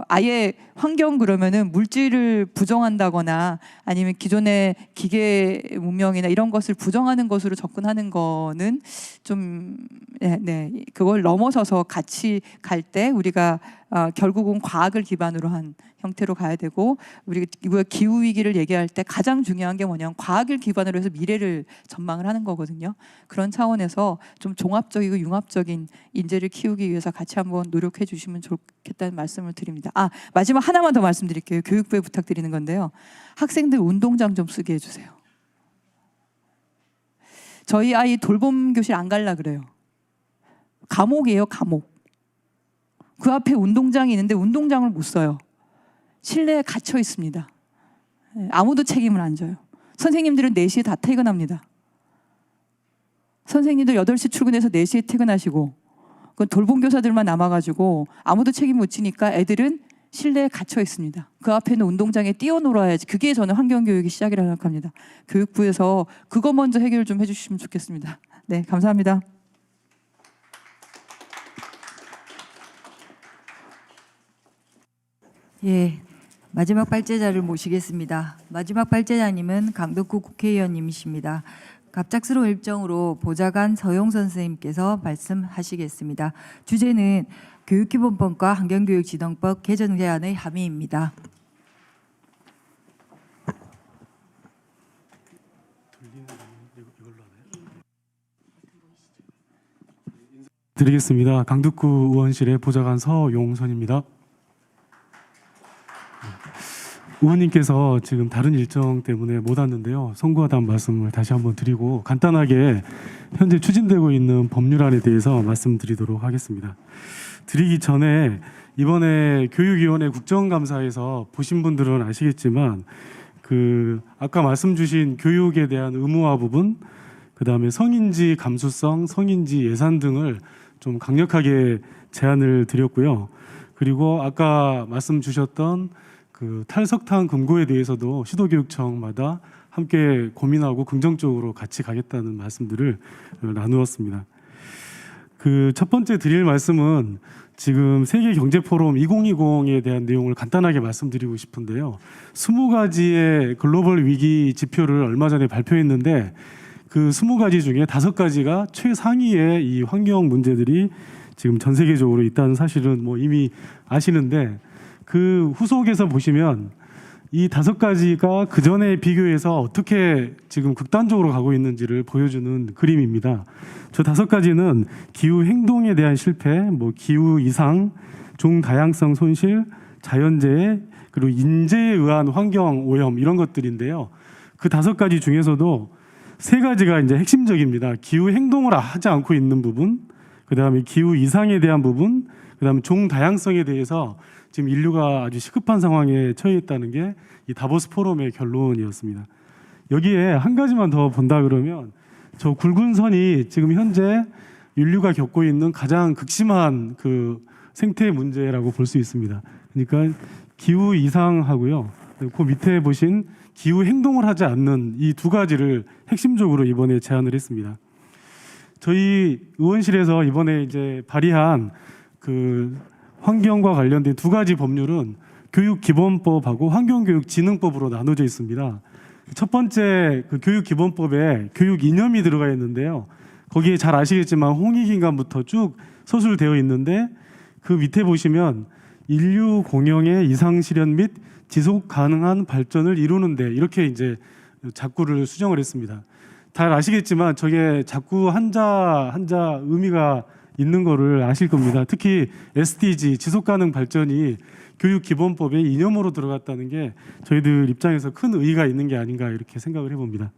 아예 환경 그러면은 물질을 부정한다거나 아니면 기존의 기계 문명이나 이런 것을 부정하는 것으로 접근하는 거는 좀 그걸 넘어서서 같이 갈 때 우리가 결국은 과학을 기반으로 한 형태로 가야 되고 우리가 기후 위기를 얘기할 때 가장 중요한 게 뭐냐면 과학을 기반으로 해서 미래를 전망을 하는 거거든요. 그런 차원에서 좀 종합적이고 융합적인 인재를 키우기 위해서 같이 한번 노력해 주시면 좋겠다는 말씀을 드립니다. 마지막 하나만 더 말씀드릴게요. 교육부에 부탁드리는 건데요. 학생들 운동장 좀 쓰게 해주세요. 저희 아이 돌봄 교실 안 갈라 그래요. 감옥이에요, 감옥. 그 앞에 운동장이 있는데 운동장을 못 써요. 실내에 갇혀 있습니다. 아무도 책임을 안 져요. 선생님들은 4시에 다 퇴근합니다. 선생님들 8시 출근해서 4시에 퇴근하시고 그 돌봄교사들만 남아가지고 아무도 책임 못 지니까 애들은 실내에 갇혀 있습니다. 그 앞에 있는 운동장에 뛰어놀아야지. 그게 저는 환경교육의 시작이라고 생각합니다. 교육부에서 그거 먼저 해결 좀 해주시면 좋겠습니다. 네, 감사합니다. 예, 마지막 발제자를 모시겠습니다. 마지막 발제자님은 강덕구 국회의원님이십니다. 갑작스러운 일정으로 보좌관 서용 선생님께서 말씀하시겠습니다. 주제는 교육기본법과 환경교육지원법 개정 제안의 함의입니다. 드리겠습니다. 강덕구 의원실의 보좌관 서용선입니다. 의원님께서 지금 다른 일정 때문에 못 왔는데요. 송구하다는 말씀을 다시 한번 드리고 간단하게 현재 추진되고 있는 법률안에 대해서 말씀드리도록 하겠습니다. 드리기 전에 이번에 교육위원회 국정감사에서 보신 분들은 아시겠지만 아까 말씀 주신 교육에 대한 의무화 부분, 그다음에 성인지 감수성, 성인지 예산 등을 좀 강력하게 제안을 드렸고요. 그리고 아까 말씀 주셨던 탈석탄 금고에 대해서도 시도교육청마다 함께 고민하고 긍정적으로 같이 가겠다는 말씀들을 나누었습니다. 첫 번째 드릴 말씀은 지금 세계경제포럼 2020에 대한 내용을 간단하게 말씀드리고 싶은데요. 20가지의 글로벌 위기 지표를 얼마 전에 발표했는데 그 20가지 중에 5가지가 최상위의 이 환경 문제들이 지금 전 세계적으로 있다는 사실은 뭐 이미 아시는데 그 후속에서 보시면 이 5가지가 그 전에 비교해서 어떻게 지금 극단적으로 가고 있는지를 보여주는 그림입니다. 저 5가지는 기후 행동에 대한 실패, 기후 이상, 종다양성 손실, 자연재해, 그리고 인재에 의한 환경 오염 이런 것들인데요. 그 5가지 중에서도 3가지가 이제 핵심적입니다. 기후 행동을 하지 않고 있는 부분, 그다음에 기후 이상에 대한 부분, 그다음에 종다양성에 대해서 지금 인류가 아주 시급한 상황에 처해 있다는 게 이 다보스 포럼의 결론이었습니다. 여기에 한 가지만 더 본다 그러면 저 굵은 선이 지금 현재 인류가 겪고 있는 가장 극심한 생태 문제라고 볼 수 있습니다. 그러니까 기후 이상하고요. 그 밑에 보신 기후 행동을 하지 않는 이 2가지를 핵심적으로 이번에 제안을 했습니다. 저희 의원실에서 이번에 이제 발의한 환경과 관련된 2가지 법률은 교육기본법하고 환경교육진흥법으로 나눠져 있습니다. 첫 번째 교육기본법에 교육 이념이 들어가 있는데요. 거기에 잘 아시겠지만 홍익인간부터 쭉 서술되어 있는데 그 밑에 보시면 인류 공영의 이상 실현 및 지속 가능한 발전을 이루는데 이렇게 이제 작구를 수정을 했습니다. 잘 아시겠지만 저게 작구 한자 의미가 있는 거를 아실 겁니다. 특히 SDG 지속 가능 발전이 교육 기본법의 이념으로 들어갔다는 게 저희들 입장에서 큰 의의가 있는 게 아닌가 이렇게 생각을 해봅니다.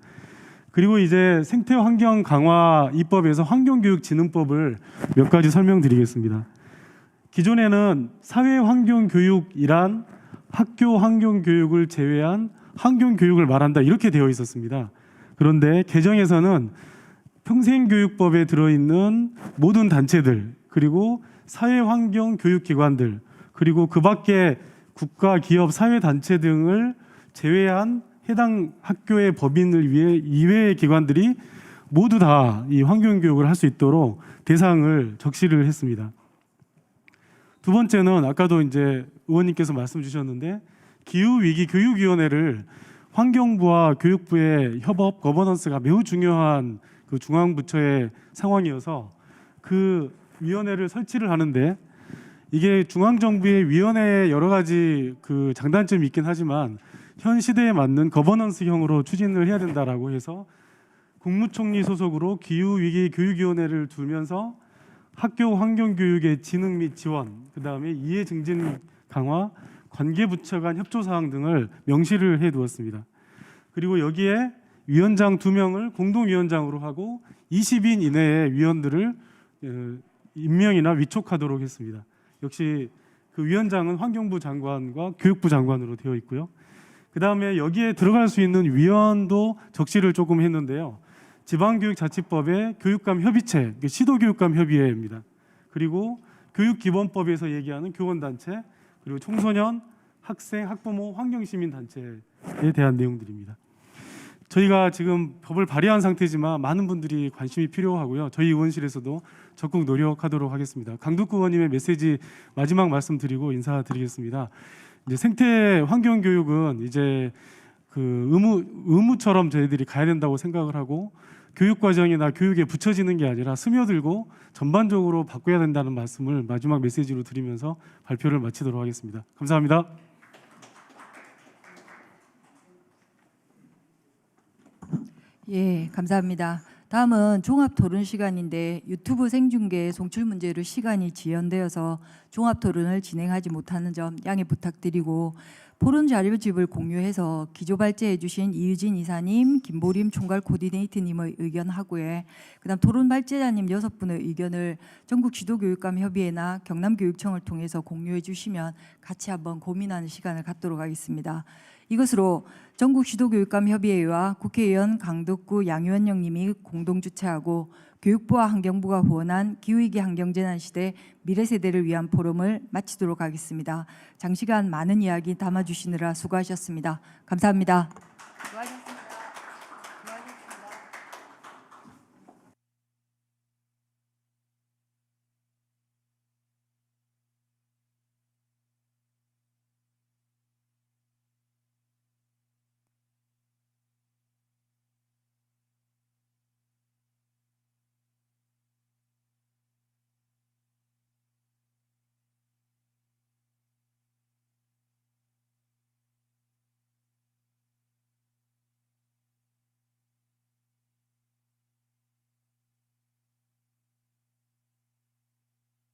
그리고 이제 생태 환경 강화 입법에서 환경교육진흥법을 몇 가지 설명드리겠습니다. 기존에는 사회 환경 교육이란 학교 환경 교육을 제외한 환경 교육을 말한다 이렇게 되어 있었습니다. 그런데 개정에서는 평생교육법에 들어있는 모든 단체들 그리고 사회 환경 교육기관들 그리고 그 밖에 국가, 기업, 사회단체 등을 제외한 해당 학교의 법인을 위해 이외의 기관들이 모두 다 이 환경교육을 할 수 있도록 대상을 적시를 했습니다. 두 번째는 아까도 이제 의원님께서 말씀 주셨는데 기후위기 교육위원회를 환경부와 교육부의 협업, 거버넌스가 매우 중요한 그 중앙부처의 상황이어서 그 위원회를 설치를 하는데 이게 중앙정부의 위원회에 여러 가지 그 장단점이 있긴 하지만 현 시대에 맞는 거버넌스형으로 추진을 해야 된다라고 해서 국무총리 소속으로 기후위기 교육위원회를 두면서 학교 환경교육의 진흥 및 지원, 그다음에 이해 증진 강화, 관계부처 간 협조사항 등을 명시를 해두었습니다. 그리고 여기에 위원장 2명을 공동위원장으로 하고 20인 이내의 위원들을 임명이나 위촉하도록 했습니다. 역시 그 위원장은 환경부 장관과 교육부 장관으로 되어 있고요. 그다음에 여기에 들어갈 수 있는 위원도 적시를 조금 했는데요. 지방교육자치법의 교육감 협의체, 시도교육감 협의회입니다. 그리고 교육기본법에서 얘기하는 교원단체, 그리고 청소년, 학생, 학부모, 환경시민단체에 대한 내용들입니다. 저희가 지금 법을 발의한 상태지만 많은 분들이 관심이 필요하고요. 저희 의원실에서도 적극 노력하도록 하겠습니다. 강두구 의원님의 메시지 마지막 말씀드리고 인사드리겠습니다. 이제 생태 환경 교육은 이제 그 의무처럼 저희들이 가야 된다고 생각을 하고 교육 과정이나 교육에 붙여지는 게 아니라 스며들고 전반적으로 바꿔야 된다는 말씀을 마지막 메시지로 드리면서 발표를 마치도록 하겠습니다. 감사합니다. 예, 감사합니다. 다음은 종합 토론 시간인데 유튜브 생중계 송출 문제로 시간이 지연되어서 종합 토론을 진행하지 못하는 점 양해 부탁드리고 포럼 자료집을 공유해서 기조 발제해 주신 이유진 이사님, 김보림 총괄 코디네이터님의 의견 하고에 그다음 토론 발제자님 6분의 의견을 전국 지도교육감 협의회나 경남교육청을 통해서 공유해 주시면 같이 한번 고민하는 시간을 갖도록 하겠습니다. 이것으로 전국 지도교육감 협의회와 국회의원 강덕구 양의원님이 공동 주최하고 교육부와 환경부가 후원한 기후위기 환경재난 시대 미래세대를 위한 포럼을 마치도록 하겠습니다. 장시간 많은 이야기 담아주시느라 수고하셨습니다. 감사합니다. 수고하셨습니다.